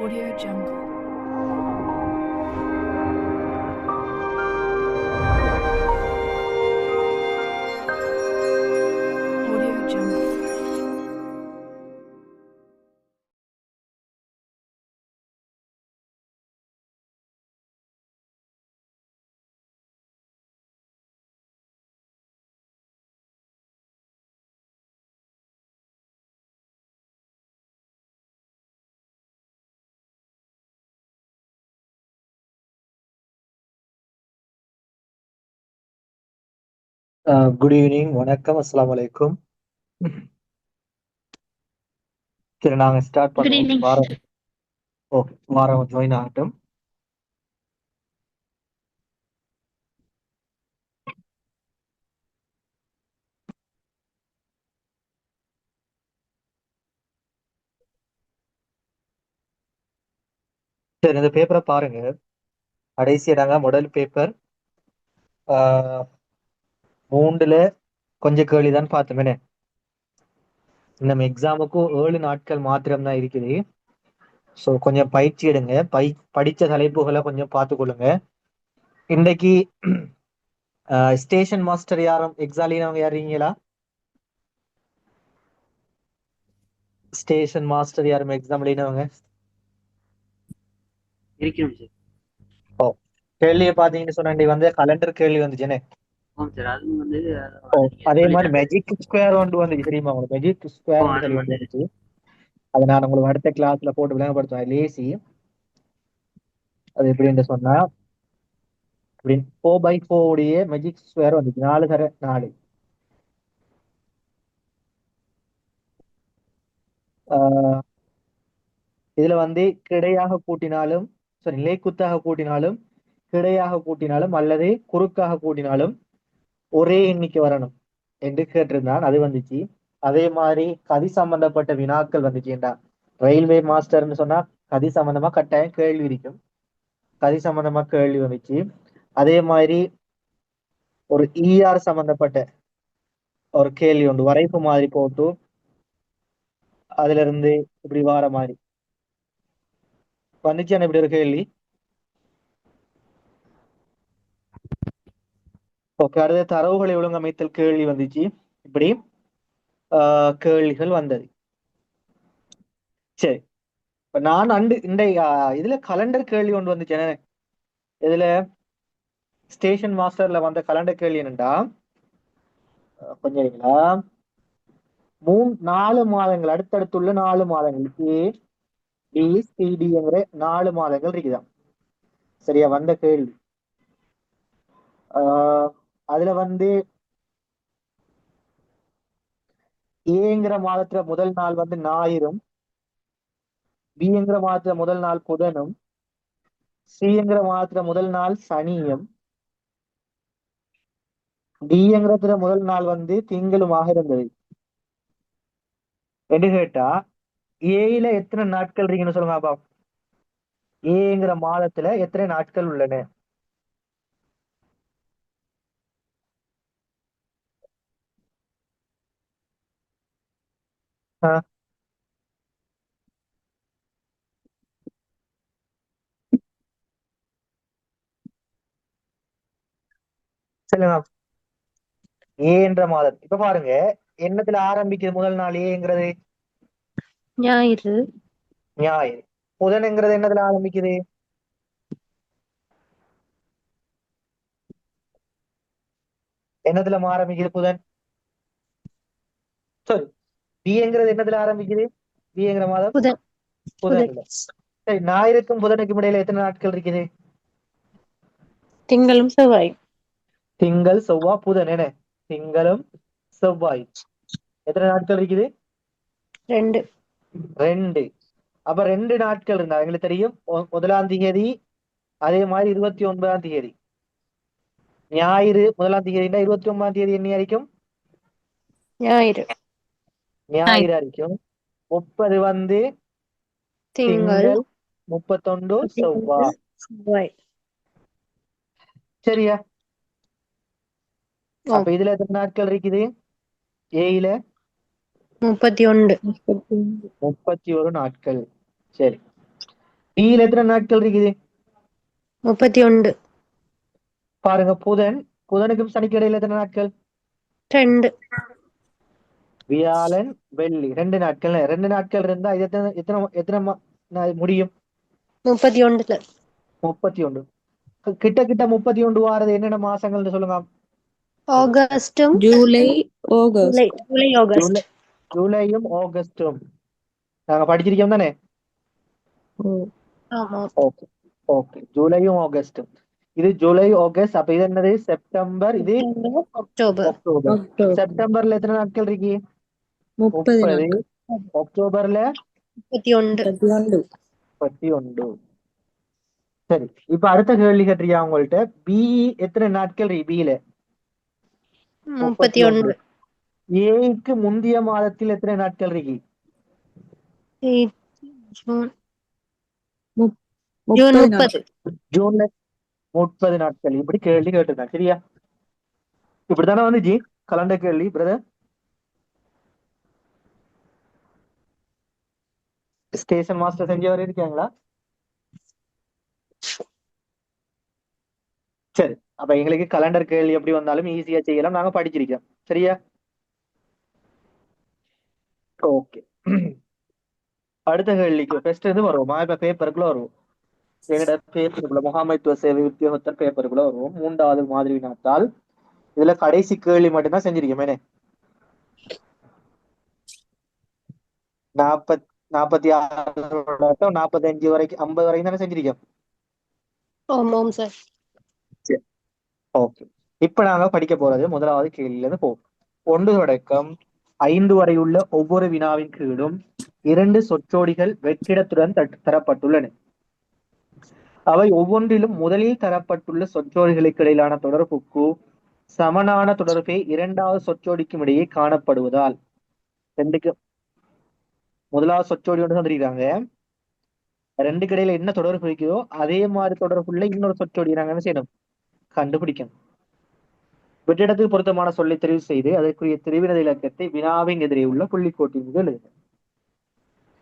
Audio Jungle. Audio Jungle. Good evening, வணக்கம், அஸ்ஸலாமு அலைக்கும். சரி, நாங்க ஸ்டார்ட் Good பண்ணுவோம். evening. வாரம் ஜாயின் ஆகட்டும். சரி, இந்த பேப்பரை பாருங்க. கடைசி நாங்க முதல் பேப்பர் 3ல கொஞ்சம் கேள்வி தான் பார்த்தோமே. நம்ம எக்ஸாமுக்கு 7 நாட்கள் மாத்திரம் தான் இருக்குது. ஸோ கொஞ்சம் பயிற்சி எடுங்க. படிச்ச தலைப்புகளை கொஞ்சம் பார்த்துக்கொள்ளுங்க. இன்னைக்கு ஸ்டேஷன் மாஸ்டர் யாரும் எக்ஸாலினவங்க யாரீங்களா? ஸ்டேஷன் மாஸ்டர் யாரும் எக்ஸாம் எழுதினவங்க? இருக்கிறோம் சார். ஓ, கேள்வியை பார்த்தீங்கன்னு சொன்னா வந்து கலண்டர் கேள்வி வந்துச்சுனே. ஆமாம் சார். அதுவும் வந்து அதே மாதிரி மேஜிக் ஸ்கொயர் ஒன்று வந்துச்சு தெரியுமா உங்களுக்கு? மேஜிக் ஸ்கொயர் சொல்லி ஒன்று வந்துச்சு. அதை நான் உங்களுக்கு அடுத்த கிளாஸ்ல போட்டு விளங்கப்படுத்துவேன். லேசி அது எப்படின்னு சொன்னா, இப்படி 4x4 உடைய மேஜிக் ஸ்கொயர் வந்துச்சு. 4x4. இதுல வந்து கிடையாக கூட்டினாலும் சாரி, நிலைக்குத்தாக கூட்டினாலும் கிடையாக கூட்டினாலும் அல்லது குறுக்காக கூட்டினாலும் ஒரே எண்ணிக்கை வரணும் என்று கேட்டிருந்தான். அது வந்துச்சு. அதே மாதிரி கதி சம்பந்தப்பட்ட வினாக்கள் வந்துச்சுண்டா. ரயில்வே மாஸ்டர்னு சொன்னா கதி சம்பந்தமா கட்டாயம் கேள்வி இருக்கும். கதி சம்பந்தமா கேள்வி வந்துச்சு. அதே மாதிரி ஒரு ஈஆர் சம்பந்தப்பட்ட ஒரு கேள்வி உண்டு. வரைப்பு மாதிரி போட்டு அதுல இருந்து இப்படி வார மாதிரி வந்துச்சு. இப்படி ஒரு கேள்வி. ஓகே, அடுத்த தரவுகளை ஒழுங்கமைத்தல் கேள்வி வந்துச்சு. இப்படி கேள்விகள் வந்தது. சரி, இப்ப நான் இந்த இதுல கலண்டர் கேள்வி ஒன்று வந்துச்சு. இதுல ஸ்டேஷன் மாஸ்டர்ல வந்த கலண்டர் கேள்வி என்னண்டா, கொஞ்சம் இல்லைங்களா, 4 மாதங்கள் அடுத்தடுத்துள்ள 4 மாதங்கள் ஏபிசிடிங்கிற 4 மாதங்கள் இருக்குதான். சரியா? வந்த கேள்வி. அதுல வந்து ஏங்கிற மாதத்துல முதல் நாள் வந்து ஞாயிறும், பிங்கிற மாதத்துல முதல் நாள் புதனும், சிங்கிற மாதத்துல முதல் நாள் சனியும், டிங்கிறதுல முதல் நாள் வந்து திங்களுமாக இருந்தது என்று கேட்டா, ஏல எத்தனை நாட்கள் இருக்குன்னு சொல்லுங்க பாப்பா. ஏங்கிற மாதத்துல எத்தனை நாட்கள் உள்ளன? சொல்லுங்க. ஏ என்ற மாதம் இப்ப பாருங்க, என்னத்துல ஆரம்பிக்குது முதல் நாள் ஏங்கிறது? ஞாயிறு. ஞாயிறு. புதன்ங்கிறது என்னத்துல ஆரம்பிக்குது? என்னத்துல ஆரம்பிக்குது புதன்? சரி, பிங்கிறது என்னத்துல ஆரம்பிக்குது? பிங்கிற மாதம் புதன். புதன்ல. சரி, ஞாயிறுக்கும் புதனுக்கும் இடையில எத்தனை நாட்கள் இருக்குது? திங்களும் செவ்வாய். திங்கள் செவ்வாய் புதன். என்ன? திங்களும் செவ்வாய் எத்தனை நாட்கள் இருக்குது? 2. 2. அப்ப 2 நாட்கள் இருந்தா எங்களுக்கு தெரியும். 1ஆம் தேதி, அதே மாதிரி 29ஆம் தேதி. ஞாயிறு 1ஆம் தேதினா 29ஆம் தேதி என்ன வரைக்கும்? ஞாயிறு. ஞாயிறு வரைக்கும். 30 வந்து திங்கள். திங்கள், 31 செவ்வாய். செவ்வாய். சரியா? ஓ, அப்ப இதுல எத்தனை நாட்கள் இருக்குது? ஏயில 31. 31 நாட்கள். சரி, பியில எத்தனை நாட்கள் இருக்குது? 31. பாருங்க, புதனுக்கும் சனிக்கு இடையில எத்தனை நாட்கள்? 2. வியாழன் வெள்ளி 2 நாட்கள். 2 நாட்கள் இருந்தா இது எத்தனை எத்தனை எத்தனை முடியும்? 31. 31. கிட்ட கிட்ட 31 வாரது என்னென்ன மாசங்கள்னு சொல்லுங்க. ஆகஸ்டும் ஜூலை ஆகஸ்ட். July August. ஜூலையும் ஆகஸ்டும் நாங்க படிச்சிருக்கோம் தானே? ஆமா. ஓகே ஓகே, ஜூலையும் ஆகஸ்டும். இது ஜூலை ஆகஸ்ட். அப்ப இது என்னது? செப்டம்பர். இது அக்டோபர். அக்டோபர். அக்டோபர். செப்டம்பர்ல எத்தனை நாட்கள் இருக்கு? 30 30. நாட்கள். அக்டோபர்ல 31. 31. 31. சரி, இப்ப அடுத்த கேள்வி கேட்டிருக்கா உங்கள்ட்ட. பி எத்தனை நாட்கள் இருக்கு? பியில 31. ஏக்கு முந்தைய மாதத்தில் எத்தனை நாட்கள் இருக்கு? ஜூன். முப்- ஜூன் 30 30. நாட்கள். ஜூன்ல 30 நாட்கள். இப்படி கேள்வி கேட்டிருக்காங்க. சரியா? இப்படித்தானே வந்துச்சு கலண்ட கேள்வி பிரதர்? ஸ்டேஷன் மாஸ்டர் செஞ்சவர் இருக்காங்களா? சரி, அப்ப எங்களுக்கு கலண்டர் கேள்வி எப்படி வந்தாலும் ஈஸியா செய்யலாம். நாங்க படிச்சிருக்கோம். சரியா? ஓகே. அடுத்த கேள்விக்கு ஃபர்ஸ்ட் இருந்து வருவோம். இப்ப பேப்பருக்குள்ள வருவோம். எங்கட பேப்பருக்குள்ள முகாமைத்துவ சேவை உத்தியோகத்தர் பேப்பருக்குள்ள வருவோம். 3வது மாதிரி வினாத்தால் இதுல கடைசி கேள்வி மட்டும்தான் செஞ்சிருக்கோம். 46 45 வரைக்கும் 50 வரைக்கும் தானே செஞ்சிருக்கோம். ஆமாம் சார். ஓகே, இப்ப நாங்க படிக்க போறது முதலாவது கேள்வியில இருந்து போவோம். 1 தொடக்கம் 5 வரை உள்ள ஒவ்வொரு வினாவின் கீழும் 2 சொற்றொடிகள் வெற்றிடத்துடன் தரப்பட்டுள்ளன. அவை ஒவ்வொன்றிலும் முதலில் தரப்பட்டுள்ள சொற்றொடிகளுக்கு இடையிலான தொடர்புக்கு சமனான தொடர்பே இரண்டாவது சொற்றொடிக்கும் இடையே காணப்படுவதால், ரெண்டுக்கு முதலாவது சொற்றொடி ஒன்று தந்திருக்காங்க. ரெண்டுக்கு இடையில என்ன தொடர்பு இருக்குதோ அதே மாதிரி தொடர்புள்ள இன்னொரு சொற்றொடி நாங்க என்ன செய்யணும்? கண்டுபிடிக்கணும். வெற்றிடத்துக்கு பொருத்தமான சொல்லை தெரிவு செய்து அதற்குரிய தெரிவினது இலக்கத்தை வினாவின் எதிரே உள்ள புள்ளிக்கோட்டின் மீது எழுதுக.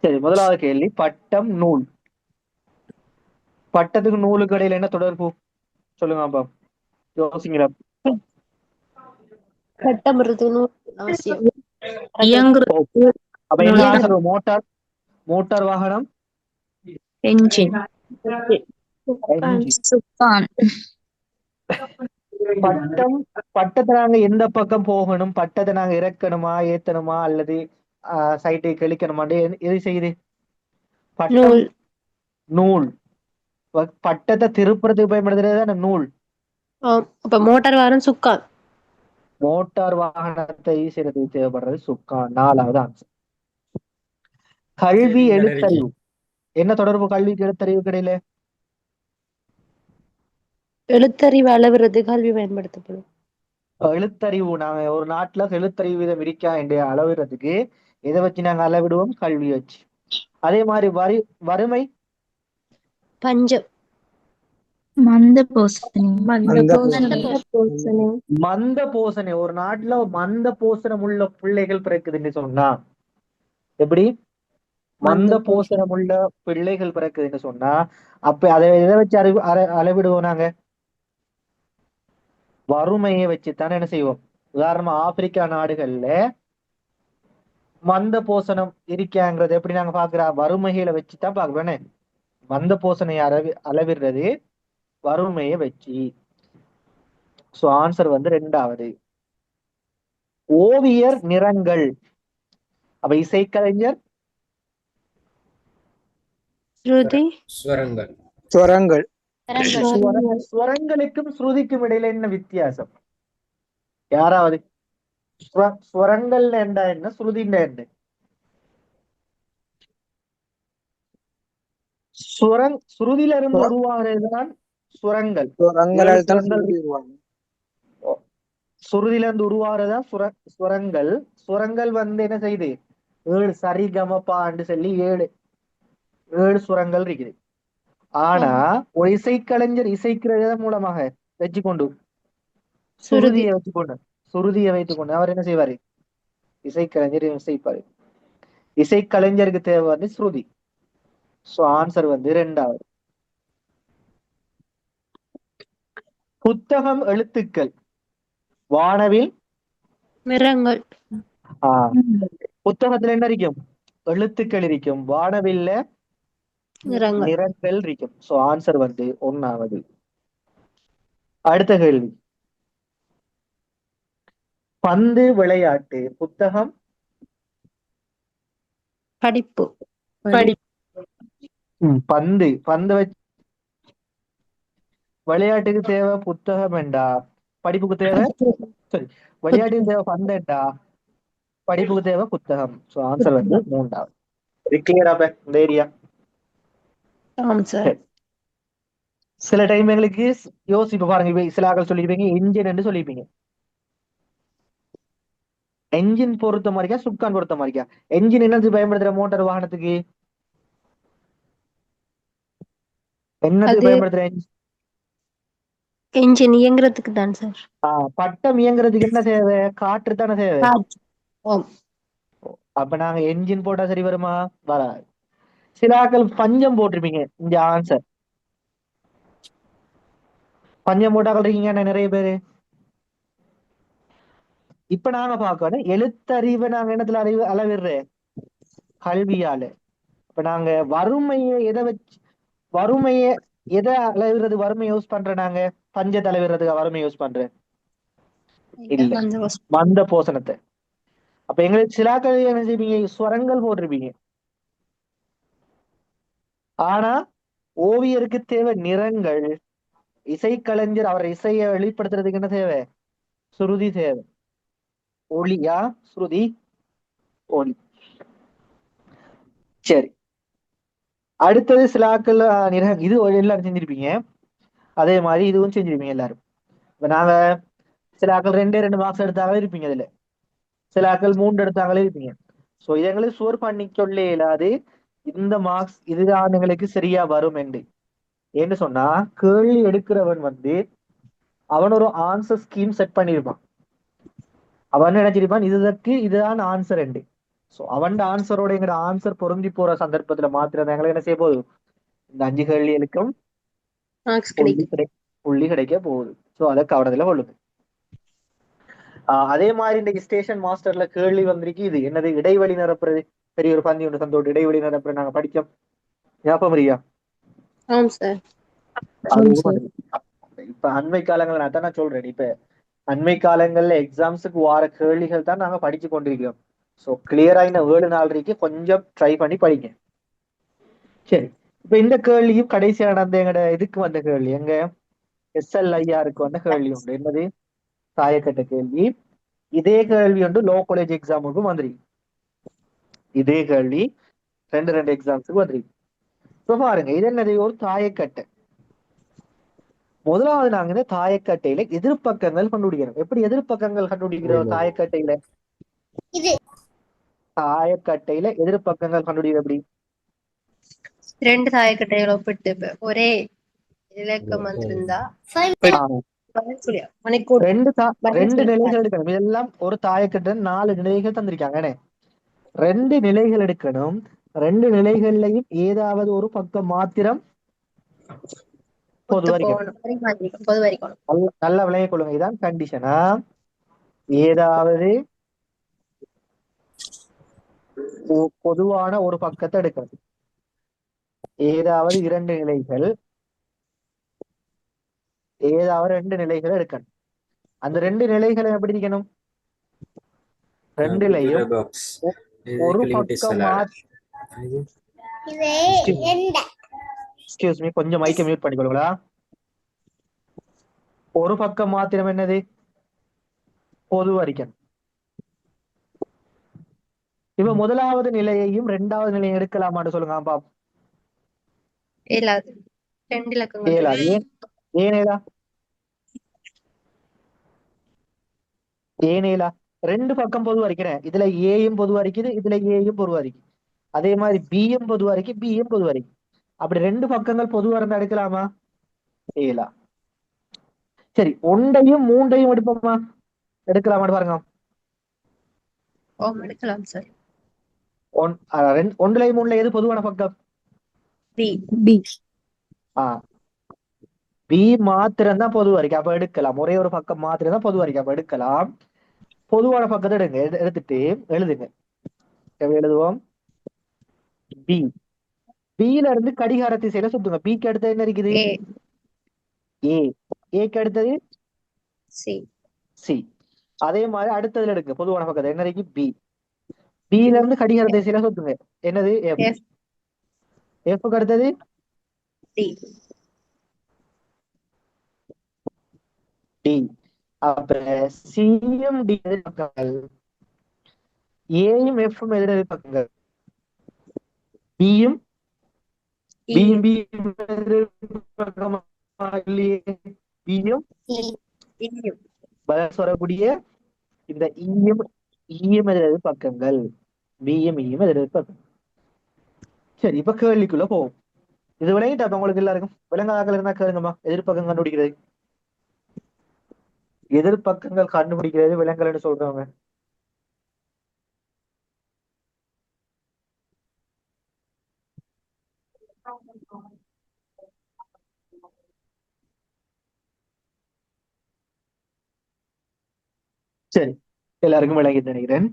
சரி, முதலாவது கேள்வி. பட்டம் நூல். பட்டத்துக்கு நூலுக்கு இடையில என்ன தொடர்பு? சொல்லுங்க அப்பா, யோசிங்களா? கட்டமிடுறது அவசியம். இயங்குறது. Okay. அப்ப என்ன ஆன்சர்? மோட்டார். மோட்டார் வாகனம். என்ஜின். engine. சுப்பான். பட்டம். பட்டத்தை நாங்க எந்த பக்கம் போகணும்? பட்டத்தை நாங்க இறக்கணுமா, ஏத்தணுமா, அல்லது சைட்டை கழிக்கணுமாண்டு எது செய்யுது? பட்டம். நூல். நூல். பட்டத்தை திருப்புறதுக்கு பயன்படுத்துறது நூல். அப்ப மோட்டார் வாகனம் சுக்கான். மோட்டார் வாகனத்தை செய்யறதுக்கு தேவைப்படுறது சுக்கான். 4வது ஆன்சர். கல்வி எழுத்தறிவு. என்ன தொடர்பு கல்விக்கு எழுத்தறிவு கிடையில? எழுத்தறிவு அளவுறது கல்வி பயன்படுத்தப்படும். எழுத்தறிவு. நாங்க ஒரு நாட்டுல எழுத்தறிவு வீதம் இருக்கா என்ற அளவிடுறதுக்கு எதை வச்சு நாங்க அளவிடுவோம்? கல்வி வச்சு. அதே மாதிரி வறுமை. பஞ்சம். மந்த போசனை. மந்த போசனை. ஒரு நாட்டுல மந்த போசனம் உள்ள பிள்ளைகள் பிறக்குதுன்னு சொன்னா எப்படி? மந்த போசனம் உள்ள பிள்ளைகள் பிறக்குதுன்னு சொன்னா அப்ப அதை எதை வச்சு அளவிடுவோம்? நாங்க வறுமையை வச்சுத்தானே என்ன செய்வோம்? உதாரணமா ஆப்பிரிக்கா நாடுகள்ல மந்த போசனம் இருக்காங்கிறது எப்படி நாங்க பாக்குறோம்? வறுமைகளை வச்சுதான் பாக்குறோம். மந்த போசனை அளவிடுறது வறுமையை வச்சு. சோ ஆன்சர் 2வது. ஓவியர் நிறங்கள். அப்ப இசைக்கலைஞர். ஸ்ருதி. ஸ்வரங்கள். ஸ்வரங்களுக்கும் ஸ்ருதிக்கும் இடையில என்ன வித்தியாசம்? யாராவது? ஸ்வரங்கள் என்ன, ஸ்ருதின்ற என்ன? ஸ்ருதியில இருந்து உருவாகிறதுதான் ஸ்வரங்கள். சுருதியில இருந்து உருவாகிறதா ஸ்வரங்கள். ஸ்வரங்கள் என்ன செய்யுது? 7 சரிகமபான்னு சொல்லி 7 சுரங்கள் இருக்குது. ஆனா ஒரு இசைக்கலைஞர் இசைக்கிறது மூலமாக வச்சுக்கொண்டு சுருதியை வைத்துக்கொண்டு அவர் என்ன செய்வாரு? இசைக்கலைஞர் இசைப்பாரு. இசைக்கலைஞருக்கு தேவை ஸ்ருதி. சோ ஆன்சர் வந்து ரெண்டாவது. புத்தகம் எழுத்துக்கள், வானவில். நிறங்கள். ஆஹ் புத்தகத்துல என்ன இருக்கும்? எழுத்துக்கள் இருக்கும். வானவில்ல நிறங்கள். நிறங்கள் இருக்கும். சோ ஆன்சர் வந்து ஒன்னாவது. அடுத்த கேள்வி. பந்து விளையாட்டு, புத்தகம். படிப்பு. பந்து பந்து வச்சு விளையாட்டுக்கு தேவை புத்தகம் என்றா, படிப்புக்கு தேவை சரி விளையாட்டுக்கு தேவை பந்து என்றா, படிப்புக்கு தேவை புத்தகம். சோ ஆன்சர் வந்து மூன்றாவது. கிளியரா இந்த ஏரியா? ஆம் சார். சில டைம் எங்களுக்கு யோசிப்பு பாருங்க. இப்ப சில ஆக்கள் சொல்லிருப்பீங்க இன்ஜின் என்று சொல்லிருப்பீங்க. என்ஜின் பொறுத்த மாதிரிக்கா சுக்கான் பொறுத்த மாதிரிக்கா? என்ஜின் என்னது பயன்படுத்துற மோட்டார் வாகனத்துக்கு? என்னதுக்கு பயன்படுத்துற என்ஜின் இயங்குறதுக்கு தான் சார். பட்டம் இயங்குறதுக்கு என்ன தேவை? காற்று தானே தேவை. ஆம். அப்ப நாங்க என்ஜின் போட்டா சரி வருமா? வராது. சில ஆக்கள் பஞ்சம் போட்டிருப்பீங்க. இந்த ஆன்சர் பஞ்சம் போட்டாக்கள் இருக்கீங்க நிறைய பேரு. இப்ப நாங்க பார்க்கணும் எழுத்தறிவை நாங்க என்னத்துல அளவிடுறேன்? கல்வியால. இப்ப நாங்க வறுமையை எதை வச்சு வறுமையை எதை அளவிடுறது? வறுமை யூஸ் பண்ற நாங்க பஞ்சத்தை அளவிடுறதுக்கு வறுமை யூஸ் பண்றேன் இல்ல, மந்த போசனத்தை. அப்ப எங்களுக்கு சிலாக்கள் என்ன செய்வீங்க? ஸ்வரங்கள் போட்டிருப்பீங்க. ஆனா ஓவியருக்கு தேவை நிறங்கள். இசைக்கலைஞர் அவர் இசையை வெளிப்படுத்துறதுக்கு என்ன தேவை? சுருதி தேவை. ஒளியா ஸ்ருதி ஒளி. சரி, அடுத்தது சிலாக்கள் இது எல்லாரும் செஞ்சிருப்பீங்க. அதே மாதிரி இதுவும் செஞ்சிருப்பீங்க எல்லாரும். இப்ப நாங்க சில ஆக்கள் 2 மார்க்ஸ் எடுத்தாங்களே இருப்பீங்க. அதுல சில ஆக்கள் 3 எடுத்தாங்களே இருப்பீங்க. சோ இது எங்களுக்கு ஸ்கோர் பண்ணி சொல்ல இயலாது இந்த மார்க்ஸ் இதுதான் எங்களுக்கு சரியா வரும் என்று. ஏன்னு சொன்னா கேள்வி எடுக்கிறவன் வந்து அவன் ஒரு ஆன்சர் ஸ்கீம் செட் பண்ணிருப்பான். அவன் நினைச்சிருப்பான் இதுக்கு இதுதான் ஆன்சர் என்று. சோ அவன் ஆன்சரோட எங்க ஆன்சர் பொருந்தி போற சந்தர்ப்பத்துல மாத்திரம் எங்களுக்கு என்ன செய்ய போகுது? இந்த 5 கேள்விகளுக்கும் புள்ளி கிடைக்க போகுது. சோ அதை கவனத்துல கொள்ளுது. அதே மாதிரி இன்னைக்கு ஸ்டேஷன் மாஸ்டர்ல கேள்வி வந்திருக்கு. இது என்னது? இடைவெளி நிரப்புறது. பெரிய ஒரு பந்தி ஒன்று தந்தோடு இடைவெளி நிரப்புறது நாங்க படிச்சோம். ஞாபகம் இல்லையா? இப்ப அண்மை காலங்கள் நான் தான் சொல்றேன். இப்ப அண்மை காலங்கள்ல எக்ஸாம்ஸுக்கு வார கேள்விகள் தான் நாங்க படிச்சு கொண்டிருக்கிறோம். சோ கிளியரா இந்த 7 நாள் கொஞ்சம் ட்ரை பண்ணி படிங்க. சரி, இப்ப இந்த கேள்வியும் கடைசியா நடந்த எங்கட இதுக்கு வந்த கேள்வி, எங்க SLIRக்கு வந்த கேள்வி உண்டு. என்னது? தாயக்கட்ட கேள்வி. இதே கேள்வி வந்து லோ காலேஜ் எக்ஸாமுக்கும் வந்துருக்கு. இதே கேள்வி 2 எக்ஸாம்ஸுக்கு வந்துருக்கு. இப்ப பாருங்க, இது என்னது? ஒரு தாயக்கட்டை. முதலாவது நாங்க இந்த தாயக்கட்டையில எதிர்பக்கங்கள் கண்டுபிடிக்கணும். எப்படி எதிர்பக்கங்கள் கண்டுபிடிக்கிறோம்? தாயக்கட்டையில எதிர்பக்கங்கள் கண்டுபிடிக்கிற எப்படி? 2 தாயக்கட்டைகளை ஒப்பிட்டு ஒரே இலக்கம் வந்திருந்தா 2 நிலைகள் எடுக்கணும். இதெல்லாம் ஒரு தாயக்கட்டை 4 நிலைகள் தந்திருக்காங்க. 2 நிலைகள் எடுக்கணும். 2 நிலைகள்லையும் ஏதாவது ஒரு பக்கம் மாத்திரம் பொது வரிக்கணும். நல்ல விளைய கொள்ளுங்க. இதான் கண்டிஷனா. ஏதாவது பொதுவான ஒரு பக்கத்தை எடுக்கணும். ஏதாவது 2 நிலைகள், ஏதாவது 2 நிலைகளை எடுக்கணும். அந்த 2 நிலைகளை எப்படி இருக்கணும்? 2லையும் ஒரு பக்கம் எக்ஸ்கியூஸ் மீ, கொஞ்சம் மைக்க மியூட் பண்ணிக்கொள்ளுங்களா? ஒரு பக்கம் மாத்திரம் என்னது? பொது வரிக்கணும். இப்ப முதலாவது நிலையையும் 2வது நிலையை எடுக்கலாமான்னு சொல்லுங்க பாப்போம். ஏழாது. ஏனேலா 2 பக்கம் பொதுவா இருக்கிறேன். இதுல ஏயும் பொதுவா இருக்குது, இதுல ஏயும் பொதுவா இருக்கு. அதே மாதிரி பியும் பொதுவா இருக்கு, பியும் பொதுவா இருக்கு. அப்படி 2 பக்கங்கள் பொதுவா இருந்தா எடுக்கலாமா? ஏலா. சரி, 1ஐயும் 3ஐயும் எடுப்போமா? எடுக்கலாமான்னு பாருங்க. எடுக்கலாம் சார். 1லையும் 3ல எது பொதுவான பக்கம்? பி பி ஆ பி மாத்திரம் தான் பொது வரைக்கும் அப்ப எடுக்கலாம். ஒரே ஒரு பக்கம் மாத்திரம் தான் பொது வரைக்கும் அப்ப எடுக்கலாம். பொதுவான பக்கத்தை எடுங்க. எடுத்துட்டு எழுதுங்க. எப்படி எழுதுவோம்? பி. பில இருந்து கடிகார திசையில சுத்துங்க. பிக்கு அடுத்தது என்ன இருக்குது? ஏ ஏ. ஏக்கு அடுத்தது சி சி. அதே மாதிரி அடுத்ததுல எடுங்க. பொதுவான பக்கத்தை என்ன இருக்கு? பி. பில இருந்து கடிகார திசையில சுத்துங்க. என்னது? எஃப். எஃப் எஃப்க்கு அடுத்தது டி டி. அப்ப சியும் டி பக்கங்கள், ஏயும் எஃப்பும் எதிரெதிர் பக்கங்கள். பியும் இ பியும் பியும் எதிரெதிர் பக்கமா இல்லையே? பியும் இயும் பதில் சொல்லக்கூடிய இந்த ஈயும் ஈயும் எதிரெதிர் பக்கங்கள். பியும் ஈயும் எதிரெதிர் பக்கங்கள். சரி, இப்ப கேள்விக்குள்ள போவோம். இது விளங்கிட்டா அப்ப உங்களுக்கு எல்லாருக்கும்? விளங்காதாக்கள் இருந்தா கேளுங்கம்மா. எதிர்ப்பக்கம் கண்டுபிடிக்கிறது, எதிர்ப்பக்கங்கள் கண்டுபிடிக்கிறது விலங்கல்னு சொல்றவங்க. சரி, எல்லாருக்கும் விளங்கி நினைக்கிறேன்.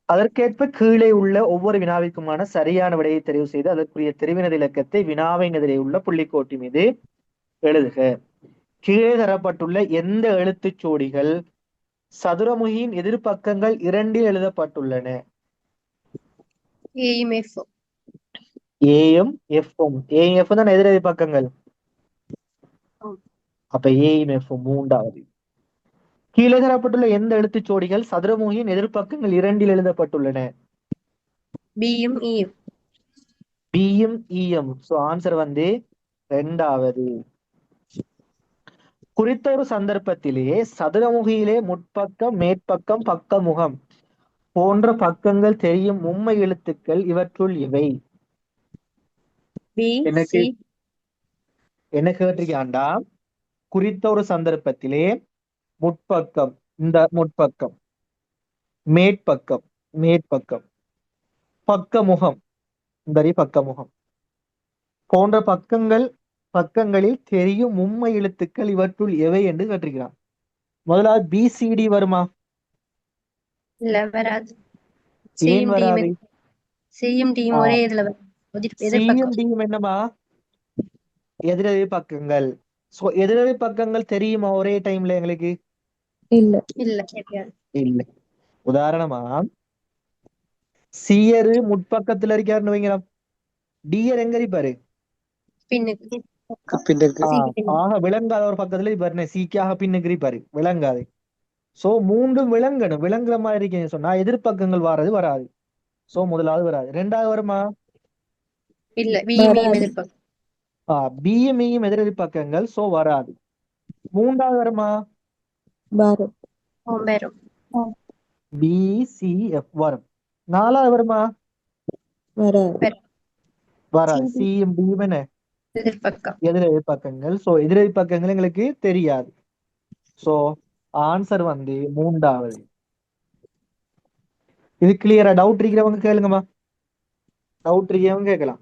அதற்கேற்ப கீழே உள்ள ஒவ்வொரு வினாவிற்குமான சரியான விடையை தெரிவு செய்து அதற்குரிய தெரிவினது இலக்கத்தை வினாவின் எதிரே உள்ள புள்ளிக்கோட்டி மீது எழுதுக. கீழே தரப்பட்டுள்ள எந்த எழுத்துச் ஜோடிகள் சதுரமுகியின் எதிர்ப்பக்கங்கள் இரண்டில் எழுதப்பட்டுள்ளன? ஏயும் எஃப் ஏயும் எஃப்பும். ஏயும் எஃப் தான் எதிரெதிர் பக்கங்கள். அப்ப ஏயும் எஃப்பும் மூன்றாவது. கீழே தரப்பட்டுள்ள எந்த எழுத்துச் ஜோடிகள் சதுரமுகியின் எதிர்ப்பக்கங்கள் இரண்டில் எழுதப்பட்டுள்ளன? பியும் இயும் பியும் ஈயும். சோ ஆன்சர் வந்து இரண்டாவது. குறித்த ஒரு சந்தர்ப்பத்திலே சதுரமுகியிலே முற்பக்கம், மேற்பக்கம், பக்கமுகம் போன்ற பக்கங்கள் தெரியும் மும்மை எழுத்துக்கள் இவற்றுள் இவை? பி எனக்கு சி என்ன கேட்டிருக்காண்டா, குறித்த ஒரு சந்தர்ப்பத்திலே முற்பக்கம், இந்த முற்பக்கம், மேற்பக்கம், மேற்பக்கம், பக்கமுகம், இந்த பக்கமுகம் போன்ற பக்கங்களில் தெரியும் மும்மை எழுத்துக்கள் இவற்றுள் எவை என்று கேட்டிருக்கிறான். முதலாவது பிசிடி வருமா? இல்ல வராது. ஏன் சியும் டியும் வராது? சியும் டியும் ஒரே இதுல வரும். சியும் எதிர்பக்கம் டியும் என்னமா? எதிரெதிர் பக்கங்கள். சோ எதிரெதிர் பக்கங்கள் தெரியுமா ஒரே டைம்ல எங்களுக்கு? இல்ல இல்ல தெரியாது. இல்லை. உதாரணமா சியரு முற்பக்கத்துல இருக்காருன்னு வைங்களா, டியர் எங்க இருப்பாரு? பின்னுக்கு பின்னுக்கு சிக்கு பின்னுக்கு ஆக விளங்காத ஒரு பக்கத்துல இருப்பாரு. சீக்காக பின்னுக்கு இருப்பாரு, விளங்காது. சோ மூன்றும் விளங்கணும். விளங்குற மாதிரி இருக்கீங்க சொன்னா எதிர்ப்பக்கங்கள் வராது. சோ முதலாவது வராது. ரெண்டாவது வருமா? இல்ல பியும் இயும் வராது. எதிர்பக்கம் பியும் ஈயும் எதிரெதிர் பக்கங்கள். சோ வராது. மூன்றாவது வருமா? வரும் வரும். பி சி எஃப் வரும். நாலாவது வருமா? வராது. வராது. சியும் டியும் என்ன? எதிர்பக்கம் எதிரெதிர் பக்கங்கள். சோ எதிரெதிர் பக்கங்கள் எங்களுக்கு தெரியாது. சோ ஆன்சர் வந்து மூன்றாவது. இது கிளியரா? டவுட் இருக்கிறவங்க கேளுங்கம்மா. டவுட் இருக்கிறவங்க கேட்கலாம்.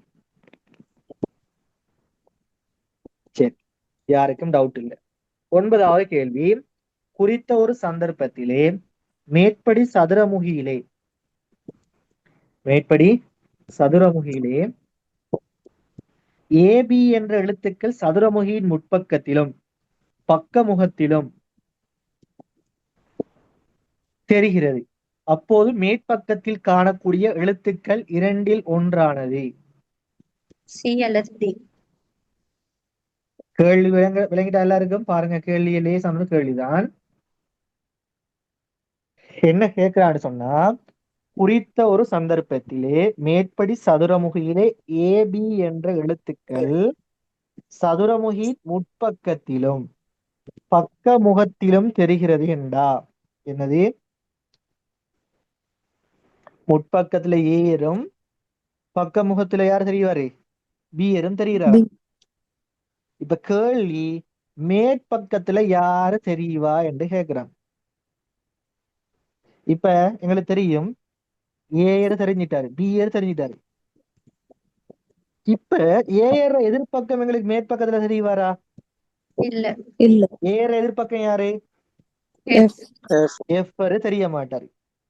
சரி, யாருக்கும் டவுட் இல்லை. 9வது கேள்வி. குறித்த ஒரு சந்தர்ப்பத்திலே மேற்படி சதுரமுகியிலே ஏபி என்ற எழுத்துக்கள் சதுரமுகியின் முற்பக்கத்திலும் பக்கமுகத்திலும் தெரிகிறது. அப்போது மேற்பக்கத்தில் காணக்கூடிய எழுத்துக்கள் இரண்டில் ஒன்றானது. சி அல்லது டி. கேள்வி விளங்கிட்டா எல்லாருக்கும்? பாருங்க, கேள்வி லேசான கேள்விதான். என்ன கேட்கிறான்னு சொன்னா, குறித்த ஒரு சந்தர்ப்பத்திலே மேற்படி சதுரமுகியிலே ஏபி என்ற எழுத்துக்கள் சதுரமுகி முற்பக்கத்திலும் பக்க முகத்திலும் தெரிகிறது என்றா? என்னது? முற்பக்கத்துல ஏரும் பக்க முகத்துல யார் தெரிவாரு? பி ஏரும் தெரிகிறார். பி. இப்ப கேள்வி மேற்பக்கத்துல யாரு தெரியவா என்று கேக்குறான். இப்ப எங்களுக்கு தெரியும் ஏ ஏர் தெரிஞ்சிட்டாரு, பி ஏர் தெரிஞ்சிட்டாரு. இப்ப ஏற எதிர்பக்கம் எங்களுக்கு மேற்பக்கத்துல தெரியவாரா? இல்ல. இல்ல. ஏற எதிர்பக்கம் யாரு? எஃப். எஃப். எஃப் தெரிய மாட்டாரு.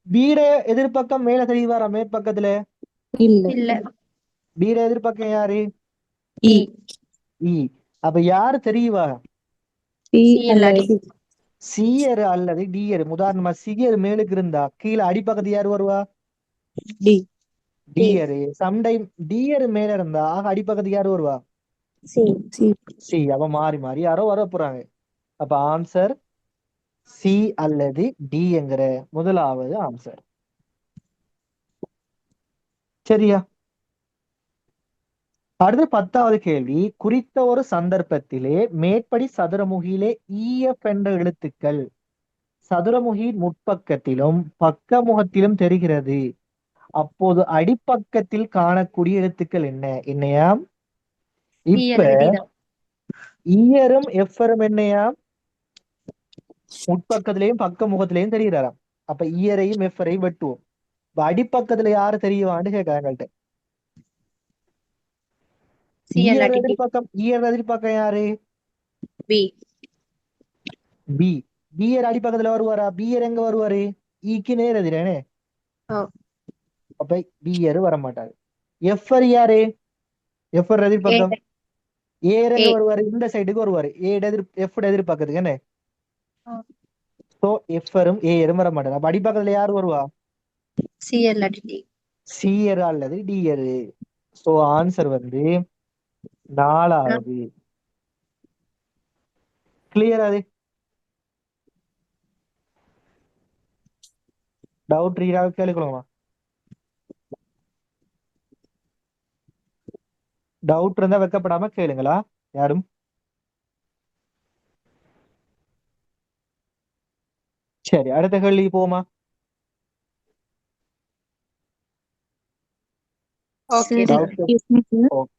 பீட எதிர்பக்கம் மேல தெரியவாரா மேற்பக்கத்துல? இல்ல. இல்ல. பீட எதிர்பக்கம் யாரு? இ. இ. அப்ப யாரு தெரியவா? சி சி அல்லது இல்லாட்டி டி. சியர் அல்லது டியர். உதாரணமா சியர் மேலுக்கு இருந்தா கீழே அடிப்பக்கத்து யார் வருவா? D. D. Dear. Sometime dear மேல இருந்தா அடிப்பக்கத்துக்கு யார் வருவா? சி. சி. சி. அப்ப மாறி மாறி யாரோ வர போறாங்க. அப்ப ஆன்சர் சி அல்லது டி என்கிற முதலாவது ஆன்சர். சரியா? அடுத்து 10வது கேள்வி. குறித்த ஒரு சந்தர்ப்பத்திலே மேற்படி சதுரமுகியிலே இஎஃப் என்ற எழுத்துக்கள் சதுரமுகியின் முற்பக்கத்திலும் பக்கமுகத்திலும் தெரிகிறது. அப்போது அடிப்பக்கத்தில் காணக்கூடிய எழுத்துக்கள் என்ன? என்னையா? சி இப்ப அல்லது டி தான். ஈயரும் எஃப்ரும் என்னையா? முற்பக்கத்திலையும் பக்க முகத்திலையும் தெரிகிறாராம். அப்ப ஈயரையும் எஃப்ரையும் வெட்டுவோம். இப்ப அடிப்பக்கத்துல யாரு தெரியவான்னு கேட்கறாங்கள்ட்ட. சி ஈயர் இல்லாட்டி டி. எதிர்பக்கம் யாரு? பி. பி. பியர் அடிப்பக்கத்துல வருவாரா? பியர் எங்க வருவாரு? ஈக்கு நேர் எதிரேனே. ஓ. அப்ப பியர் வர மாட்டாரு. எஃப்ஆர் யாரு? எஃப்ஆர் ஏ. எதிர்பக்கம் ஏர் ஏ. எங்க வருவாரு? இந்த சைடுக்கு வருவாரு. எஃப் எதிர்பக்கத்துக்கு என்ன? சோ எஃப்ஆரும் ஏரும் வர மாட்டாரு. அப்ப அடிப்பக்கத்துல யாரு வருவா? சி இல்லாட்டி டி. சியர் அல்லது டியர். சோ ஆன்சர் வந்து 4வது. கிளியர்? அது டவுட் ரீடாக கேளுக்கலாமா? டவுட் இருந்தா வெக்கப்படாம கேளுங்களா யாரும். சரி, அடுத்த கேள்வி போமா? Okay sir sir. டவுட்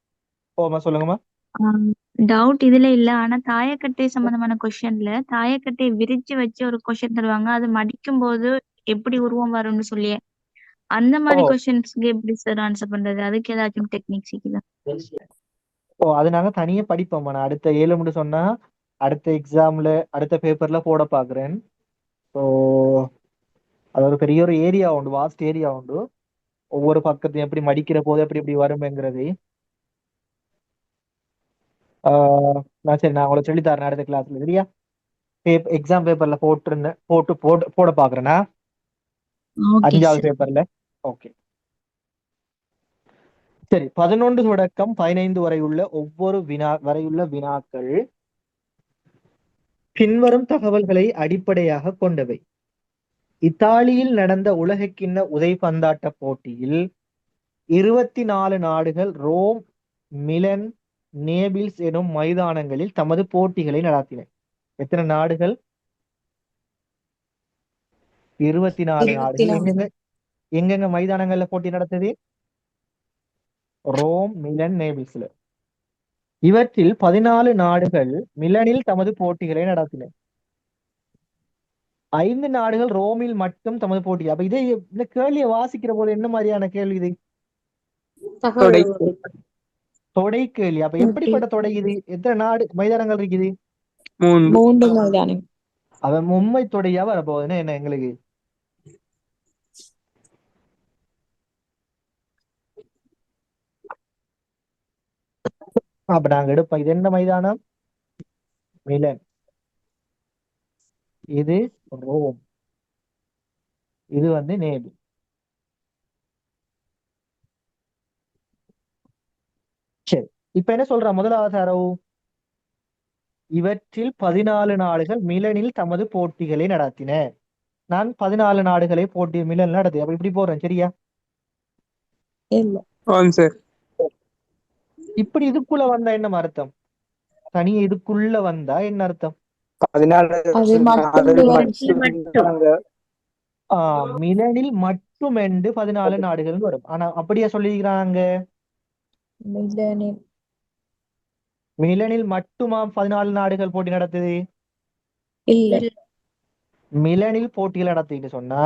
போமா, சொல்லுங்கம்மா. டவுட் இதுல இல்ல. ஆனா தாயக்கட்டை சம்பந்தமான கொஸ்டின்ல தாயக்கட்டை விரிச்சு வச்சு ஒரு கொஸ்டின் தருவாங்க. அது மடிக்கும் போது எப்படி உருவம் வரும்னு சொல்லி அந்த ஓ மாதிரி கொஸ்டின்ஸ்க்கு எப்படி சார் ஆன்சர் பண்றது? அதுக்கு ஏதாச்சும் டெக்னிக்ஸ் இருக்குதா? ஓ அது நாங்க தனியா படிப்போம்மா. நான் அடுத்த 7 மட்டும் சொன்னா அடுத்த எக்ஸாம்ல அடுத்த பேப்பர்ல போட பாக்குறேன். ஸோ அது ஒரு பெரிய ஒரு ஏரியா உண்டு, வாஸ்ட் ஏரியா உண்டு. ஒவ்வொரு பக்கத்தையும் எப்படி மடிக்கிற போது எப்படி எப்படி வரும்ங்கிறது நான் உங்களுக்கு சொல்லி தரேன் அடுத்த கிளாஸ்ல. சரியா? எக்ஸாம் பேப்பர்ல போட்டிருந்தேன், போட பாக்குறேன்னா ஓகே 5வது சார். பேப்பர்ல. ஓகே சரி. 11 தொடக்கம் 15 வரை உள்ள ஒவ்வொரு வரையுள்ள வினாக்கள் பின்வரும் தகவல்களை அடிப்படையாக கொண்டவை. இத்தாலியில் நடந்த உலகக்கிண்ண உதைபந்தாட்ட போட்டியில் 24 நாடுகள் ரோம், மிலன், நேபிள்ஸ் எனும் மைதானங்களில் தமது போட்டிகளை நடத்தின. எத்தனை நாடுகள்? 24 நாடுகள். 24. எங்கெங்க மைதானங்கள்ல போட்டி நடத்தது? Rome, Milan, நேபிள்ஸ்ல. இவற்றில் 14 நாடுகள் மிலனில் தமது போட்டிகளை நடத்தின. 5 நாடுகள் ரோமில் மட்டும் தமது போட்டி. அப்ப இதே இந்த கேள்வியை வாசிக்கிற போது என்ன மாதிரியான கேள்வி இது? தகவல் தொடை கேள்வி. அப்ப எப்படிப்பட்ட தொடை இது? எத்தனை நாடு மைதானங்கள் இருக்குது? 3 மைதானம். அவன் மும்மை தொடையா வரப்போகுதுன்னு என்ன எங்களுக்கு? அப்ப நாங்க எடுப்போம். இது என்ன மைதானம்? மிலன். இது ரோம். இது வந்து நேபி. சரி, இப்ப என்ன சொல்ற முதலாவது அரவு? இவற்றில் 14 நாடுகள் மிலனில் தமது போட்டிகளை நடத்தின. நான் 14 நாடுகளை போட்டி மிலன் நடத்தி. அப்ப இப்படி போறேன். சரியா? இல்ல. ஆன்சர். இப்படி இதுக்குள்ள வந்தா என்ன அர்த்தம்? தனியா இதுக்குள்ள வந்தா என்ன அர்த்தம்? 14 அது மட்டும் நாடுகள் மிலனில் மட்டும் என்று 14 நாடுகள் வரும். ஆனா அப்படியே சொல்லிக்கிறாங்க. மில்லனில் மிலனில் மட்டுமா 14 நாடுகள் போட்டி நடத்துது? இல்ல. மிலனில் போட்டிகள் நடத்திட்டு சொன்னா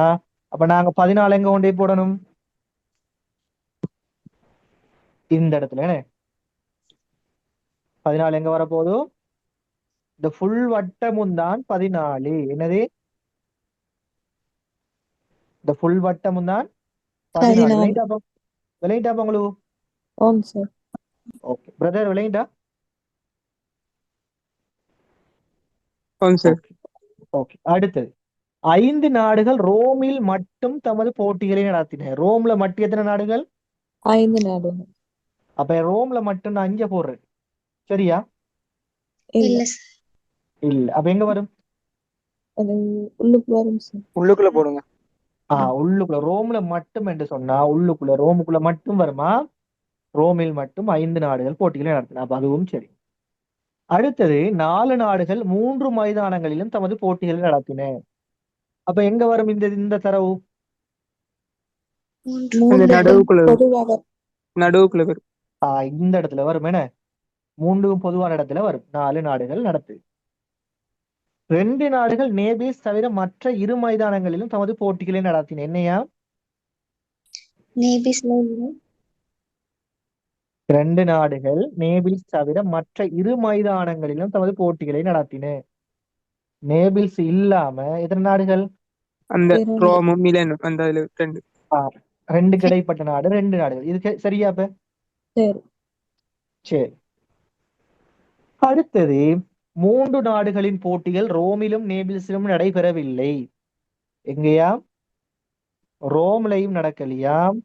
அப்ப நாங்க 14 எங்க கொண்டே போடணும்? இந்த இடத்துல. 14 எங்க வரப்போகுது? இந்த ஃபுல் வட்டமும் தான் 14. என்னது? இந்த ஃபுல் வட்டமும் தான் 14. 14. விளையிட்டாப்பா உங்களுக்கு? ஓம் சார். ஓகே பிரதர், விளையிட்டா? ஆமாம் சார். Okay okay. அடுத்தது 5 நாடுகள் ரோமில் மட்டும் தமது போட்டிகளை நடத்தின. ரோம்ல மட்டும் எத்தனை நாடுகள்? 5 நாடுகள். அப்ப ரோம்ல மட்டும் நான் 5 போடுறேன். சரியா? இல்ல, இல்ல சார். இல்ல. அப்ப எங்க வரும்? அது உள்ளுக்கு வரும் சார். உள்ளுக்குள்ள போடுங்க. உள்ளுக்குள்ள. ரோம்ல மட்டும் என்று சொன்னா உள்ளுக்குள்ள ரோமுக்குள்ள மட்டும் வருமா? ரோமில் மட்டும் 5 நாடுகள் போட்டிகளை நடத்தின. அப்ப அதுவும் சரி. அடுத்தது 4 நாடுகள் 3 மைதானங்களிலும் தமது போட்டிகளை நடத்தின. அப்ப எங்க வரும் இந்த தரவு? மூன்று. அந்த 3 நடுவுக்குள்ள பொதுவாக நடுவுக்குள்ள வரும். இந்த இடத்துல வரும். என்ன? 3 பொதுவான இடத்துல வரும். 4 நாடுகள் நடத்து. 2 நாடுகள் நேபிள்ஸ் தவிர மற்ற 2 மைதானங்களிலும் தமது போட்டிகளை நடத்தின. என்னையா? நேபிஸ்ல இல்ல. 2 நாடுகள் நேபிள்ஸ் தவிர மற்ற 2 மைதானங்களிலும் தமது போட்டிகளை நடத்தின. நேபிள்ஸ் இல்லாம எத்தனை நாடுகள்? அந்த 2. ரோமும் மிலனும் அந்த இதுல 2. 2 இடைப்பட்ட நாடு 2 நாடுகள். இது சரியா? இப்ப சரி. சரி. அடுத்தது 3 நாடுகளின் போட்டிகள் ரோமிலும் நேபிள்ஸிலும் நடைபெறவில்லை. எங்கேயா? ரோம்லையும் நடக்கலையாம்,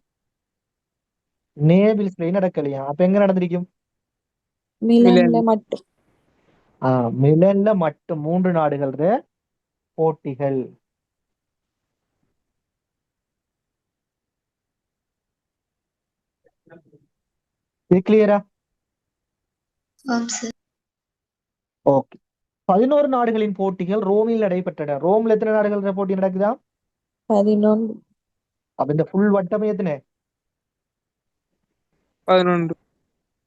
நேபிள்ஸ்லையும் நடக்கலையாம். அப்ப எங்க நடந்திருக்கும்? மிலன்ல மட்டும். மிலன்ல மட்டும் 3 நாடுகள் போட்டிகள். இது கிளியரா? ஆம் சார். ஓகே. 11 நாடுகளின் போட்டிகள் ரோமில் நடைபெற்றன. ரோம்ல எத்தனை நாடுகள் போட்டி நடக்குதா? 11. அப்ப இந்த ஃபுல் வட்டமே எத்தனை? 11.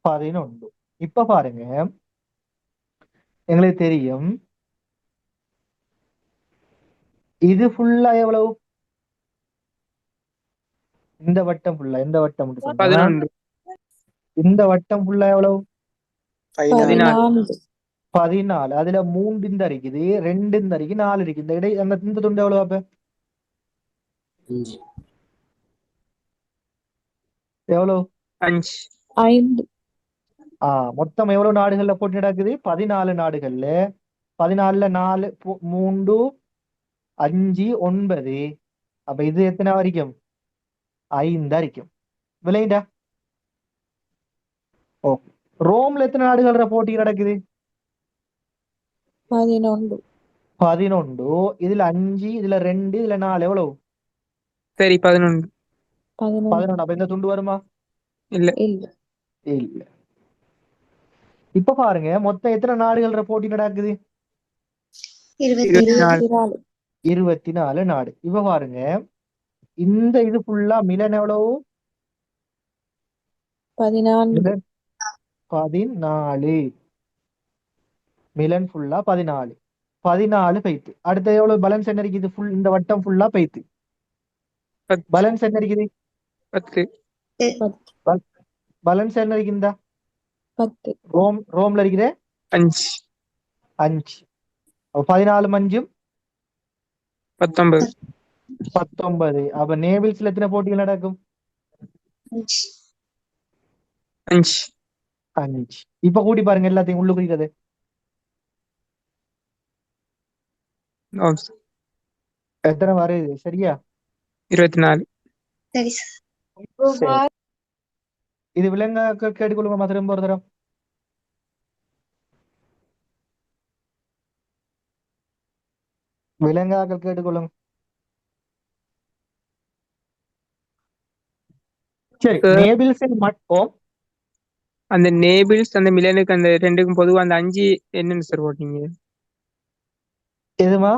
11. இப்ப பாருங்க, எங்களுக்கு தெரியும் இது ஃபுல்லா எவ்வளவு? இந்த வட்டம் ஃபுல்லா, இந்த வட்டம் சொன்னா 11. இந்த வட்டம் ஃபுல்லா எவ்வளவு? 14. 14. அதுல 3 இந்த இருக்குது, 2 இந்த இருக்கு, 4 இருக்கு. இந்த துண்டு எவ்வளவு? அப்ப 5. எவ்வளவு? 5. 5. மொத்தம் எவ்வளவு நாடுகள்ல போட்டி நடக்குது? 14 நாடுகள்ல. 14ல 4 3 5 9. அப்ப இது எத்தனை வரைக்கும்? 5 வரைக்கும். விளையாண்டா? ஓகே. ரோம்ல எத்தனை நாடுகள் போட்டி நடக்குது? 11. 11. இதுல 5, இதுல 2, இதுல 4 எவ்வளவு? சரி 11. 11. அப்ப இந்த துண்டு வருமா? இல்ல. இல்ல. இல்ல. இப்ப பாருங்க, மொத்தம் எத்தனை நாடுகள் போட்டி நடக்குது? 24. 24 நாடு. இப்ப பாருங்க, இந்த இது ஃபுல்லா மிலன் எவ்வளவு? 14. மிலன் 14. மிலன் ஃபுல்லா 14. 14 பைத்து. அடுத்த எவ்வளவு பேலன்ஸ் என்ன இருக்குது? ஃபுல் இந்த வட்டம் ஃபுல்லா பைத்து. 10. பேலன்ஸ் என்ன இருக்குது? 10. பேலன்ஸ் என்ன இருக்குதா? 10. ரோம்ல இருக்குது 5. 5. 14 5 19. 19. அப்ப நேவில்ஸ்ல எத்தனை போட்டிகள் நடக்கும்? 5. 5. இப்ப கூட்டி பாருங்க எல்லாத்தையும் உள்ளுக்கு இருக்கிறது. ஆமாம் சார். எத்தனை வருது? சரியா? 24. சரி சார். சரி. இது விலங்க கேட்டுக்கொள்ளுங்க திரும்ப ஒரு தரம். விலங்காக்கள் கேட்டுக்கொள்ளுங்க. சரி. நேபிள்ஸில் மட்டும் அந்த நேபிள்ஸ் அந்த மிலனுக்கு அந்த 2க்கும் பொதுவா அந்த 5 என்னன்னு சார் போட்டீங்க? எதுமா?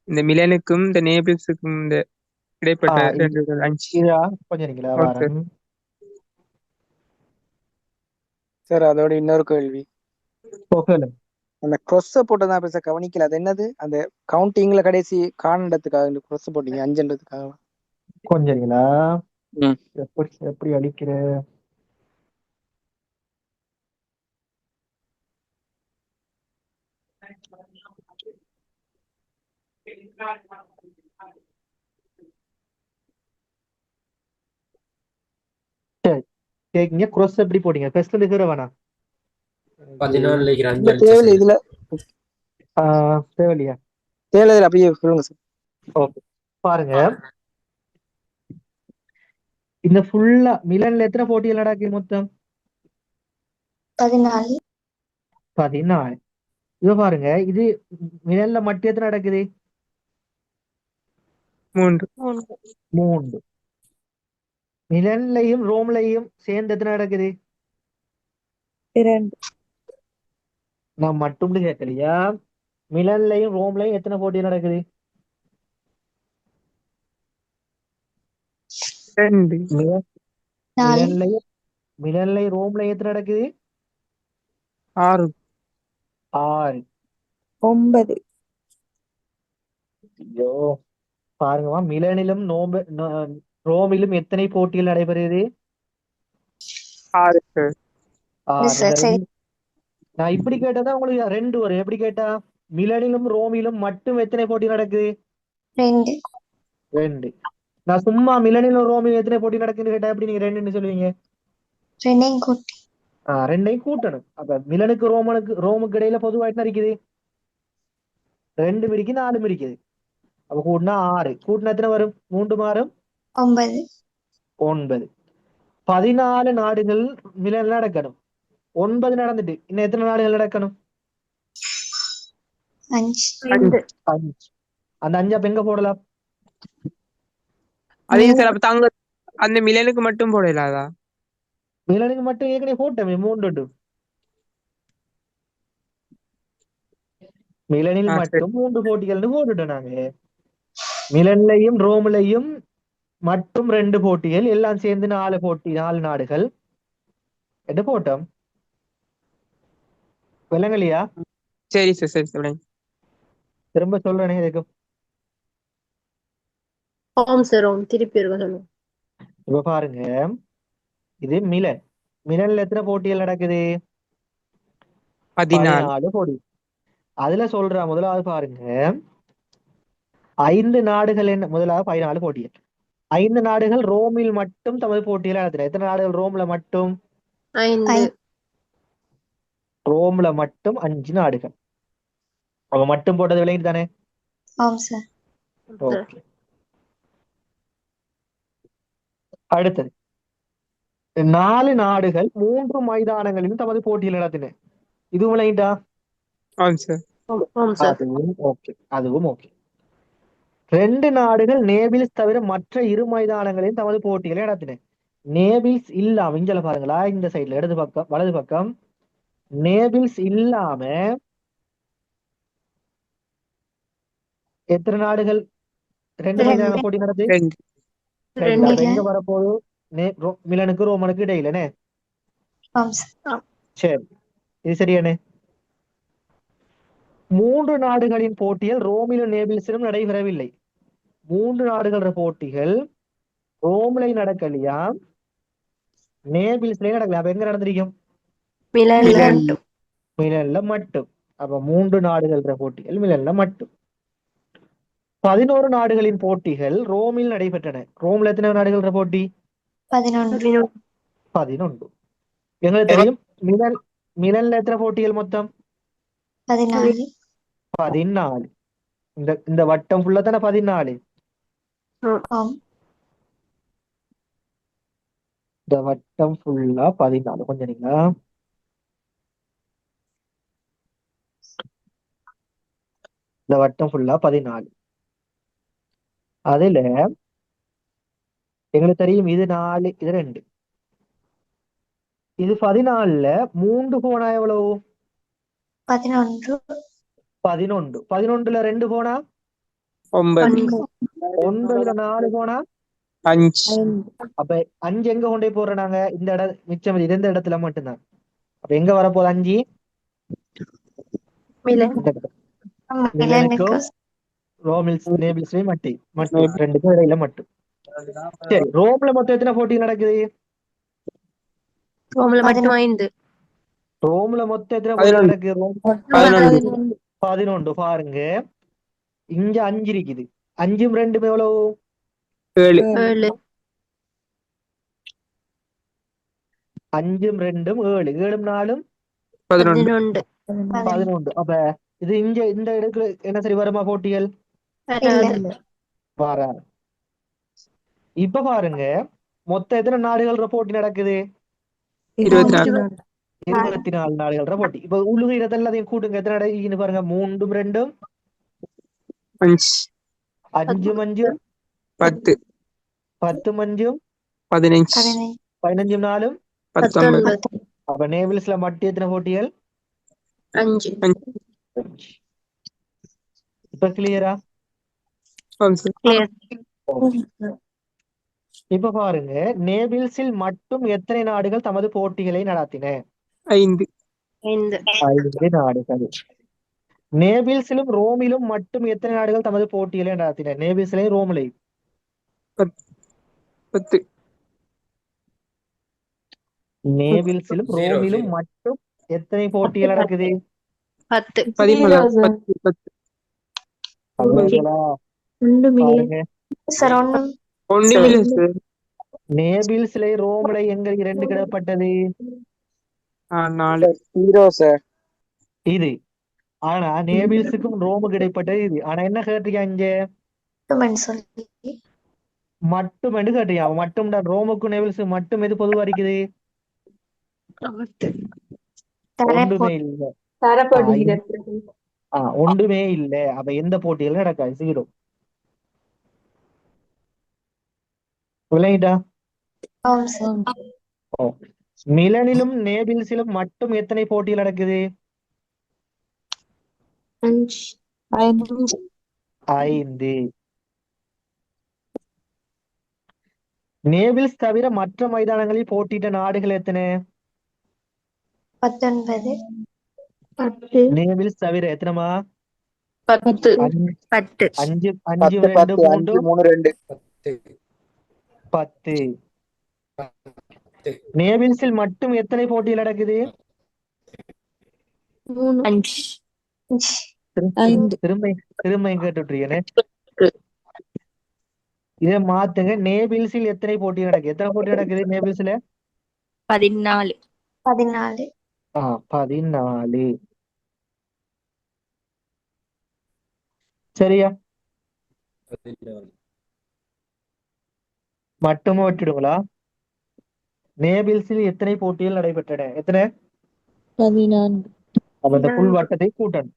இந்த மிலனுக்கும் இந்த நேபிள்ஸுக்கும் இந்த இடைப்பட்ட 2 5. இதா கொஞ்சம் இருக்கீங்களா? வாரம் சார் அதோட இன்னொரு கேள்வி. அந்த க்ரொஸ் போட்டதான் பெருசா கவனிக்கல. அது என்னது? அந்த கவுண்டிங்ல கடைசி காணன்றதுக்காக க்ரொஸ் போட்டீங்க 5ன்றதுக்காக. கொஞ்சம் இருக்கீங்களா? ம். எப்படி அடிக்கிற? சரி கேக்குங்க. cross எப்படி போட்டீங்க? ஃபர்ஸ்ட் இருந்து கீழ வேணாம். 14 இல்ல அஞ்சு தேவையில்ல சார். இதுல தேவையில்லையா? தேவையில்ல அப்படியே சொல்லுங்க சார். ஓகே பாருங்க, இந்த ஃபுல்லா மிலன்ல எத்தனை போட்டிகள் நடக்குது மொத்தம்? 14. 14. இது பாருங்க, இது மிலன்ல மட்டும் எத்தனை நடக்குது? 3. 3. மிலன்லையும் ரோம்லையும் சேர்ந்து எத்தனை நடக்குது? 2. நான் மட்டும் கேட்கலையா? மிலன்லையும் ரோம்லையும் எத்தனை போட்டி நடக்குது? 2. மிலன் 4. மிலன்லையும் மிலன்லையும் ரோம்லையும் எத்தனை நடக்குது? 6. 6. 9. ஐயோ பாருங்கம்மா, மிலனிலும் ரோமிலும் எத்தனை போட்டிகள் நடைபெறுது? 6 சார். 6. சார் சரி. நான் இப்படி கேட்டதா உங்களுக்கு 2 வரும். எப்படி கேட்டா? மிலனிலும் ரோமிலும் மட்டும் எத்தனை போட்டி நடக்குது? 2. 2. நான் சும்மா மிலனிலும் ரோமிலும் எத்தனை போட்டி நடக்குதுன்னு கேட்டா எப்படி நீங்க 2ன்னு சொல்லுவீங்க? 2 கூட்டி 2ஐயும் கூட்டணும். அப்ப மிலனுக்கு ரோமுக்கு இடையில பொதுவா என்ன இருக்குது? 2 இருக்குது, 4 இருக்குது. அப்ப கூட்டினா 6. கூட்டினா எத்தனை வரும்? 3 மாறும் 9. 9. 14 நாடுகள் மிலன்ல நடக்கணும். 9 நடந்துட்டு இன்னும் எத்தனை நாடுகள் நடக்கணும்? 5. 5. 5. அந்த 5 அப்ப எங்க போடலாம்? அதே சார் அப்ப தாங்க அந்த மிலனுக்கு மட்டும் போடலாதா? மிலனுக்கு மட்டும் ஏற்கனவே போட்டோமே 3. மிலனில் சரி. மட்டும் 3 போட்டிகள்னு போட்டுட்டோம் நாங்க. மிலன்லையும் ரோம்லையும் மட்டும் 2 போட்டிகள், எல்லாம் சேர்ந்து 4 போட்டி, 4 நாடுகள் என்று போட்டோம். விலங்கலியா? சரி சார், சரி சார். திரும்ப சொல்றேனே இதுக்கு. ஓம் சார், ஓம் திருப்பி இருக்க சொல்லுங்க. இப்ப பாருங்க, இது மிலன். மிலன்ல எத்தனை போட்டிகள் நடக்குது? 14. 14 போட்டி. அதுல சொல்ற முதலாவது பாருங்க, 5 நாடுகள் என்ன? முதலாவது 14 போட்டிகள். 5 நாடுகள் ரோமில் மட்டும் தமது போட்டியில நடத்தின. எத்தனை நாடுகள் ரோம்ல மட்டும்? 5. ரோம்ல மட்டும் 5 நாடுகள். அவ மட்டும் போட்டது விளையாட்டு தானே? ஆம் சார். ஓகே. அடுத்தது, 4 நாடுகள் 3 மைதானங்களிலும் தமது போட்டியில் நடத்தின. இது விளையாட்டா? ஆமாம் சார். ஓம் சார். அதுவும் ஓகே, அதுவும் ஓகே. 2 நாடுகள் நேபிள்ஸ் தவிர மற்ற 2 மைதானங்களையும் தமது போட்டிகளை நடத்தின. நேபிள்ஸ் இல்லாம இஞ்சல பாருங்களா, இந்த சைட்ல இடது பக்கம் வலது பக்கம் நேபிள்ஸ் இல்லாம எத்தனை நாடுகள் 2 மைதான போட்டி நடத்து? 2. 2. அப்ப எங்க வரப்போகுது? மிலனுக்கு ரோமனுக்கு இடையிலனே. ஆம் சார். சரி, இது சரியானே. 3 நாடுகளின் போட்டிகள் ரோமிலும் நேபிள்ஸிலும் நடைபெறவில்லை. 3 நாடுகள போட்டிகள் ரோம்ல நடக்கலையா, நேபிள்ஸ்லயும் நடக்கல. அப்ப எங்க நடந்திருக்கும்? மிலன்ல மட்டும். அப்ப 3 நாடுகள போட்டிகள் மிலன்ல மட்டும். 11 நாடுகளின் போட்டிகள் ரோமில் நடைபெற்றன. ரோம்ல எத்தனை நாடுகள போட்டி? 11. 11. எங்களுக்கு தெரியும் மிலன்ல எத்தனை போட்டிகள் மொத்தம்? 14. 14. இந்த வட்டம் ஃபுல்லா தானே 14. ஆம். இந்த வட்டம் ஃபுல்லா 14. கொஞ்சம் நீங்க இந்த வட்டம் ஃபுல்லா 14. அதுல எங்களுக்கு தெரியும் இது 4, இது 2. இது 14ல 3 போனா எவ்வளவு? 11. 11. 11ல 2 போனா 9. 9ல 4 போனா 5. அப்ப 5 எங்க கொண்டே போடுறோம் நாங்க? இந்த மிச்சம் இந்த இடத்துல மட்டும்தான். அப்ப எங்க வரப்போகுது 5? மிலனுக்கும் நேபிள்ஸ்லயும் மட்டும் 2க்கும் இடையில மட்டும். சரி, ரோம்ல மொத்தம் எத்தனை போட்டி நடக்குது? ரோம்ல மட்டும் 5. ரோம்ல மொத்தம் எத்தனை போட்டி நடக்குது? 11. 11 பாருங்க. இங்க 5 இருக்குது. 5ம் 2ம் எவ்வளவு? 7. 7 5ம் 2ம் 7. 7ம் 4ம் 11. 11 11. அப்ப இது இங்க இந்த இடத்துல என்ன சரி வருமா போட்டிகள்? வராது. வர. இப்ப பாருங்க, மொத்தம் எத்தனை நாடுகள் போட்டி நடக்குது? 24. 24 நாடுகள் போட்டி. இப்ப உள்ளுக இதெல்லாத்தையும் கூட்டுங்க, எத்தனை நடக்குதுன்னு பாருங்க. 3ம் 2ம் 5. 5ம் 5ம் 10. 10ம் 5ம் 15. 15ம் 4ம் 19. 19 அப்ப நேபிள்ஸ்ல மட்டும் எத்தனை போட்டிகள்? 5 இப்ப கிளியரா? ஆமாம் சார். கிளியர். இப்ப பாருங்க, நேபிள்ஸில் மட்டும் எத்தனை நாடுகள் தமது போட்டிகளை நடத்தின? 5. 5 5 நாடுகள். நேபிள்ஸிலும் ரோமிலும் மட்டும் எத்தனை நாடுகள் தமது போட்டிகளை நடத்தின? நேபிள்ஸ்லையும் ரோம்லையும். 10. நேபிள்ஸிலும் ரோமிலும் மட்டும் எத்தனை போட்டிகள் நடக்குது? 10 14. 10. அவ்வளவுதானா? பாருங்க, சார் ஒண்ணும் ஒண்ணுமில்லை சார். நேபிள்ஸ்ல ரோம்ல எங்க 2 கிடப்பட்டது? 4. 0 சார். இது. ஆனா நேபிள்ஸுக்கும் ரோமுக்கு இடைப்பட்டது இது. ஆனா என்ன கேட்டிருக்கா இங்க? மட்டும் சொல்லி மட்டும் என்று கேட்டிருக்கா. மட்டும் ரோமுக்கும் நேபிள்ஸுக்கும் மட்டும் எது பொதுவா இருக்குது? ஒன்றுமே இல்ல. ஒன்றுமே இல்ல. அப்ப எந்த போட்டிகளும் நடக்காது. 0. விளங்கிட்டா? மிலனிலும் நேபிள்ஸிலும் மட்டும் எத்தனை போட்டிகள் நடக்குது? 5. நேபிள்ஸ் தவிர மற்ற மைதானங்களில் போட்டியிட்ட நாடுகள் எத்தனை? 19 நேபிள்ஸ் தவிர எத்தனைமா? 10 5 10 5 10 2 10 3 5 3 2 10. நேபிள்ஸில் மட்டும் எத்தனை போட்டிகள் நடக்குது? 5 திரும்ப கேட்டுட்ருக்கேனே. இதை மாத்துங்க. நேபிள்ஸில் எத்தனை போட்டி நடக்குது? எத்தனை போட்டி நடக்குது நேபிள்ஸ்ல? 14 14. சரியா? மட்டுமா விட்டுடுங்களா? நேபிள்ஸில் எத்தனை போட்டிகள் நடைபெற்றன? எத்தனை? 14. அப்ப இந்த புல் வட்டத்தை கூட்டணும்.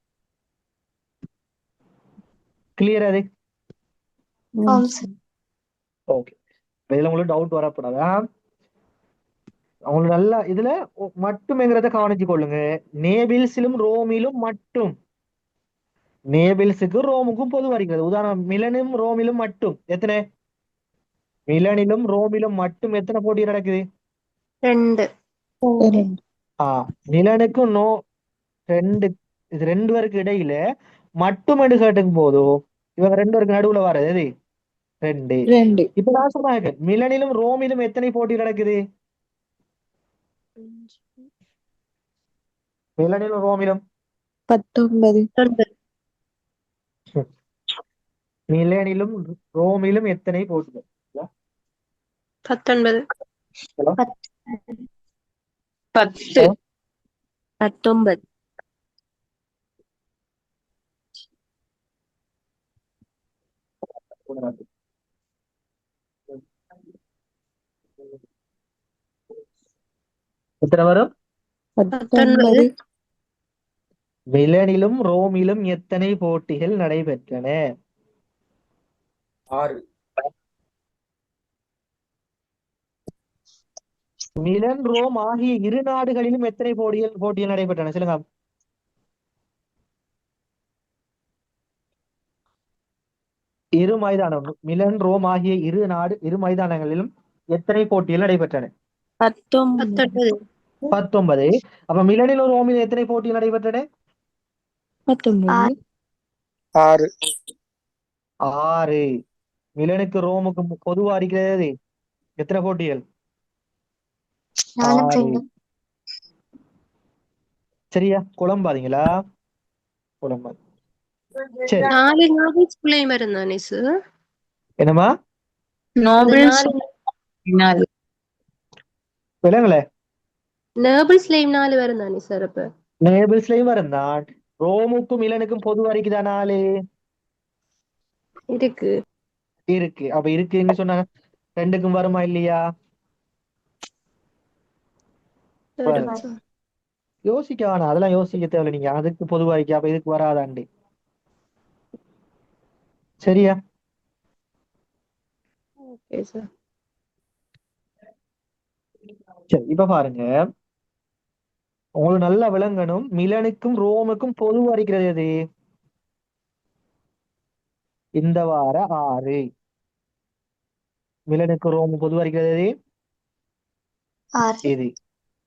கிளியர் அது? ஓகே. இதுல உங்களுக்கு டவுட் வரக்கூடாது. அவங்களுக்கு நல்லா இதுல மட்டும்ங்கிறத கவனிச்சு கொள்ளுங்க. நேபிள்ஸிலும் ரோமிலும் மட்டும். நேபிள்ஸுக்கு ரோமுக்கும் பொதுவா இருக்கிறது. உதாரணம், மிலனும் ரோமிலும் மட்டும் எத்தனை? மிலனிலும் ரோமிலும் மட்டும் எத்தனை போட்டி நடக்குது? 2 மிலனுக்கும் 2. இது 2 பேருக்கு இடையில மட்டும் என்று கேட்டும் போதும் இவங்க 2 பேருக்கு நடுவுல வர்றது எது? 2. இப்ப நான் சொன்னாங்க, மிலனிலும் ரோமிலும் எத்தனை போட்டி நடக்குது? மிலனிலும் ரோமிலும் 19. மிலனிலும் ரோமிலும் எத்தனை போட்டிகள்? 19 எத்தனை வரும்? 19 மிலனிலும் ரோமிலும் எத்தனை போட்டிகள் நடைபெற்றன? 6. மிலன் ரோம் ஆகிய 2 நாடுகளிலும் எத்தனை போட்டிகள் நடைபெற்றன? சொல்லுங்க. இரு மைதானம். மிலன் ரோம் ஆகிய 2 மைதானங்களிலும் எத்தனை போட்டிகள் நடைபெற்றன? 19 19. அப்ப மிலனிலும் ரோமிலும் எத்தனை போட்டிகள் நடைபெற்றன? 6. 6. மிலனுக்கு ரோமுக்கு பொதுவா இருக்கிறது எத்தனை போட்டிகள்? 6. சரியா? குழம்பாதீங்களா? புலம்பல். சரி 4 நோபல்ஸ்குள்ளேயும் இருந்தானே சார். என்னம்மா நோபல்ஸ் 4 விலங்குல நேபிள்ஸ்லயும் 4 வருந்தானே சார். அப்ப நேபிள்ஸ்லயும் வருந்தான். ரோமுக்கும் மிலனுக்கும் பொது வரைக்குதான் 4 இருக்கு. இருக்கு. அப்ப இருக்குன்னு சொன்னா 2க்கும் வருமா இல்லையா? வரும் வரும். சார். யோசிக்க வேணாம், அதெல்லாம் யோசிக்க தேவையில்ல. நீங்க அதுக்கு பொதுவாய்க்கு அப்ப இதுக்கு வராதாண்டி. சரியா? Okay sir. சரி இப்ப பாருங்க, உங்களுக்கு நல்லா விளங்கணும். மிலனுக்கும் ரோமுக்கும் பொது வரைக்கிறது எது? இந்த வார 6. மிலனுக்கு ரோம் பொது வரைக்கிறது எது? 6. இது.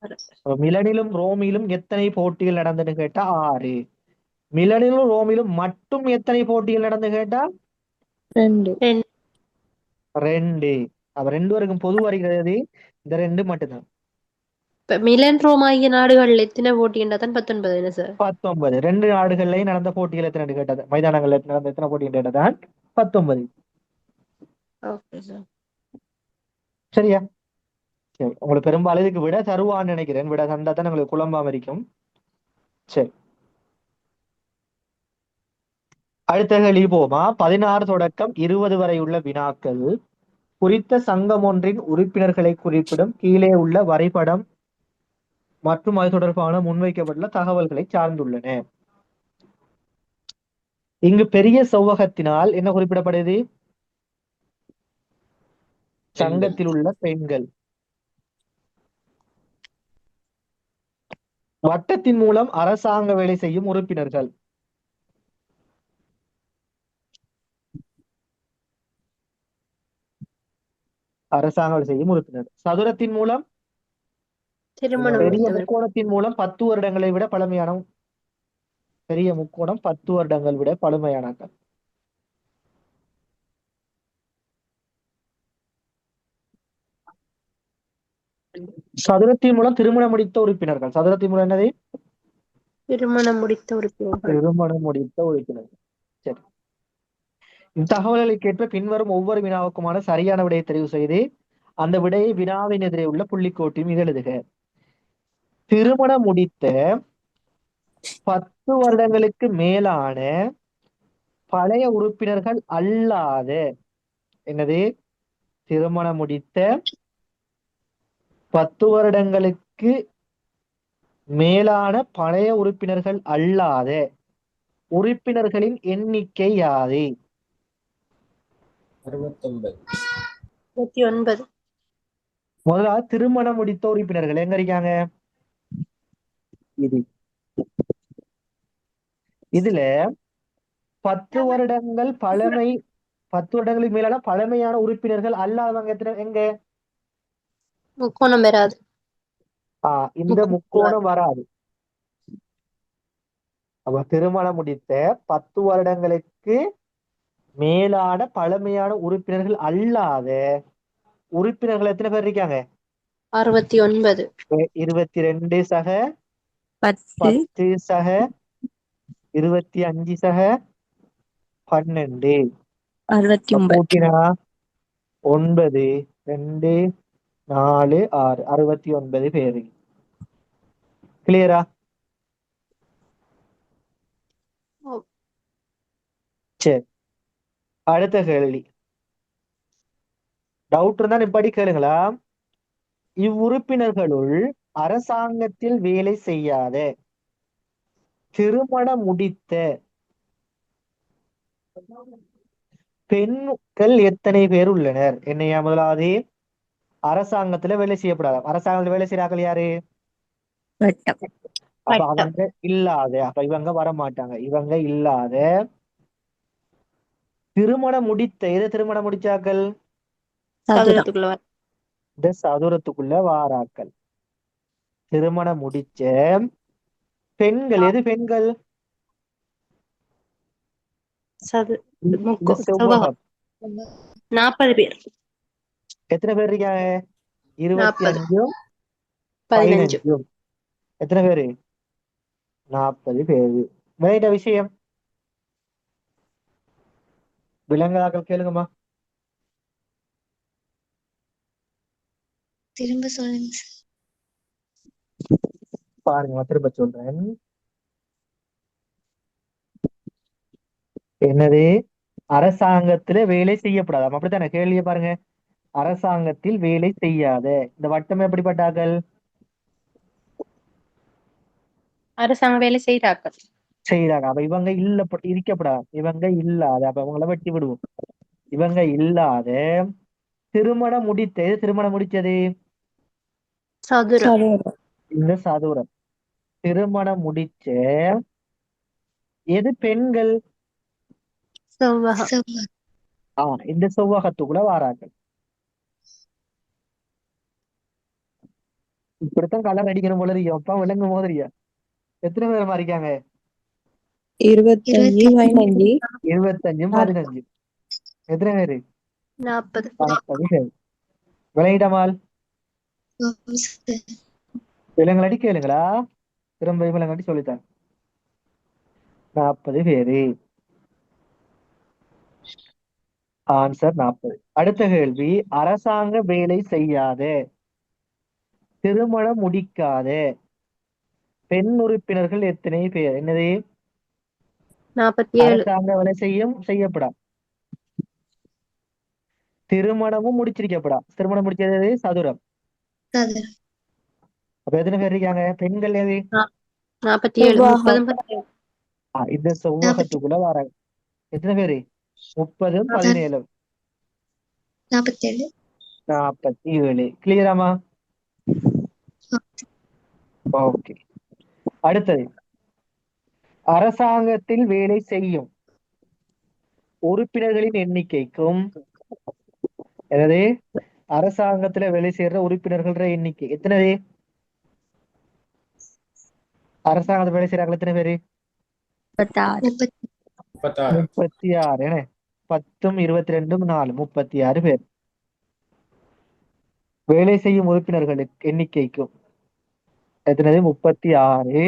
அப்ப மிலனிலும் ரோமிலும் எத்தனை போட்டிகள் நடந்துன்னு கேட்டா 6. மிலனிலும் ரோமிலும் மட்டும் எத்தனை போட்டிகள் நடந்து கேட்டா 2. 2. அப்ப 2 வரைக்கும் பொது வரைக்கிறது இந்த 2 மட்டும்தான். இப்ப மிலன் ரோம் ஆகிய நாடுகள்ல எத்தனை போட்டின்றா தான் 19 என்ன சார்? 19. 2 நாடுகள்லயும் நடந்த போட்டிகள் எத்தனை கேட்டது, மைதானங்கள்ல நடந்த எத்தனை போட்டி கேட்டதான் 19. Okay sir. சரியா? சரி, உங்களுக்கு பெரும்பாலும் இதுக்கு விட தருவான்னு நினைக்கிறேன். விட தந்தா தான் உங்களுக்கு குழம்பாம இருக்கும். சரி, அடுத்த கேள்வி போமா. 16 தொடக்கம் 20 வரை உள்ள வினாக்கள் குறித்த சங்கம் ஒன்றின் உறுப்பினர்களை குறிப்பிடும் கீழே உள்ள வரைபடம் மற்றும் அது தொடர்பான முன்வைக்கப்பட்டுள்ள தகவல்களை சார்ந்துள்ளன. இங்கு பெரிய செவ்வகத்தினால் என்ன குறிப்பிடப்படுது? சங்கத்தில் உள்ள பெண்கள். வட்டத்தின் மூலம் அரசாங்க வேலை செய்யும் உறுப்பினர்கள். அரசாங்க வேலை செய்யும் உறுப்பினர். சதுரத்தின் மூலம், திருமணம் பெரிய முடித்தவர். முக்கோணத்தின் மூலம் 10 வருடங்களை விட பழமையான, பெரிய முக்கோணம் 10 வருடங்கள் விட பழமையானார்கள். சதுரத்தின் மூலம் திருமணம் முடித்த உறுப்பினர்கள். சதுரத்தின் மூலம் என்னது? திருமணம் முடித்த உறுப்பினர்கள். திருமணம் முடித்த உறுப்பினர்கள். சரி, இத்தகவல்களுக்கேற்ப பின்வரும் ஒவ்வொரு வினாவுக்குமான சரியான விடையை தெரிவு செய்து அந்த விடையை வினாவின் எதிரே உள்ள புள்ளிக்கோட்டில் மீது எழுதுக. திருமணம் முடித்த 10 வருடங்களுக்கு மேலான பழைய உறுப்பினர்கள் அல்லாத, என்னது? திருமணம் முடித்த 10 வருடங்களுக்கு மேலான பழைய உறுப்பினர்கள் அல்லாத உறுப்பினர்களின் எண்ணிக்கை யாது? 69. 29. முதலாவது திருமணம் முடித்த உறுப்பினர்கள் எங்க இருக்காங்க? இது. இதுல 10 வருடங்கள் பழமை, 10 வருடங்களுக்கு மேலான பழமையான உறுப்பினர்கள் அல்லாதவங்க எத்தனை எங்க? முக்கோணம் வராது. இந்த முக்கோணம் வராது. அப்ப திருமணம் முடித்த 10 வருடங்களுக்கு மேலான பழமையான உறுப்பினர்கள் அல்லாத உறுப்பினர்கள் எத்தனை பேர் இருக்காங்க? 69. 22 சக 10 10 சக 25 சக 12. 69. கூட்டினா 9 2 4 6 69 பேரு. கிளியரா? சரி, அடுத்த கேள்வி. டவுட் இருந்தா இப்படி கேளுங்களா. இவ்வுறுப்பினர்களுள் அரசாங்கத்தில் வேலை செய்யாத திருமணம் முடித்த பெண்கள் எத்தனை பேர் உள்ளனர்? என்னையா? முதலாவது அரசாங்கத்துல வேலை செய்யப்படாத, அரசாங்கத்துல வேலை செய்யறார்கள் யாரு? வட்டம். அப்ப அவங்க இல்லாத, அப்ப இவங்க வர மாட்டாங்க. இவங்க இல்லாத திருமணம் முடித்த, எது திருமணம் முடிச்சாக்கள்? சதுரத்துக்குள்ள வர. இந்த சதுரத்துக்குள்ள வாராக்கள். திருமணம் முடிச்ச பெண்கள், எது பெண்கள்? இந்த செவ்வகம். 40 பேர். எத்தனை பேர் இருக்காங்க? 25 15. 15. எத்தனை பேரு? 40 பேரு. விளையாட்ட விஷயம் விலங்காக்கள் கேளுங்கம்மா. திரும்ப சொல்லுங்க சார். பாருங்க திரும்ப சொல்றேன். என்னது? அரசாங்கத்துல வேலை செய்யப்படாது. அப்படித்தானே கேள்விய பாருங்க. அரசாங்கத்தில் வேலை செய்யாத இந்த வட்டம் எப்படிப்பட்டார்கள்? அரசாங்க வேலை செய்யறாக்கள். செய்யறாங்க. அப்ப இவங்க இல்ல இருக்கப்படாது. இவங்க இல்லாத அப்ப அவங்கள வெட்டி விடுவோம். இவங்க இல்லாத திருமணம் முடித்தது. திருமணம் முடிச்சது சதுரம். சதுரம். இந்த சதுரம். திருமணம் முடிச்ச எது பெண்கள்? செவ்வகம். இந்த செவ்வகத்துக்குள்ள வாரார்கள். இப்படித்தான் கலர் அடிக்கணும் போல இருக்கு. அப்பா விளங்கும் போதறியா? எத்தனை பேர் மாறிக்காங்க? 25 15 25 15. எத்தனை பேரு? 40. 40 பேர். விளங்கிட்டமால் விலங்கடி கேளுங்களா? திரும்ப விலங்கடி சொல்லித்தான். 40 பேரு. ஆன்சர் 40. அடுத்த கேள்வி, அரசாங்க வேலை செய்யாத திருமணம் முடிக்காத பெண் உறுப்பினர்கள் எத்தனை பேர்? என்னது? 47. அரசாங்க வேலை செய்யப்படா, திருமணமும் முடிச்சிருக்கப்படா. திருமணம் முடிச்சது சதுரம். அப்ப எத்தனை பேர் இருக்காங்க பெண்கள்? எது? 47. 30. இந்த செவ்வகத்துக்குள்ள வர எத்தனை பேரு? 30 17 47. கிளியராமா? ஓகே. அடுத்தது, அரசாங்கத்தில் வேலை செய்யும் உறுப்பினர்களின் எண்ணிக்கைக்கும் எனது அரசாங்கத்துல வேலை செய்யற உறுப்பினர்கள எண்ணிக்கை எத்தனை? அரசாங்கத்துல வேலை செய்யறாங்க எத்தனை பேரு? 36. 36. என்ன 10 22 4 36 பேர். வேலை செய்யும் உறுப்பினர்களுக்கு எண்ணிக்கைக்கும் எத்தனது? 36.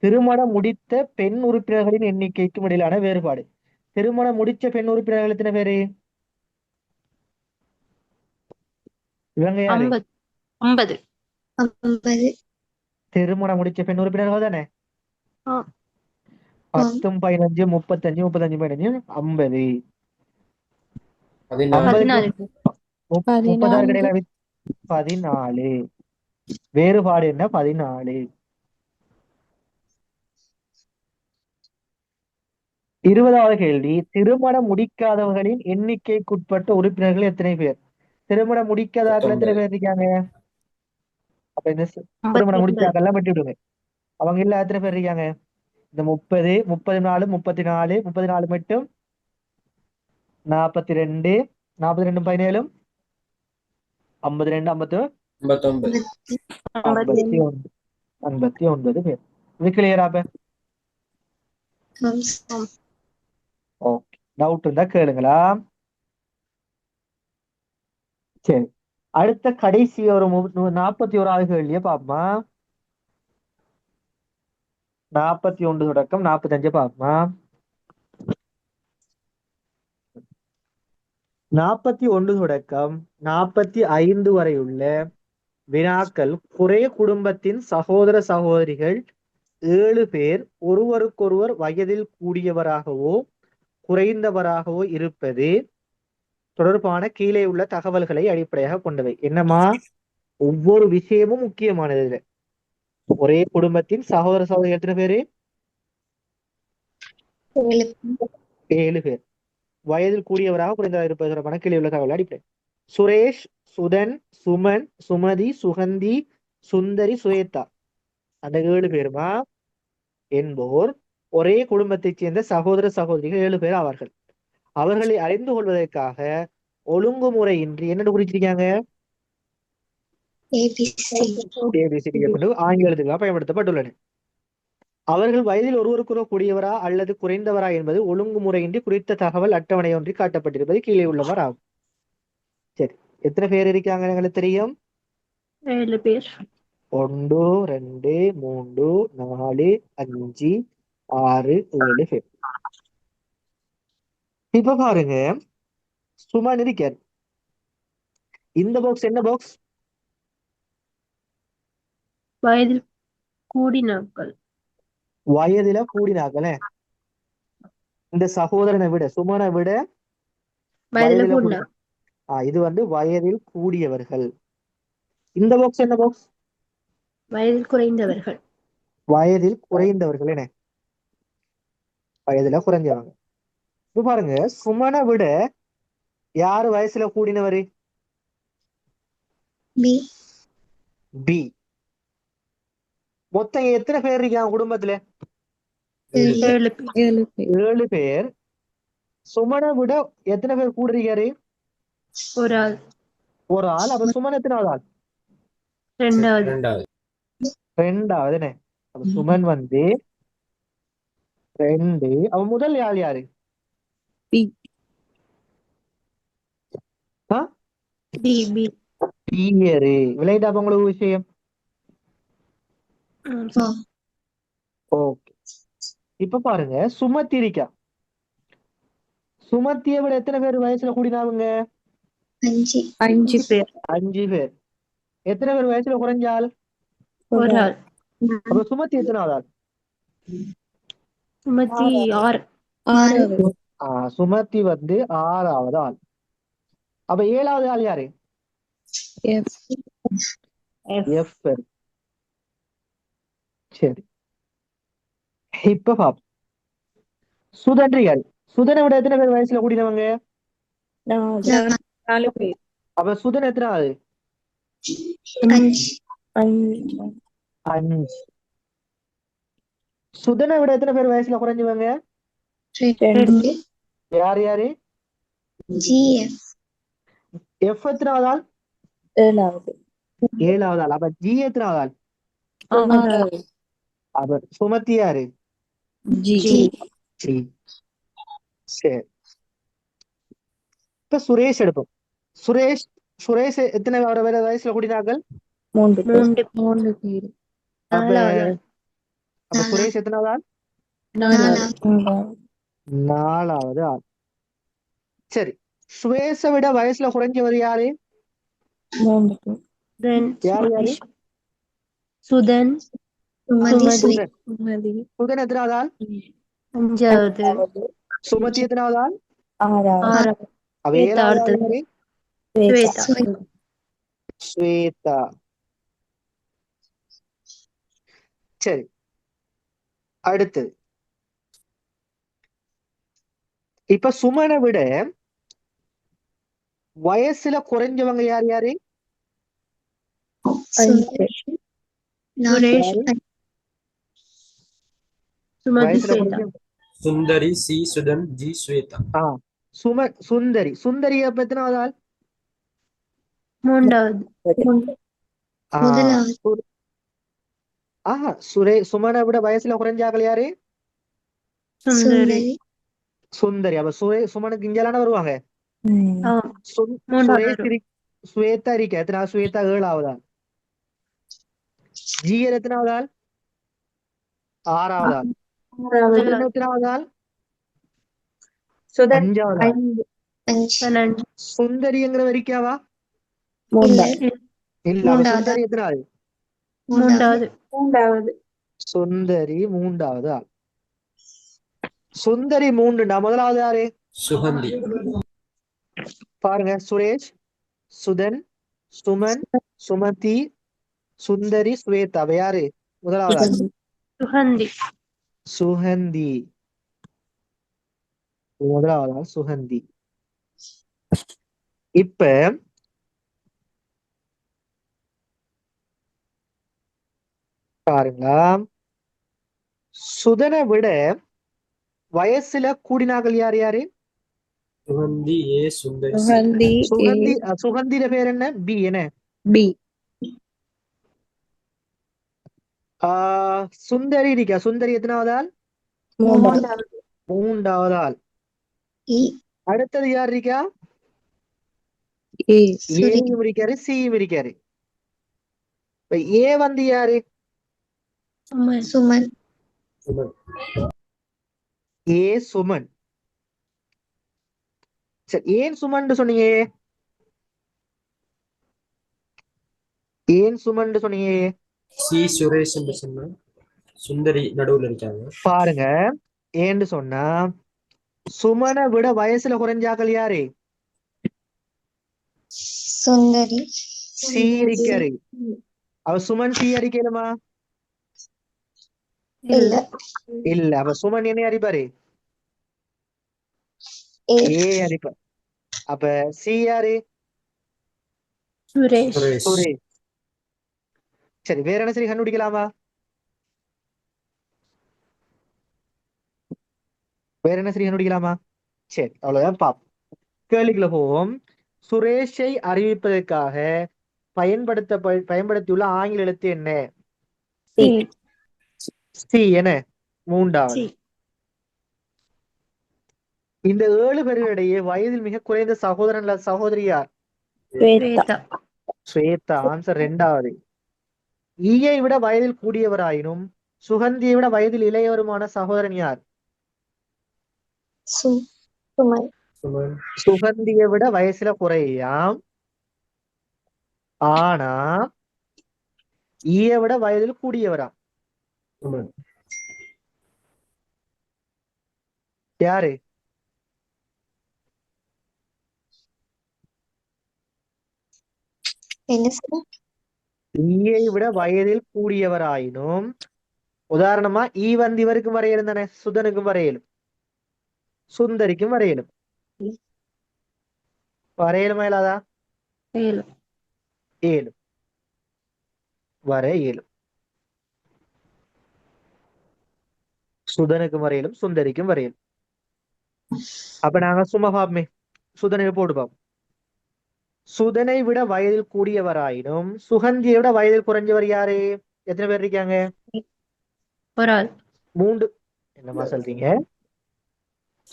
திருமணம் முடித்த பெண் உறுப்பினர்களின் எண்ணிக்கைக்கும் இடையிலான வேறுபாடு. திருமணம் முடிச்ச பெண் உறுப்பினர்கள் எத்தனை பேரு? இவங்க யாரு? 50. திருமணம் முடிச்ச பெண் உறுப்பினர்கள் தானே? 10 15 35 35 15 50. 14. 36 கிடையில 14. வேறுபாடு என்ன? 14. 20வது கேள்வி, திருமணம் முடிக்காதவர்களின் எண்ணிக்கைக்குட்பட்ட உறுப்பினர்கள் எத்தனை பேர்? திருமணம் முடிக்காதவர்கள் எத்தனை பேர் இருக்காங்க? அப்ப இந்த திருமணம் முடிச்சாக்கெல்லாம் வெட்டி விடுங்க. அவங்க இல்ல எத்தனை பேர் இருக்காங்க? இந்த 30 34 34 34 மட்டும் 42 42 17 52 59 பேர். இது கிளியரா? ஓகே. டவுட் இருந்தா கேளுங்களா? சரி, அடுத்த கடைசி ஒரு 41வது கேள்விய பாப்போமா? 41 தொடக்கம் 45 பாப்போமா? 41 தொடக்கம் 45 வரை உள்ள வினாக்கள், ஒரே குடும்பத்தின் சகோதர சகோதரிகள் 7 பேர் ஒருவருக்கொருவர் வயதில் கூடியவராகவோ குறைந்தவராகவோ இருப்பது தொடர்பான கீழே உள்ள தகவல்களை அடிப்படையாக கொண்டவை. என்னமா? ஒவ்வொரு விஷயமும் முக்கியமானது. இதுல ஒரே குடும்பத்தின் சகோதர சகோதரி எத்தனை பேரு? 7 பேர். வயதில் கூடியவராக குறைந்தவராக இருப்பது தொடர்பான கீழே உள்ள தகவல் அடிப்படை. சுரேஷ், சுதன், சுமன், சுமதி, சுகந்தி, சுந்தரி, சுவேதா, அந்த 7 பேருமா என்போர் ஒரே குடும்பத்தைச் சேர்ந்த சகோதர சகோதரிகள் 7 பேர் ஆவார்கள். அவர்களை அறிந்து கொள்வதற்காக ஒழுங்குமுறையின்றி என்ன குறிச்சிருக்காங்க? ஆங்கிலத்துக்காக பயன்படுத்தப்பட்டுள்ளன. அவர்கள் வயதில் ஒருவருக்கொருவர் கூடியவரா அல்லது குறைந்தவரா என்பது ஒழுங்குமுறையின்றி குறித்த தகவல் அட்டவணை ஒன்றி காட்டப்பட்டிருப்பது கீழே உள்ளவர் ஆகும். சரி, எத்தனை பேர் இருக்காங்க எங்களுக்கு தெரியும்? 7 பேர். 1 2 3 4 5 6 7 பேர். இப்ப பாருங்க, சுமன் இருக்கார். இந்த பாக்ஸ் என்ன பாக்ஸ்? வயதில் கூடினாக்கள். வயதுல கூடினாக்களே. இந்த சகோதரனை விட, சுமனை விட வயதுல வயதுல கூடினா இது வந்து வயதில் கூடியவர்கள். இந்த பாக்ஸ் என்ன பாக்ஸ்? வயதில் குறைந்தவர்கள். வயதில் குறைந்தவர்கள். என்ன? வயதுல குறைஞ்சவங்க. இப்ப பாருங்க, சுமனை விட யாரு வயசுல கூடினவரு? பி. பி. மொத்தம் எத்தனை பேர் இருக்காங்க குடும்பத்துல? 7 பேர். 7 பேர். 7 பேர். சுமனை விட எத்தனை பேர் கூட இருக்காரு? ஒரு ஆள். ஒரு ஆள். அப்ப சுமன் எத்தனாவது ஆள்? ரெண்டாவது. ரெண்டாவது. என்ன? அப்ப சுமன் வந்து 2. அவன் முதல் ஆள் யாரு? பி. பி. பி. பியரு. விளையாட்டா அப்ப உங்களுக்கு விஷயம்? ஓகே. இப்ப பாருங்க, சுமத்தி இருக்கா. சுமத்தியை விட எத்தனை பேர் வயசுல கூடினாங்க? 5 பேர். 5 பேர். எத்தனை பேர் வயசுல குறைஞ்சால்? ஒரு ஆள். அப்ப சுமத்தி எத்தனாவது ஆள்? சுமதி 6. 6வது. சுமத்தி வந்து 6வது ஆள். அப்ப 7வது ஆள் யாரு? எஃப். எஃப். சரி, இப்ப பாப்போம். சுதன்றிகள். சுதனை விட எத்தனை பேர் வயசுல கூடினவங்க? 4 பேர். அப்ப சுதன் எத்தனாவது? 5. 5. சுதனை விட எத்தனை பேர் வயசுல குறைஞ்சவங்க? 2. யாரு யாரு? எஃப் எத்தனாவது ஆள்? 7வது. 7வது ஆள். அப்ப ஜி எத்தனாவது ஆள்? 6வது. அப்ப சுமத்தி யாரு? ஜி. ஜி. சரி, இப்ப சுரேஷ் எடுப்போம். சுரேஷ் சுரேஷ் எத்தனை வயசுல கூடினார்கள்? 3 பேர். அப்ப சுரேஷ் எத்தனாவது ஆள்? 4வது ஆள். சரி, சுரேஷை விட வயசுல குறைஞ்சவர் யாரு? 3 பேர். யாரு யாரு? சுதன். சுமதி. சுதன் எத்தனாவது ஆள்? 5வது. சுமதி எத்தனாவது ஆள்? 6வது. அவ 7வது ஆள் யாரு? ஸ்வேதா. சரி, அடுத்தது. இப்ப சுமனை விட வயசுல குறைஞ்சவங்க யார் யாரு? சுரேஷ். சுமதி. வயசுல ஸ்வேதா. குறைஞ்சவங்க. சுந்தரி, சி சுதன், ஜி ஸ்வேதா. சுந்தரி. சுந்தரி அப்ப எத்தனாவது ஆள்? 3வது. சுமனை விட வயசுல குறைஞ்சாக்கள் யாரு? சுந்தரி. சுந்தரி. அப்ப சுமனுக்கு இங்கெல்லாம் வருவாங்க. மூன்றாவது. ஸ்வேதா இருக்க எத்தனாவது? ஸ்வேதா 7வது ஆள். ஜியர் எத்தனாவது ஆள்? 6வது ஆள். சுதன் எத்தனாவது ஆள்? 5வது ஆள். சுந்தரிங்கிற வரிக்காவா? இல்ல. அப்ப சுந்தரி எத்தனாவது? 3வது. சுந்தரி 3வது ஆள். சுந்தரி 3. முதலாவது யாரு? சுகந்தி. பாருங்க, சுரேஷ், சுதன், சுமன், சுமதி, சுந்தரி, ஸ்வேதா. யாரு முதலாவது ஆள்? சுகந்தி. சுகந்தி. முதலாவது ஆள் சுகந்தி. இப்ப பாருங்க, சுதனை விட வயசுல கூடினார்கள் யார் யாரு? சுகந்தி ஏ, சுந்தரி சி. சுகந்தி. சுகந்திர பேர் என்ன? பி. என்ன? பி. சுந்தரி இருக்கா. சுந்தரி எத்தனாவது ஆள்? 3வது ஆள். அடுத்தது யார் இருக்கா? ஏயும் இருக்காரு, சியும் இருக்காரு. இப்ப ஏ வந்து யாரு? சுமன். சுமன். ஏ சுமன். சரி, ஏன் சுமன் சொன்னீங்க? ஏன் சுமன் சொன்னீங்க? சி சுரேஷ் என்று சொன்னா சுந்தரி நடுவுல இருக்காங்க. பாருங்க, ஏன்னு சொன்னா சுமனை விட வயசுல குறைஞ்சாக்கள் யாரு? சுந்தரி. சி இருக்காரு. அவ சுமன் சி அடிக்கலுமா? இல்ல. இல்ல. அவ சுமன் என்ன அடிப்பாரு? ஏ. ஏ அடிப்பார். அப்ப சி யாரு? சுரேஷ். சுரேஷ். சுரேஷ். சரி, வேற என்ன சரி கண்டுபிடிக்கலாமா? வேற என்ன சரி கண்டுபிடிக்கலாமா? சரி, அவ்வளவுதான் பாப்போம். கேள்விக்குள்ள போவோம். சுரேஷை அறிவிப்பதற்காக பயன்படுத்தியுள்ள ஆங்கில எழுத்து என்ன? சி. சி என மூன்றாவது. இந்த 7 பேர்களிடையே வயதில் மிக குறைந்த சகோதரன் அல்லது சகோதரி யார்? ஸ்வேதா. ஸ்வேதா. ஆன்சர் ரெண்டாவது. ஈயை விட வயதில் கூடியவராயினும் சுகந்தியை விட வயதில் இளையவருமான சகோதரன் யார்? சுமன். சுமன். சுகந்தியை விட வயசுல குறையாம், ஆனா ஈயை விட வயதில் கூடியவராம். சுமன். யாரு? என்ன சார்? ஈயை விட வயதில் கூடியவராயினும், உதாரணமா ஈ வந்து இவருக்கும் வரையலும் தானே, சுதனுக்கும் வரையலும், சுந்தரிக்கும் வரையலும். வரையலுமா இல்லாதா? ஏழும். வர இயலும். சுதனுக்கும் வரையிலும் சுந்தரிக்கும் வரையிலும். அப்ப நாங்க சும்மா பாப்போமே, சுதனை போட்டு பார்ப்போம். சுதனை விட வயதில் கூடியவராயினும் சுகந்தியை விட வயதில் குறைஞ்சவர் யாரு? எத்தனை பேர் இருக்காங்க? ஒரு ஆள். 3. என்னமா சொல்றீங்க?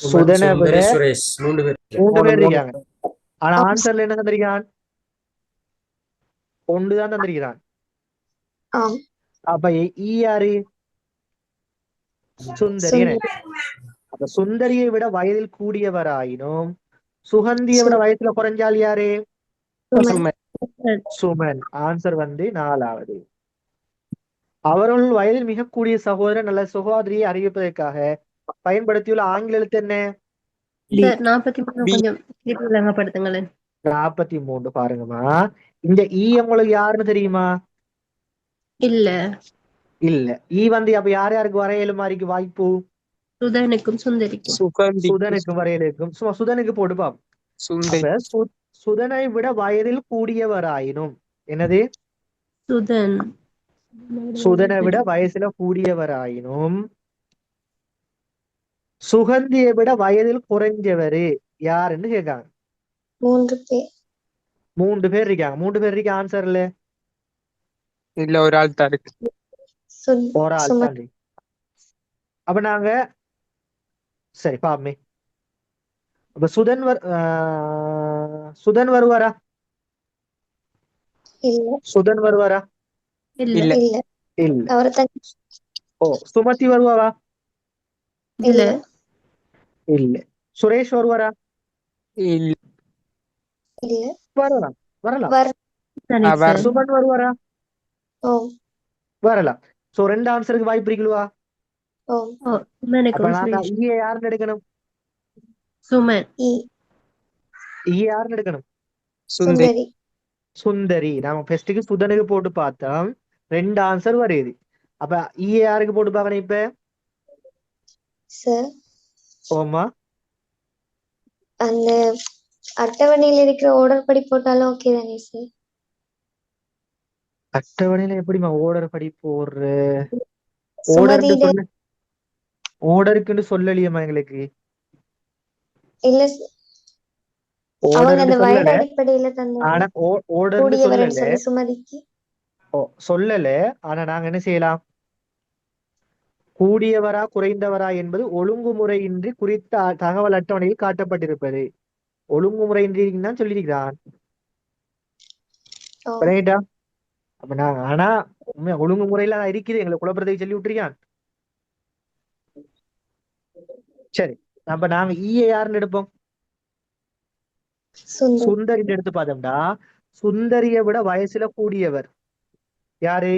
சுமன், சுதனை விட சுந்தரி, சுரேஷ் 3 பேர். 3 பேர் இருக்காங்க. ஆனா ஆன்சர்ல என்ன தந்திருக்கான்? 1 தான் தந்திருக்கிறான். ஆம். அப்ப ஈ யாரு? சுந்தரி. அப்ப சுந்தரியை விட வயதில் கூடியவராயினும் சுகந்தியை விட வயசுல குறைஞ்சால் யாரு? சுமன். சுமன். ஆன்சர் வந்து 4வது. அவர்கள் வயதில் மிக கூடிய சகோதரன் அல்ல சகோதரியை அறிவிப்பதற்காக பயன்படுத்தியுள்ள ஆங்கில எழுத்து என்ன? சார் 43 கொஞ்சம் திருப்பி விளங்கப்படுத்துங்களேன். 43. பாருங்கம்மா, இந்த ஈ உங்களுக்கு யாருன்னு தெரியுமா? இல்ல. இல்ல. ஈ வந்து அப்ப யார் யாருக்கு வரையலும் மாதிரிக்கு வாய்ப்பு? சுதனுக்கும் சுந்தரிக்கும். சுதனுக்கு வரையலுக்கும். சும்மா சுதனுக்கு போட்டு பாப்போம். அப்ப சுதனை விட வயதில் கூடியவராயினும் என்னது? சுதன். சுதனை விட வயசுல கூடியவராயினும் சுகந்தியை விட வயதில் குறைஞ்சவரு யாருன்னு கேட்காங்க. 3 பேர். 3 பேர் இருக்காங்க. 3 பேர் இருக்க ஆன்சர்ல இல்ல, ஒரு ஆள் தான் இருக்கு. ஒரு ஆள் தான் இருக்கு. அப்ப நாங்க சரி பாப்போமே. அப்ப சுதன் வருவாரா? இல்ல. சுதன் வருவாரா? இல்ல. இல்ல. இல்ல. அவரை ஓ, சுமதி வருவாரா? இல்ல. இல்ல. சுரேஷ் வருவாரா? இல்ல. இல்ல. வரலாம். சுமன் வருவாரா? வரலாம். சோ 2 ஆன்சருக்கு வாய்ப்பு இருக்குல்வா? அப்ப நாங்க ஈய யாருன்னு எடுக்கணும்? சுமன். ஈய யாருன்னு எடுக்கணும்? சுந்தரி. சுந்தரி. நாம ஃபர்ஸ்ட்டுக்கு சுதனுக்கு போட்டு பார்த்தோம், 2 ஆன்சர் வருது. அப்ப ஈய யாருக்கு போட்டு பார்க்கணும் இப்ப? சார், ஓமா, அந்த அட்டவணையில் இருக்கிற ஆர்டர் படி போட்டாலும் ஓகே தானே சார்? அட்டவணையில எப்படிமா ஓர்டர் படி போடுற? சுமதியில ஓர்டருக்குன்னு சொல்லலையம்மா எங்களுக்கு. இல்ல, அவங்க அந்த வயது அடிப்படையில ஆனா ஓர்டர் சொல்லல. சுமதிக்கு சொல்லல. ஆனா நாங்க என்ன செய்யலாம்? கூடியவரா குறைந்தவரா என்பது ஒழுங்குமுறையின்றி குறித்த தகவல் அட்டவணையில் காட்டப்பட்டிருப்பது. ஒழுங்குமுறையின்றி தான் சொல்லியிருக்கிறான். ரைட்டா? அப்ப நாங்க ஆனா ஒழுங்குமுறையில இருக்குது, எங்களை குழப்பறதை சொல்லி விட்டுருக்கான். சரி, அப்ப நாங்க ஈய யாருன்னு எடுப்போம்? சுந்தர் சுந்தரி எடுத்து பார்த்தோம்டா, சுந்தரியை விட வயசுல கூடியவர் யாரு?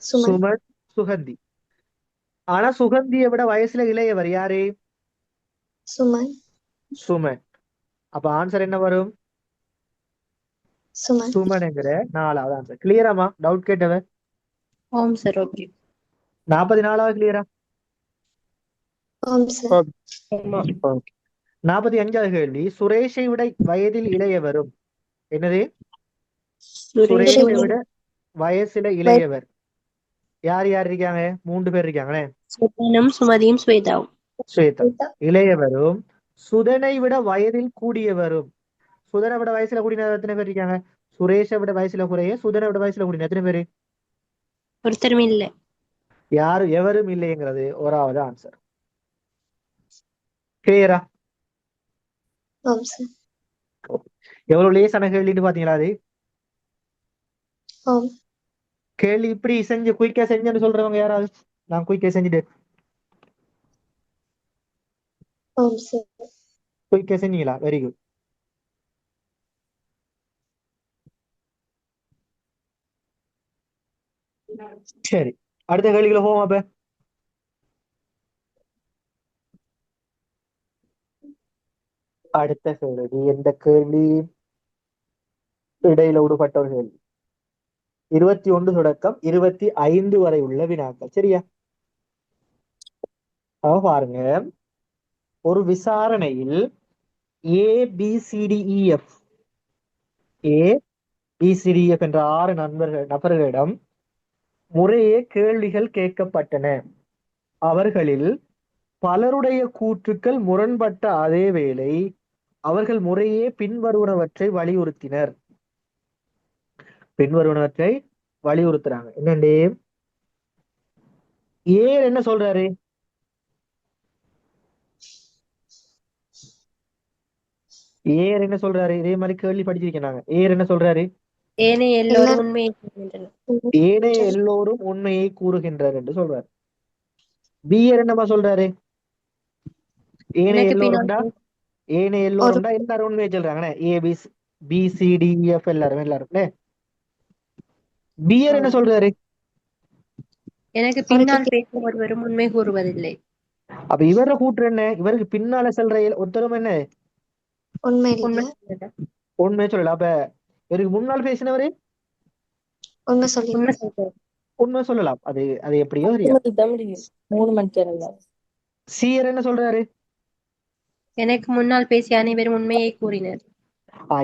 சுமன் சுமன், சுகந்தி. ஆனா சுகந்தியை விட வயசுல இளையவர் யாரு? சுமன் சுமன். அப்ப ஆன்சர் என்ன வரும்? சுமன் சுமன்ங்கிற 4வது ஆன்சர். கிளியராமா? டவுட் கேட்டவர் ஓம் சார் ஓகே 44வது கிளியரா? ஆம் சார் 45வது கேள்வி, சுரேஷை விட வயதில் இளையவரும். என்னது? சுரேஷ் சுரேஷை விட வயசுல இளையவர் யார் யார் இருக்காங்க? 3 பேர் இருக்காங்களே. சுதனும் சுமதியும் ஸ்வேதாவும். ஸ்வேதா. இளையவரும் சுதனை விட வயதில் கூடியவரும். சுதனை விட வயசுல கூடினவர் எத்தனை பேர் இருக்காங்க? சுரேஷை விட வயசுல குறைய, சுதனை விட வயசுல கூடின எத்தனை பேரு? ஒருத்தரும் இல்ல. யாரும் எவரும் இல்லைங்கிறது 1வது ஆன்சர். கிளியரா? ஆம் சார் எவ்வளவு லேசான கேள்வின்னு பாத்தீங்களா? அது ஆம் கேள்வி இப்படி செஞ்சு குயிக்கா செஞ்சுன்னு சொல்றவங்க யாராவது? நான் குயிக்கா செஞ்சுட்டு ஆம் சார் குயிக்கா செஞ்சீங்களா? Very good. சரி, அடுத்த கேள்விக்குள்ள போவோம். அப்ப அடுத்த கேள்வி எந்த கேள்வி? இடையில விடுபட்ட ஒரு கேள்வி. 21 தொடக்கம் 25 வரை உள்ள வினாக்கள். சரியா? பாருங்க, ஒரு விசாரணையில் ABCDEF என்ற 6 நபர்களிடம் முறையே கேள்விகள் கேட்கப்பட்டன. அவர்களில் பலருடைய கூற்றுக்கள் முரண்பட்ட அதே வேளை அவர்கள் முறையே பின்வருவனவற்றை வலியுறுத்தினர். பின்வருவனவற்றை வலியுறுத்துறாங்க. என்னண்டே? ஏர் என்ன சொல்றாரு? ஏர் என்ன சொல்றாரு? இதே மாதிரி கேள்வி படிச்சிருக்கேன் நாங்க. ஏர் என்ன சொல்றாரு? ஏனைய எல்லோரும் உண்மையை கூறுகின்றனர். ஏனைய எல்லோரும் உண்மையை கூறுகின்றனர் என்று சொல்றாரு. பியர் என்னமா சொல்றாரு? ஏனைய எனக்கு பின்னால் எல்லோரும்டா ஏனைய எல்லோரும்டா எல்லாரும் உண்மையை சொல்றாங்கண்ணே. ABCDEF எல்லாரும். பியர் என்ன சொல்றாரு? எனக்கு பின்னால் பேசும் ஒருவரும் உண்மை கூறுவதில்லை. அப்ப இவர கூற்று என்ன? இவருக்கு பின்னால சொல்ற ஒருத்தரும் என்ன? உண்மை உண்மை இல்ல சொல்லல. உண்மை சொல்லல. அப்ப இவருக்கு முன்னால் பேசினவரு உண்மை சொல்லி உண்மை சொல்றாரு. உண்மை சொல்லலாம். அது அது எப்படியோ தெரியாது. 3 மணி நேரம் சீயர் என்ன சொல்றாரு? எனக்கு முன்னால் பேசிய அனைவரும் உண்மையை கூறினர்.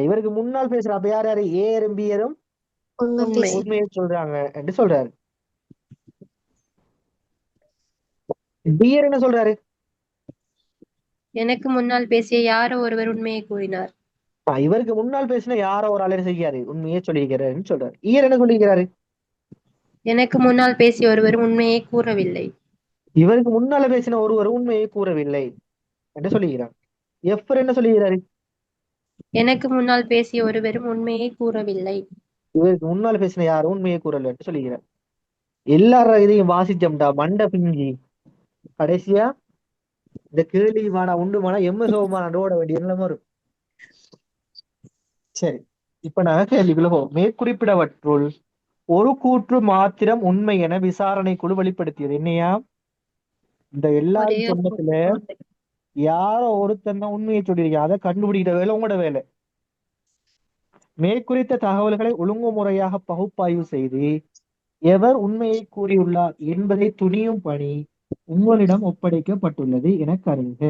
இவருக்கு முன்னால் பேசுற அப்ப யார் யாரு? ஏரும் பியரும் உண்மை உண்மை. பேசி உண்மையை சொல்றாங்க என்று சொல்றாரு. பியர் என்ன சொல்றாரு? எனக்கு முன்னால் பேசிய யாரோ ஒருவர் உண்மையை கூறினார். இவருக்கு முன்னால் பேசின யாரோ ஒரு ஆளு செய்யாரு உண்மையே சொல்லியிருக்கிறாருன்னு சொல்றாரு. ஈயர் என்ன சொல்லியிருக்கிறாரு? எனக்கு முன்னால் பேசிய ஒருவர் உண்மையை கூறவில்லை. இவருக்கு முன்னால பேசின ஒருவர் உண்மையை கூறவில்லை என்று சொல்லுகிறார். எஃபர் என்ன சொல்லுகிறாரு? எனக்கு முன்னால் பேசிய ஒருவரும் உண்மையை கூறவில்லை. இவருக்கு முன்னால் பேசின யாரும் உண்மையை கூறல என்று சொல்லுகிறார். எல்லாரும் இதையும் வாசிச்சோம்டா மண்ட பிஞ்சி கடைசியா இந்த கேள்வி மானா உண்டு மானா எம்மசோமானா ஓட வேண்டிய நிலைமை வரும். சரி, இப்ப நாங்க கேள்விக்குள்ள போவோம். மேற்குறிப்பிடவற்றுள் ஒரு கூற்று மாத்திரம் உண்மை என விசாரணை குழு வெளிப்படுத்தியது. என்னையா? இந்த எல்லாரும் ஒரே சொன்னதுல யாரோ ஒருத்தன் தான் உண்மையை சொல்லியிருக்கீங்க. அதை கண்டுபிடிக்கிற வேலை உங்களோட வேலை. மேற்குறித்த தகவல்களை ஒழுங்குமுறையாக பகுப்பாய்வு செய்து எவர் உண்மையை கூறியுள்ளார் என்பதை துணியும் பணி உங்களிடம் ஒப்படைக்கப்பட்டுள்ளது என கருதுக.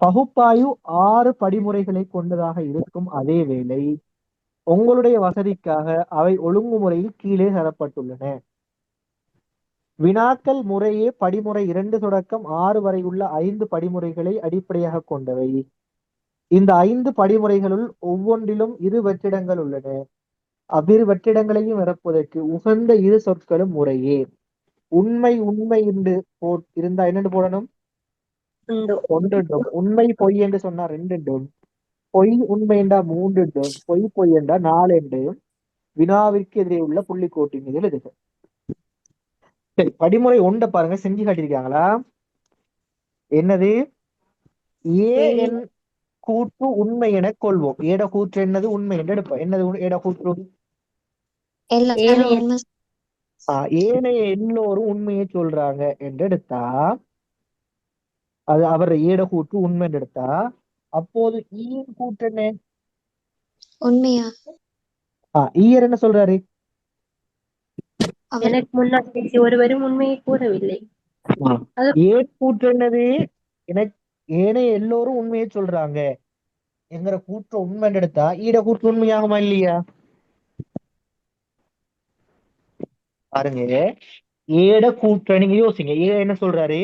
பகுப்பாய்வு 6 படிமுறைகளை கொண்டதாக இருக்கும். அதே வேளை உங்களுடைய வசதிக்காக அவை ஒழுங்குமுறையில் கீழே தரப்பட்டுள்ளன. வினாக்கள் முறையே படிமுறை 2 தொடக்கம் 6 வரை உள்ள 5 படிமுறைகளை அடிப்படையாக கொண்டவை. இந்த 5 படிமுறைகளுள் ஒவ்வொன்றிலும் 2 வெற்றிடங்கள் உள்ளன. அவ்விரு வெற்றிடங்களையும் நிரப்புவதற்கு உகந்த 2 சொற்களும் முறையே உண்மை என்று இருந்தா என்னென்று போடணும்? 1 என்றும், உண்மை பொய் என்று சொன்னா 2 என்றும், பொய் உண்மை என்றா 3 என்றும், பொய் என்றா 4 என்றும் வினாவிற்கு எதிரே உள்ள புள்ளிக்கோட்டின் மீது எழுதுக. சரி, படிமுறை ஒன்றை பாருங்க, செஞ்சு காட்டியிருக்காங்களா? என்னது? ஏ என் கூற்று உண்மை என கொள்வோம். ஏட கூற்று என்னது? உண்மை என்று எடுப்போம். என்னது ஏட கூற்று? எல்லாரும் உண்மை ஏனைய எல்லோரும் உண்மையை சொல்றாங்க என்று எடுத்தா, அது அவர் ஏட கூற்று உண்மை என்று எடுத்தா, அப்போது ஈயின் கூற்று என்ன? உண்மையா? ஈயர் என்ன சொல்றாரு? அவர் எனக்கு முன்னால் பேசி ஒருவரும் உண்மையை கூறவில்லை. அது ஏன் கூற்று என்னது? எனக்கு ஏனைய எல்லோரும் உண்மையை சொல்றாங்க என்கிற கூற்று உண்மை என்று எடுத்தா ஈட கூற்று உண்மையாகுமா இல்லையா? பாருங்க, ஏட கூற்று நீங்க யோசிங்க. ஏ என்ன சொல்றாரு?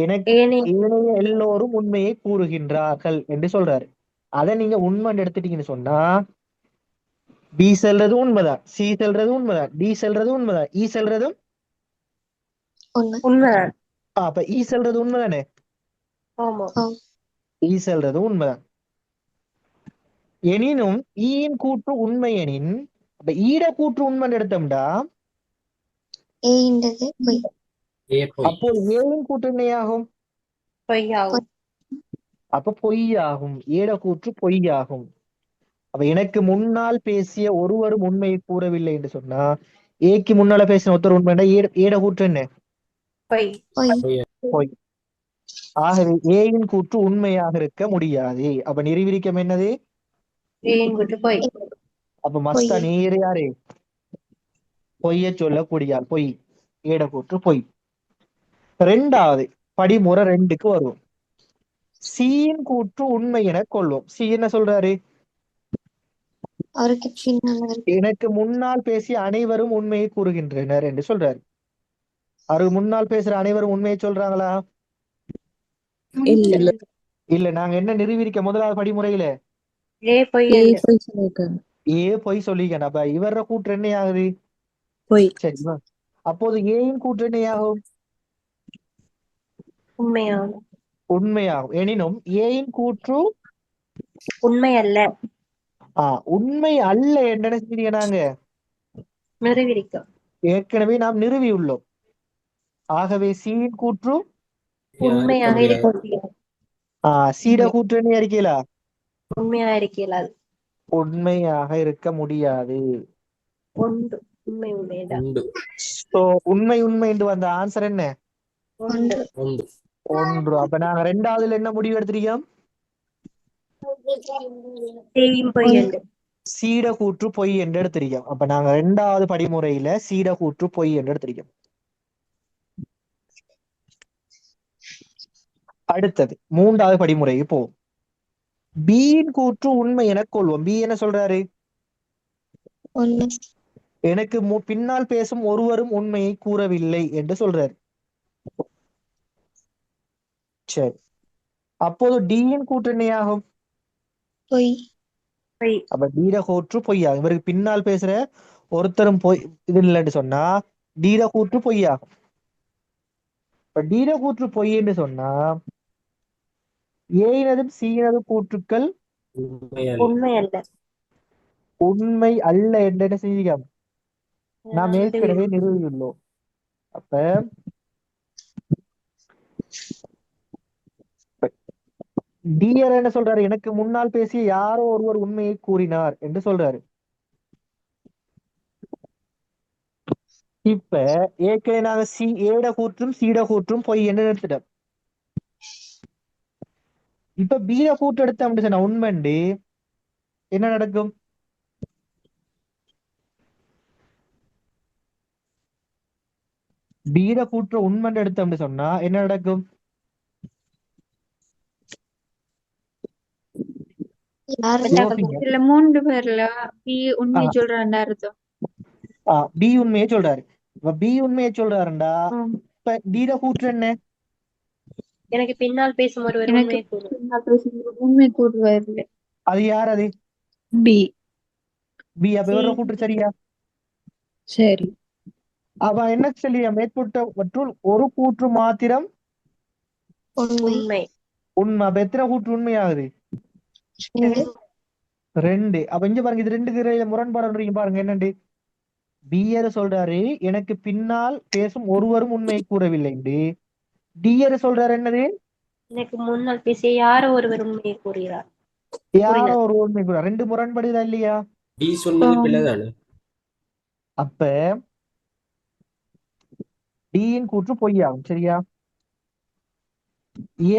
எனக்கு ஏனைய ஏனைய எல்லோரும் உண்மையை கூறுகின்றார்கள் என்று சொல்றாரு. அதை நீங்க உண்மைன்னு எடுத்துட்டீங்கன்னு சொன்னா, பி செல்றது உண்மைதான், சி செல்றது உண்மைதான், டி செல்றது உண்மைதான், இ செல்றதும் உண்மை. உண்மைதான். அப்ப இ செல்றது உண்மைதானே? ஆமா. இ செல்றது உண்மைதான். எனினும் ஈயின் கூற்று உண்மை எனின், அப்ப ஈட கூற்று உண்மைன்னு எடுத்தோம்டா, ஏன்றது பொய். ஏ போய். அப்போ ஏயின் கூற்று என்னையாகும்? பொய்யாகும். அப்ப பொய்யாகும். ஏட கூற்று பொய்யாகும். அப்ப எனக்கு முன்னால் பேசிய ஒருவரும் உண்மையை கூறவில்லை என்று சொன்னா, ஏக்கு முன்னால பேசின ஒருத்தர் உண்மை ஏட கூற்று என்ன? பொய். பொய். பொய். ஆகவே ஏயின் கூற்று உண்மையாக இருக்க முடியாது. அப்ப நிரூபிக்கம் என்னது? ஏன் கூற்று பொய். அப்ப மஸ்தா நீர் யாரு? பொய்ய சொல்லக்கூடிய பொய். ஏட கூற்று பொய். ரெண்டாவது படிமுறை 2க்கு வருவோம். சீன் கூற்று உண்மை என கொள்வோம். சி என்ன சொல்றாரு? அவருக்கு பின்னால் எனக்கு முன்னால் பேசிய அனைவரும் உண்மையை கூறுகின்றனர் என்று சொல்றாரு. அவருக்கு முன்னால் பேசுற அனைவரும் உண்மையை சொல்றாங்களா? இல்ல. இல்ல. நாங்க என்ன நிரூபிக்க முதலாவது படிமுறையில ஏ பொய் ஏ என்று. போய் சொல்லிருக்காங்க. பொய் சொல்லிக்கணும். அப்ப இவர கூற்று என்ன ஆகுது? போய். சரிங்களா? அப்போது ஏயின் கூற்று என்ன ஆகும்? உண்மையாகும். உண்மையாகும். எனினும் ஏயின் கூற்று உண்மை அல்ல. உண்மை அல்ல என்று என்ன செஞ்சீங்க? நாங்க நிரூபிக்கும். ஏற்கனவே நாம் நிறுவியுள்ளோம். ஆகவே சீயின் கூற்று உண்மையாக இருக்க சீட கூற்று என்ன அறிக்கையில உண்மையாக இருக்கிறார். உண்மையாக இருக்க முடியாது. ஒன்று உண்மை உண்மைதான். உண்டு. உண்மை உண்மை என்று வந்த ஆன்சர் என்ன? ஒன்று. உண்டு. ஒன்று. அப்ப நாங்க ரெண்டாவதுல என்ன முடிவு எடுத்திருக்கோம்? செய்யும் பொய் என்று. சீட கூற்று பொய் என்று எடுத்திருக்கோம். அப்ப நாங்க ரெண்டாவது படிமுறையில சீட கூற்று பொய் என்று எடுத்திருக்கோம். அடுத்தது மூன்றாவது படிமுறைக்கு போவோம். பியின் கூற்று உண்மை என கொள்வோம். பி என்ன சொல்றாரு? உண்மை. எனக்கு பின்னால் பேசும் ஒருவரும் உண்மையை கூறவில்லை என்று சொல்றாரு. சரி, அப்போது டியின் கூற்று என்னையாகும்? பொய். பொய். அப்ப டீட கூற்று பொய்யாகும். இவருக்கு பின்னால் பேசுற ஒருத்தரும் பொய் இது இல்லைன்னு சொன்னா டீட கூற்று பொய்யாகும். இப்ப டீட கூற்று பொய் என்று சொன்னா ஏயினதும் சீனதும் கூற்றுக்கள் உண்மை அல்ல. உண்மை அல்ல என்று என்ன செஞ்சோம்? நாம் ஏற்கனவே நிறுவியுள்ளோம். அப்ப டிஆர் என்ன சொல்றாரு? எனக்கு முன்னால் பேசிய யாரோ ஒருவர் உண்மையை கூறினார் என்று சொல்றாரு. இப்ப ஏற்கனவே நாங்க ஏட கூற்றும் சீட கூற்றும் பொய் என்று நிறுத்திட்டோம். இப்ப பீட கூற்று எடுத்தோம் அப்படி சொன்னா உண்மைண்டு என்ன நடக்கும்? பீட கூற்று உண்மைண்டு எடுத்தோம் அப்படி சொன்னா என்ன நடக்கும்? இதுல 3 பேர்ல பி உண்மை சொல்றாண்டா அர்த்தம். பி உண்மையை சொல்றாரு. இப்ப பி உண்மையை சொல்றாருண்டா இப்ப டீட கூற்று என்ன? எனக்கு பின்னால் பேசும் ஒருவர் எனக்கு உண்மை கூறுவாரு. அது யார்? அது பி. பி. அப்ப இவர கூற்று சரியா? சரி. அவன் என்ன சொல்லியா? மேற்பட்டவற்றுள் ஒரு கூற்று மாத்திரம் உண்மை. உண்மை. அப்ப எத்தனை கூற்று உண்மையாகுது? 2. அப்ப இங்க பாருங்க, இது 2க்கு முரண்பாடு பாருங்க. என்னண்டு பியர் சொல்றாரு எனக்கு பின்னால் பேசும் ஒருவரும் உண்மையை கூறவில்லை என்று. டியர் சொல்றாரு என்னது? எனக்கு முன்னால் பேசிய யாரோ ஒருவர் உண்மையை கூறுகிறார் யாரோ கூறினார். ஒரு உண்மை கூற. ரெண்டு முரண்படுதா இல்லையா? டி சொன்னது பிள்ளைதானே? அப்ப டியின் கூற்று பொய்யாகும். சரியா?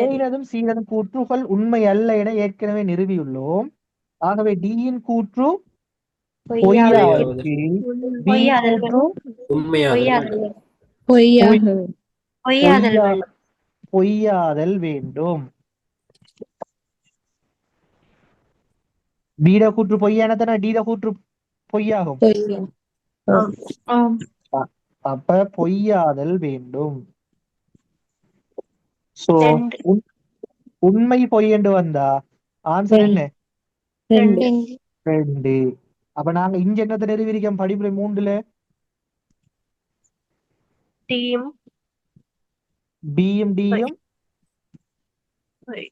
ஏனதும் சீனதும் கூற்றுகள் உண்மை அல்ல என ஏற்கனவே நிறுவியுள்ளோம். ஆகவே டியின் கூற்று பொய்யாவதற்கு பி பொய்யாதல் கூற்று உண்மையாதல் பொய்யாக பொய்யாதல் வேண்டும். பொய்யாதல் வேண்டும். பீட கூற்று பொய்யானதானே டீட கூற்று பொய்யாகும். பொய்யா அப்ப பொய்யாதல் வேண்டும். சோ ரெண்டு. உண்மை பொய் என்று வந்தா ஆன்சர் என்ன? ரெண்டு ரெண்டு. அப்ப நாங்க இங்க என்னத்தை நிரூபிக்கிறோம்? படிமுறை 3ல டீயும் பியும் டியும் பொய்.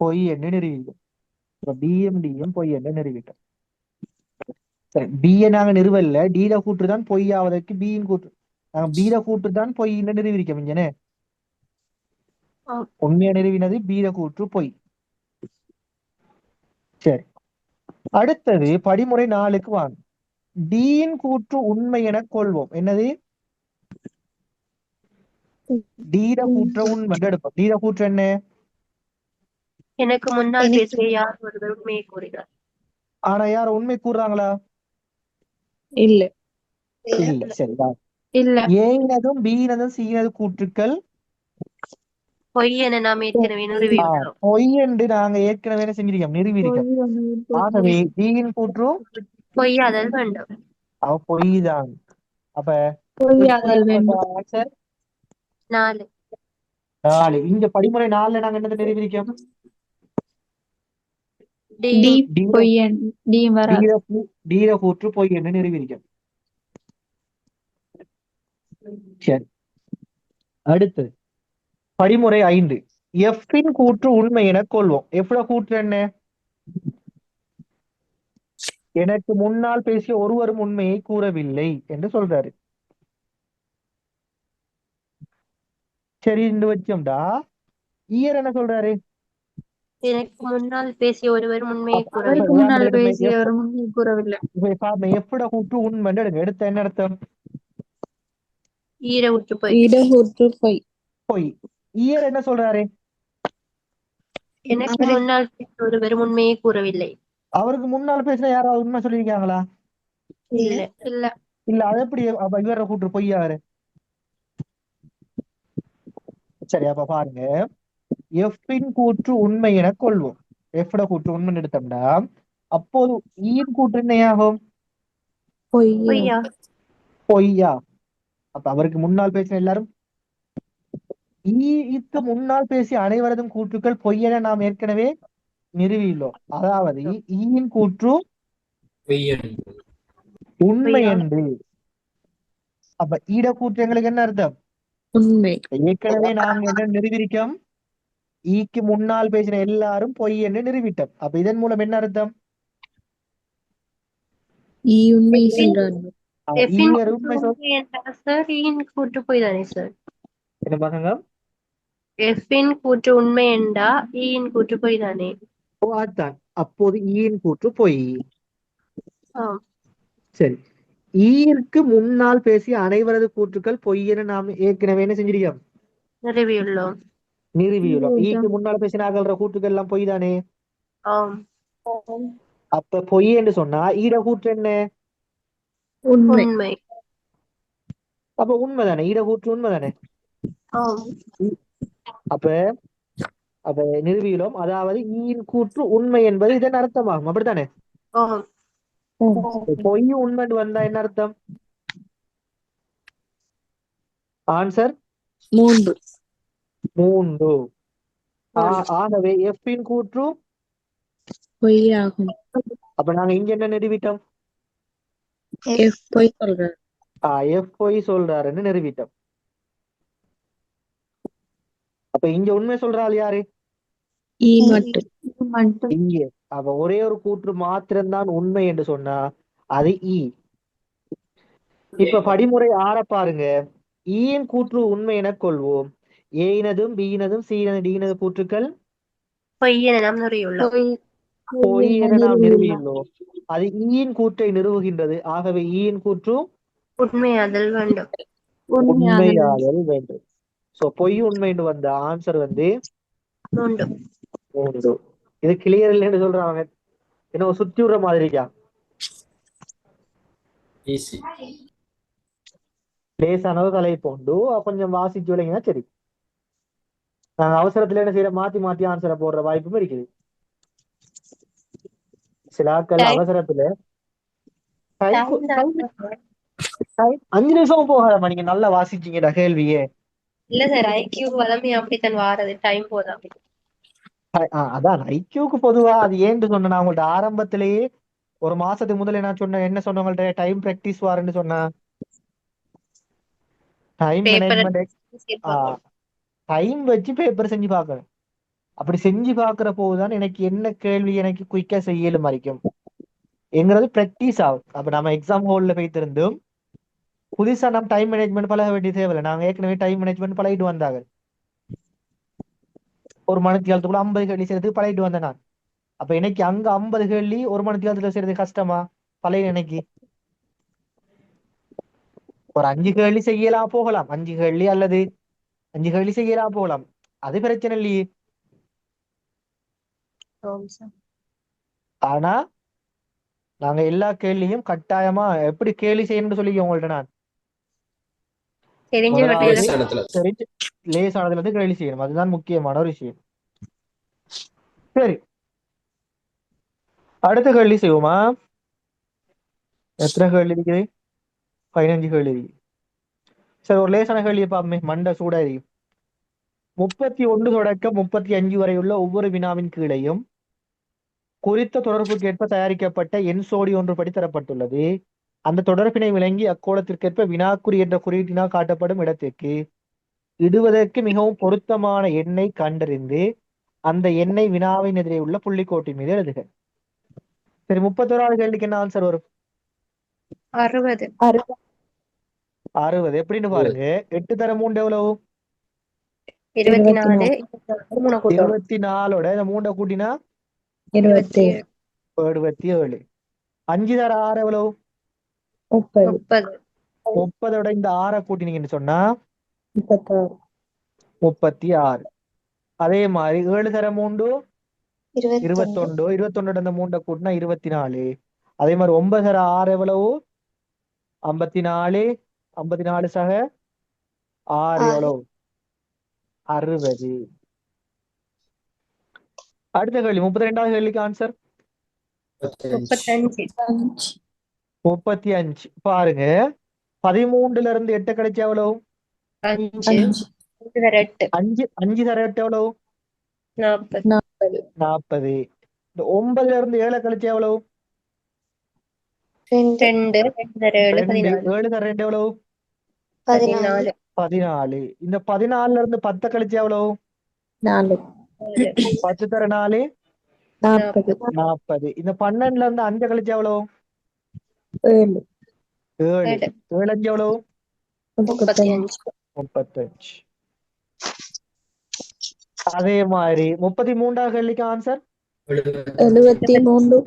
பொய் என்று நிரூபிக்கும். பியும் டியும் பொய் என்று நிரூபிக்கும். சரி, பியை நாங்க நிறுவல்ல, டீட கூற்று தான் பொய் ஆவதற்கு பியின் கூற்று. நாங்க பீட கூற்று தான் பொய் என்று நிரூபிக்கும். இங்கனே உண்மையை நிறுவினது பீட கூற்று பொய். சரி, அடுத்தது படிமுறை 4க்கு வாங்க. டியின் கூற்று உண்மை என கொள்வோம். என்னது? டீட கூற்ற உண்மை எடுப்போம். டீட கூற்று என்ன? எனக்கு முன்னால் பேசிய யார் ஒருவர் உண்மையை கூறுகிறார். ஆனா யார் உண்மை கூறுறாங்களா? இல்ல இல்ல. சரிதா? இல்ல, ஏனதும் பீனதும் சீனது கூற்றுக்கள் பொய் என நாம் ஏற்கனவே நிறுவியுள்ளோம். பொய் என்று நாங்க ஏற்கனவே என்ன செஞ்சிருக்கோம்? நிறுவியிருக்கோம். ஆகவே டியின் கூற்று பொய்யாதல் வேண்டும். அவ பொய் தான். அப்ப பொய்யாதல் வேண்டும். ஆன்சர் 4. 4. இங்க படிமுறை 4ல நாங்க என்னத்தை நிரூபிக்கிறோம்? டி பொய்யன் டி வராது. டீட கூற்று பொய் என்று நிரூபிக்கிறோம். சரி, அடுத்து படிமுறை 5. எஃப்பின் கூற்று உண்மை என கொள்வோம். எஃப்ல கூற்று என்ன? எனக்கு முன்னால் பேசிய ஒருவரும் உண்மையை கூறவில்லை என்று சொல்றாரு. சரி, இந்த வச்சோம்டா. ஈயர் என்ன சொல்றாரு? எனக்கு முன்னால் பேசிய ஒருவர் உண்மையை அவருக்கு கூறவில்லை. முன்னால் பேசிய ஒரு உண்மையை கூறவில்லை. எஃப்ட கூற்று உண்மை எடுங்க. எடுத்த என்ன அர்த்தம்? ஈர உற்று பொய். இடகூற்று பொய். பொய். ஈயர் என்ன சொல்றாரு? எனக்கு முன்னால் பேசிய ஒருவர் உண்மையை கூறவில்லை. அவருக்கு முன்னால் பேசின யாராவது உண்மை சொல்லியிருக்காங்களா? இல்ல இல்ல இல்ல. அது எப்படி அப்ப இவர கூற்று பொய்யாரு? சரி, அப்ப பாருங்க. எஃப்பின் கூற்று உண்மை என கொள்வோம். எஃப்ட கூற்று உண்மை எடுத்தோம்னா அப்போது ஈயின் கூற்று என்னையாகும்? பொய்யா. பொய்யா. அப்ப அவருக்கு முன்னால் பேசின எல்லாரும் ஈக்கு முன்னால் பேசிய அனைவரதும் கூற்றுக்கள் பொய் என நாம் ஏற்கனவே நிறுவியுள்ளோம். அதாவது ஈயின் கூற்று உண்மை என்று. அப்ப ஈட கூற்று எங்களுக்கு என்ன அர்த்தம்? உண்மை. ஏற்கனவே நாங்க என்ன நிரூபிக்கிறோம்? ஈக்கு முன்னால் பேசின எல்லாரும் பொய் என்று நிரூபித்தோம். அப்ப இதன் மூலம் என்ன அர்த்தம்? ஈ உண்மை சொல்றாரு. ஈயர் உண்மை சார், ஈயின் கூற்று பொய் தானே சார்? என்ன பாருங்க. எஃப்பின் கூற்று உண்மை என்றா ஈயின் கூற்று பொய் தானே? அதான். அப்போது ஈயின் கூற்று பொய். ஆம். சரி, ஈயிற்கு முன்னால் பேசிய அனைவரது கூற்றுக்கள் பொய் என நாம் ஏற்கனவே என்ன செஞ்சிருக்கோம்? நிறுவியுள்ளோம். நிறுவியுள்ளோம். ஈக்கு முன்னால் பேசின அகல்ற கூற்றுக்கள் எல்லாம் பொய் தானே? ஆம். அப்ப பொய் என்று சொன்னா ஈட கூற்று என்ன? உண்மை. உண்மை. அப்ப உண்மைதானே? ஈட கூற்று உண்மைதானே? ஆம். அப்ப அப்ப நிறுவியுள்ளோம். அதாவது ஈயின் கூற்று உண்மை என்பது இதன் அர்த்தமாகும். அப்படித்தானே? ஆம். பொய் உண்மை வந்தா என்ன அர்த்தம்? ஆன்சர் 3. 3. ஆகவே எஃப்பின் கூற்று பொய்யாகும். அப்ப நாங்க இங்க என்ன நிறுவிட்டோம்? எஃப் பொய் சொல்றாரு. எஃப் பொய் சொல்றாருன்னு நிறுவிட்டோம். அப்ப இங்க உண்மை சொல்றாள் யாரு? ஈ மட்டும். இங்க அப்ப ஒரே ஒரு கூற்று மாத்திரம்தான் உண்மை என்று சொன்னா அது ஈ. இப்ப படிமுறை 6 பாருங்க. ஈயின் கூற்று உண்மை என கொள்வோம். ஏயினதும் பியினதும் சீனது டீனது கூற்றுக்கள் பொய்யென நாம் நிறுவியுள்ளோம். பொய் என நாம் நிறுவியுள்ளோம். அது ஈயின் கூற்றை நிறுவுகின்றது. ஆகவே ஈயின் கூற்று உண்மையாதல் வேண்டும். உண்மையாதல் வேண்டும். சோ பொய் உண்மைன்னு வந்த ஆன்சர் வந்து உண்டு. 3. இது கிளியர் இல்லைன்னு சொல்றாங்க. என்ன சுத்தி விடுற மாதிரியா? ஈஸி. லேசானது தலை போண்டு கொஞ்சம் வாசிச்சு விளங்கினா சரி. நாங்க அவசரத்துல என்ன செய்யற மாத்தி மாத்தி ஆன்சரை போடுற வாய்ப்பும் இருக்குது. சில ஆட்கள் அவசரத்துல 5 நிமிஷமும் போகாதமா நீங்க நல்லா வாசிச்சீங்கடா கேள்வியே. இல்ல சார், ஐக்யூ வளமை அப்படித்தான் வாரது, டைம் போதா. அதான் ஐக்கியூக்கு பொதுவா அது ஏன்னு சொன்ன நான் உங்கள்ட்ட ஆரம்பத்திலேயே ஒரு மாசத்துக்கு முதல்ல நான் சொன்னேன். என்ன சொன்ன உங்கள்ட்ட டைம் பிராக்டிஸ் வாருன்னு சொன்னேன். டைம் மேனேஜ்மெண்ட் டைம் வச்சு பேப்பர் செஞ்சு பார்க்கணும். அப்படி செஞ்சு பார்க்கிற போதுதான் எனக்கு என்ன கேள்வி எனக்கு குயிக்கா செய்யலும் வரைக்கும் எங்கிறது பிராக்டிஸ் ஆகும். அப்ப நம்ம எக்ஸாம் ஹால்ல போய்த்திருந்தோம் புதுசா நம்ம டைம் மேனேஜ்மெண்ட் பழக வேண்டிய தேவையில்லை. நாங்க ஏற்கனவே டைம் மேனேஜ்மெண்ட் பழகிட்டு வந்தாங்க. ஒரு மணித்தியாலத்துக்குள்ள 50 கேள்வி செய்யறதுக்கு பழகிட்டு வந்தேன் நான். அப்ப எனக்கு அங்க 50 கேள்வி ஒரு மணித்தியாலத்துல செய்யறது கஷ்டமா? பழைய எனக்கு ஒரு 5 கேள்வி செய்யலாம் போகலாம். 5 கேள்வி அல்லது 5 கேள்வி செய்யலாம் போகலாம். அது பிரச்சனை இல்லையே. ஆனா நாங்க எல்லா கேள்வியும் கட்டாயமா எப்படி கேள்வி செய்யணும்னு சொல்லி உங்கள்ட்ட நான் லேசானதுல இருந்து கேள்வி செய்யணும். அதுதான் முக்கியமான ஒரு விஷயம். சரி, அடுத்த கேள்வி செய்வோமா? எத்தனை கேள்வி இருக்குது? 15 கேள்வி இருக்கு. சரி, ஒரு லேசான கேள்வியை பாப்போமே, மண்டை சூடா இருக்கு. 31 தொடக்கம் 35 வரை உள்ள ஒவ்வொரு வினாவின் கீழையும் குறித்த தொடர்புக்கு ஏற்ப தயாரிக்கப்பட்ட எண் சோடி ஒன்று படி தரப்பட்டுள்ளது. அந்த தொடர்பினை விளங்கி அக்கோலத்திற்கேற்ப வினாக்குறி என்ற குறியீட்டினால் காட்டப்படும் இடத்திற்கு இடுவதற்கு மிகவும் பொருத்தமான எண்ணை கண்டறிந்து அந்த எண்ணை வினாவின் எதிரே உள்ள புள்ளிக்கோட்டின் மீது எழுதுக. சரி, 31வது கேள்விக்கு என்ன ஆன்சர் வரும்? 60. 60 எப்படின்னு பாருங்க. 8 தர 3 எவ்வளவு? 24. 24ஓட இந்த 3 கூட்டினா 27. 77. 5 தர 6 எவ்வளவு? 30. 30ஓட இந்த 6 கூட்டினீங்கன்னு சொன்னா 36. 36. அதே மாதிரி 7 தர 3 21. 21. 21ஓட இந்த 3 கூட்டினா 24. அதே மாதிரி 9 தர 6 எவ்வளவு? 54. 54 சக 6 எவ்வளவு? 60. அடுத்த கேள்வி 32வது கேள்விக்கு ஆன்சர் 35. பாருங்க, 13ல இருந்து 8 கிடைச்சா எவ்வளவு? 5. 5 தர 8 எவ்வளவு? 40. 40. இந்த 9ல இருந்து 7 கழிச்சா எவ்வளவு? 2. 7. 7 தர 2 எவ்வளவு? 14. 14. இந்த 14ல இருந்து 10 கழிச்சா எவ்வளவு? 4. 10 தர 4 40. 40. இந்த 12ல இருந்து 5 கழிச்சா எவ்வளவு? 7. 7. 7 5 எவ்வளவு? 35. 35. அதே மாதிரி 33வது கேள்விக்கு ஆன்சர் 73.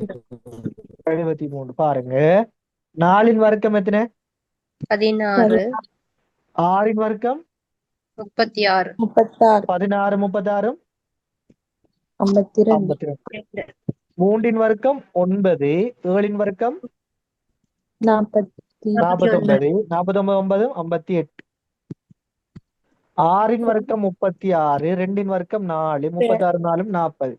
73. பாருங்க, 4 வர்க்கம் எத்தனை? 16. 6 வர்க்கம் 36. 36. 16 36 52. 52. 3 வர்க்கம் 9. 7 வர்க்கம் 49. 49 58. 6 வர்க்கம் 36. 2 வர்க்கம் 4. 36 4 40.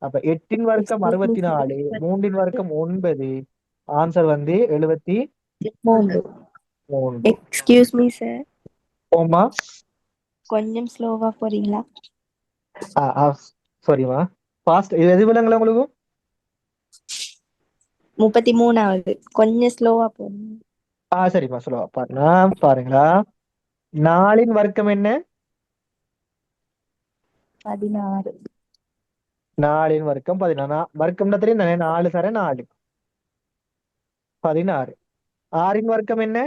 அப்ப 8 வர்க்கம் 64. 3 வர்க்கம் 9. ஆன்சர் வந்து 73. எக்ஸ்கியூஸ் மீ சார், ஓமா கொஞ்சம் ஸ்லோவா போறீங்களா? சாரிமா, ஃபாஸ்ட். இது எது விலங்குல உங்களுக்கு? 33வது கொஞ்சம் ஸ்லோவா போறீங்க. சரிம்மா, சொல்லுவா பாருங்க. பாருங்களா, 4 வர்க்கம் என்ன? 16. 4 வர்க்கம் 16. வர்க்கம்னா தெரியும் தானே? 4 தர 4 16. 6 வர்க்கம் என்ன?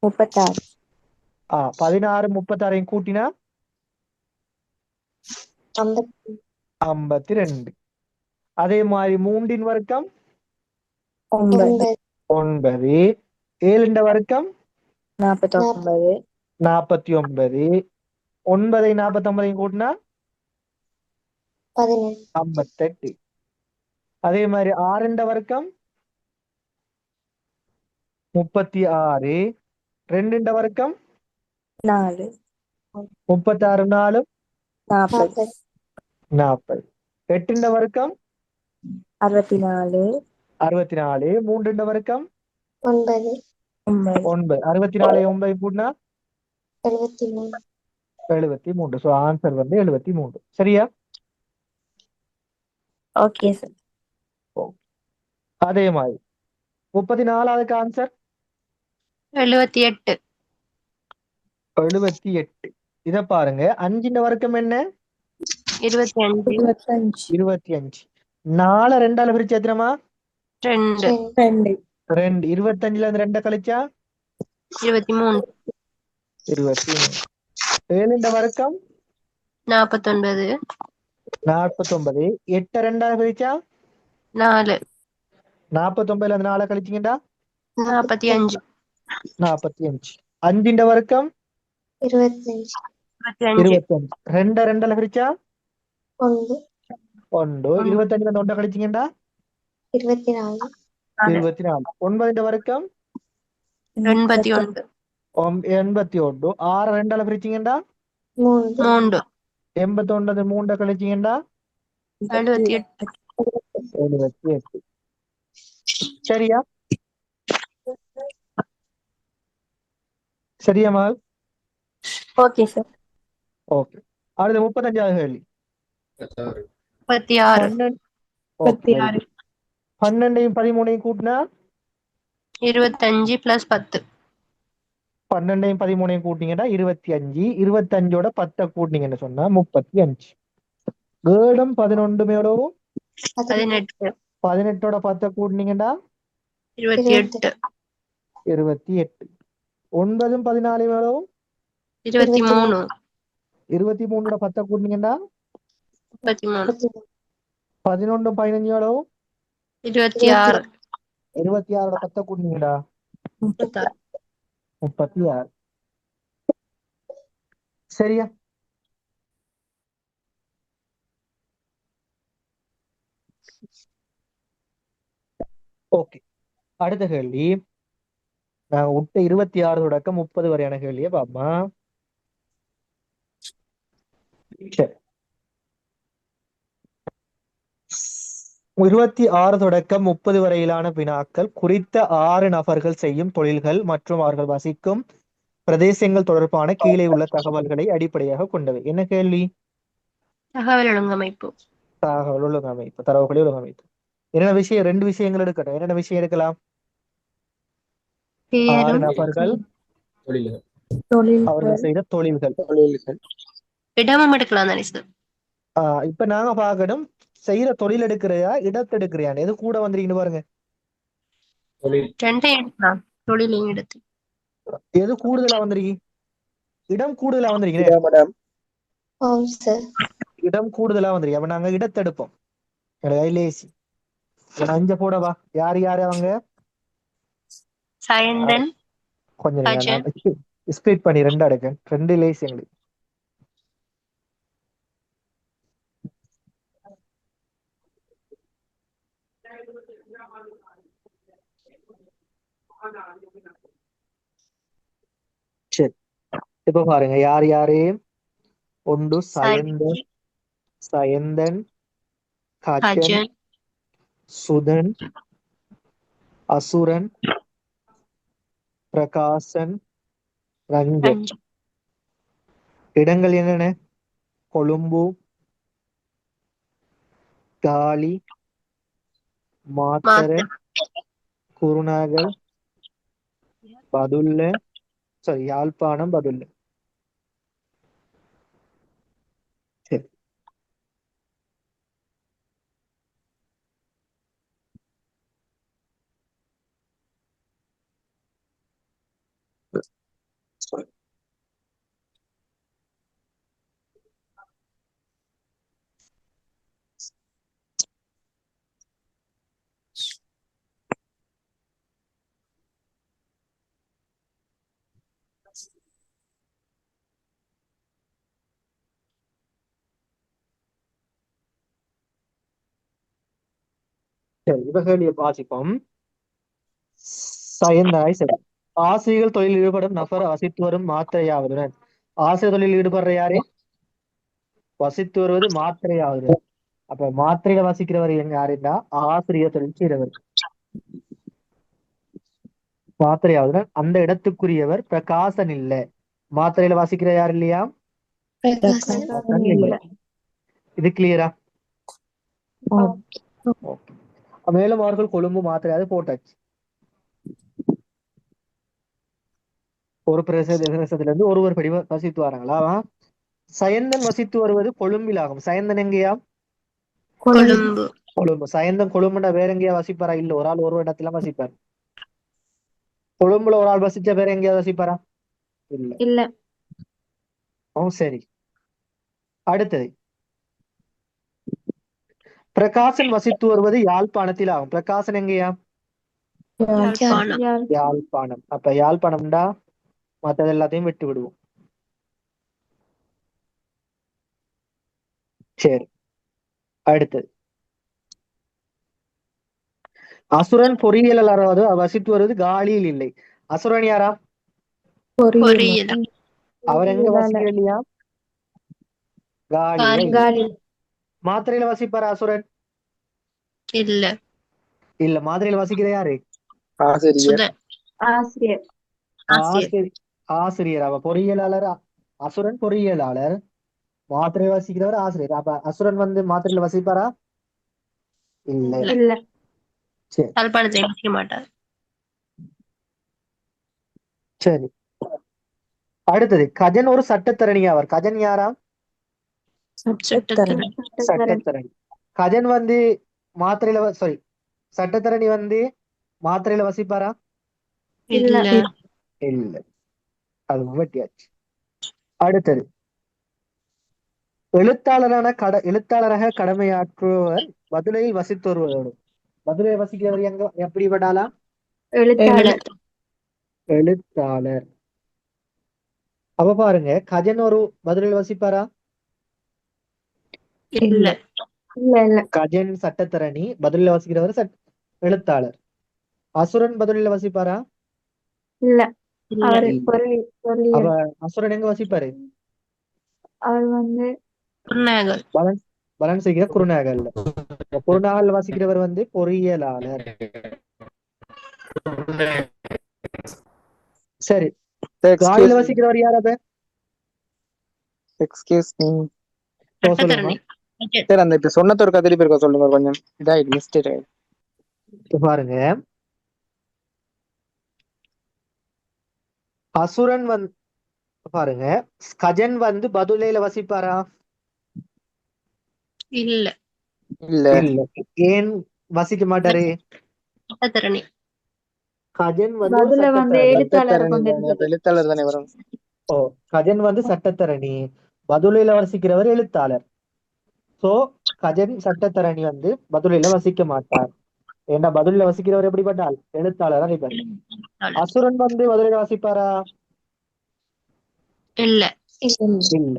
36. 16 36 கூட்டினா 52. 52. அதே மாதிரி 3 வர்க்கம் 9. 9. 7 வர்க்கம் 49. 49. 9 49 கூட்டினா 18. 58. அதே மாதிரி 6 வர்க்கம் 36. 2 வர்க்கம் 4. 36 4 40. 40. 8 வர்க்கம் 64. 64. 3 வர்க்கம் 9. 9. 64 9 கூட்டினா 73. 73. ஸோ ஆன்சர் வந்து 73. சரியா? Okay sir. அதே மாதிரி 34க்கு ஆன்சர் 78. 78. இத பாருங்க. 5 வர்க்கம் என்ன? 25. 25. 25. 4 2ஆல பிரிச்சு எத்தனமா? 2. 2. 2. 25ல இருந்து 2 கழிச்சா 23. 23. 7 வர்க்கம் 49. 49. 8 2ஆல பிரிச்சா 4. 49ல இருந்து 4 கழிச்சீங்கடா 45. 45. 5 வர்க்கம் 25. 25. 25. 2 2ஆல பிரிச்சா 1. 1. 25ல இருந்து 1 கழிச்சீங்கடா 24. 24. 9 வர்க்கம் 81. 81. 6 2ஆல பிரிச்சீங்கடா 3. 3. 81 3 கழிச்சீங்கடா 78. 78. சரியா? சரியா மகள்? Okay sir. ஓகே. அடுத்து 35வது கேள்வி. 36. 36. 12. ஓகே. 12 13 கூட்டினா 25 + 10. 12 13 கூட்டிங்கன்னா 25. 25ஓட 10 கூட்டினீங்கன்னு சொன்னா 35. 7 11 எவ்வளவு? 18. 18ஓட 10 கூட்டினீங்கன்னா 28. 28. 9 14 எவ்வளவு? 23. 23ஓட 10 கூட்டினீங்கன்னா 33. 11 15 எவ்வளவு? 26. 26ஓட 10 கூட்டினீங்கடா 36. 36. சரியா? ஓகே. அடுத்த கேள்வி. நான் விட்ட 26 தொடக்கம் 30 வரையான கேள்வியை பாப்பா. சரி. 26 தொடக்கம் 30 வரையிலான வினாக்கள் குறித்த 6 நபர்கள் செய்யும் தொழில்கள் மற்றும் அவர்கள் வசிக்கும் பிரதேசங்கள் தொடர்பான கீழே உள்ள தகவல்களை அடிப்படையாக கொண்டவை. என்ன கேள்வி? தகவல் ஒழுங்கமைப்பு. தகவல் ஒழுங்கமைப்பு, தரவுகளை ஒழுங்கமைப்பு. என்னென்ன விஷயம்? 2 விஷயங்கள் எடுக்கட்டும். என்னென்ன விஷயம் இருக்கலாம்? 6 பேரும் நபர்கள், தொழில்கள். அவர்கள் தொழில்கள். செய்த தொழில்கள். தொழில்கள். இடமும் எடுக்கலாம் தானே சார்? இப்ப நாங்க பார்க்கணும் செய்யற தொழில் எடுக்கிறையா இடத்தை எடுக்கிறியான்னு. எது கூட வந்துருக்கீங்கன்னு பாருங்க. தொழில். 2 எடுக்கலாம். தொழிலையும் எடுத்து. எது கூடுதலா வந்திருக்கு? இடம் கூடுதலா வந்திருக்கீங்க. இடமடம். ஆம் சார். இடம் கூடுதலா வந்திருக்கு. அப்ப நாங்க இடத்தை எடுப்போம். கைலேசி 5 போடவா? யார் யாரு அவங்க? சயந்தன். கொஞ்சம் அஜன். ஸ்பிளிட் பண்ணி 2 எடுக்க. 2 லேசி எங்களுக்கு. சரி. இப்ப பாருங்க யார் யாரு? ஒன்று சயந்தன், சயந்தன், கஜன், அஜன். சுதன், அசுரன், பிரகாசன், ரஞ்சன். அஞ்சு. இடங்கள் என்னென்ன? கொழும்பு, காலி, மாத்தர, மாத்தர். குருநாகல், பதுல்ல, யாழ்ப்பாணம், பதுல்ல. சரி. சரி இப்ப கேள்வியை வாசிப்போம். சயந்தாய் சரி. ஆசிரியர்கள் தொழில் ஈடுபடும் நபர் வசித்து வரும் மாத்திரையாவதுடன் ஆசிரியர் தொழில் ஈடுபடுற யாரு? வசித்து வருவது மாத்திரையாவதுடன். அப்ப மாத்திரையில வசிக்கிறவர் எங்க யாருன்னா ஆசிரியர் தொழில் செய்கிறவர். மாத்திரையாவதுடன் அந்த இடத்துக்குரியவர் பிரகாசன் இல்ல. மாத்திரையில வாசிக்கிற யார் இல்லையா? பிரகாசன் பிரகாசன் இல்ல. இது கிளியரா? மேலும் அவர்கள் கொழும்பு மாத்திரையாவது போட்டாச்சு. ஒரு பிரதேசத்துல இருந்து ஒருவர் படி வசித்து வராங்களா? சயந்தன் வசித்து வருவது கொழும்பில் ஆகும். சயந்தன் எங்கேயா? கொழும்பு. கொழும்பு. சயந்தன் கொழும்புனா வேற எங்கேயா வசிப்பாரா? இல்ல, ஒரு ஆள் ஒரு இடத்துல வசிப்பார். கொழும்புல ஒரு ஆள் வசிச்ச வேற எங்கேயா வசிப்பாரா? இல்ல. இல்ல. சரி. அடுத்தது பிரகாசன் வசித்து வருவது யாழ்ப்பாணத்தில் ஆகும். பிரகாசன் எங்கேயா? யாழ்ப்பாணம். யாழ்ப்பாணம். அப்ப யாழ்ப்பாணம்டா மற்றது எல்லாத்தையும் விட்டு விடுவோம். சரி. அடுத்தது அசுரன் பொறியியலாளராவது வசித்து வருவது காலியில் இல்லை. அசுரன் யாரா? பொறியியல். அவர் எங்க வசிக்கிற இல்லையா? காலியில இல்லை. காலி மாத்திரையில வசிப்பாரு அசுரன்? இல்ல. இல்ல. மாத்திரையில வசிக்கிற யாரு? ஆசிரியர். சுதன். ஆசிரியர். ஆசிரியர். அவ பொறியியலாளர். அசுரன் பொறியியலாளர். மாத்திரை வசிக்கிறவர் ஆசிரியர். அப்ப அசுரன் வந்து மாத்திரையில வசிப்பாரா? இல்ல. இல்ல. சரி. யாழ்ப்பாணத்தை வசிக்க மாட்டார். சரி. அடுத்தது கஜன் ஒரு சட்டத்தரணி ஆவார். கஜன் யாரா? சட்டத்தரணி. சட்டத்தரணி. கஜன் வந்து மாத்திரையில சாரி சட்டத்தரணி வந்து மாத்திரையில வசிப்பாரா? இல்ல. இல்ல. அது வெட்டியாச்சு. அடுத்தது எழுத்தாளராக கடமையாற்றுவர் மதுரையில் வசித்து வருவதோடு. மதுரையை வசிக்கிறவர் எங்க எப்படிப்பட்டாலா? எழுத்தாளர். எழுத்தாளர். அப்ப பாருங்க, கஜன் ஒரு மதுரையில் வசிப்பாரா? இல்ல. இல்ல. இல்ல. கஜன் சட்டத்தரணி, பதிலில் வசிக்கிறவர் எழுத்தாளர். அசுரன் பதிலில் வசிப்பாரா? இல்ல. இல்ல. அவர் இல்ல. பொருளியல். அவ அசுரன் எங்க வசிப்பாரு? அவர் வந்து குருநாகல். பலன் செய்கிற குருநாகல்ல. குருநாகல் வசிக்கிறவர் வந்து பொறியியலாளர். சரி. காலில வசிக்கிறவர் யார்? அப்ப எக்ஸ்கியூஸ் மீ. சட்டத்தரணி. சார் அந்த இப்ப சொன்னது ஒரு கதிரி பேருக்க சொல்லுங்க கொஞ்சம். இதாயிட்டு மிஸ்டேக் ஆயிடுச்சு. பாருங்க, அசுரன் வந்து பாருங்க, கஜன் வந்து பதுளையில வசிப்பாரா? இல்ல. இல்ல. இல்ல. ஏன் வசிக்க மாட்டாரு? சட்டத்தரணி. கஜன் வந்து பதில வந்து எழுத்தாளர் கொண்டிருந்தது. எழுத்தாளர் தானே வரும். ஓ, கஜன் வந்து சட்டத்தரணி, பதுளையில வசிக்கிறவர் எழுத்தாளர். சோ கஜன் சட்டத்தரணி வந்து பதுளையில வசிக்க மாட்டார். ஏன்னா பதுளையில வசிக்கிறவர் எப்படிப்பட்டால் எழுத்தாளர் நினைப்பார். அசுரன் வந்து பதுளையில வசிப்பாரா? இல்ல. இல்ல.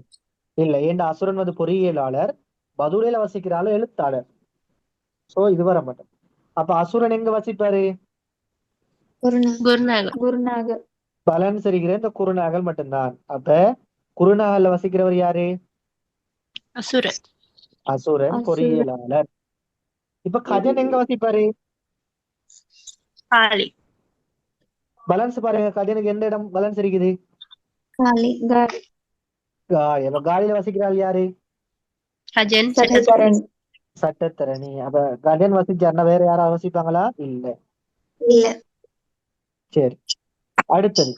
இல்ல. ஏன்னா அசுரன் வந்து பொறியியலாளர், பதுளையில வசிக்கிறாலும் எழுத்தாளர். சோ இது வர மாட்டேன். அப்ப அசுரன் எங்க வசிப்பாரு? குருநாகல். பலன் சரிகிற இந்த குருநாகல் மட்டும்தான். அப்ப குருநாகல்ல வசிக்கிறவர் யாரு? அசுரன். அசுரன் பொறியியலாளர். இப்ப கஜன் எங்க வசிப்பாரு? காலி. பலன்ஸ் பாருங்க, கஜனுக்கு எந்த இடம் பலன்ஸ் இருக்குது? காலி காலி. அப்ப காலியில வசிக்கிறாள் யாரு? கஜன். சட்டத்தரணி. அப்ப கஜன் வசிச்சாருன்னா வேற யாராவது வசிப்பாங்களா? இல்ல. இல்ல. சரி. அடுத்தது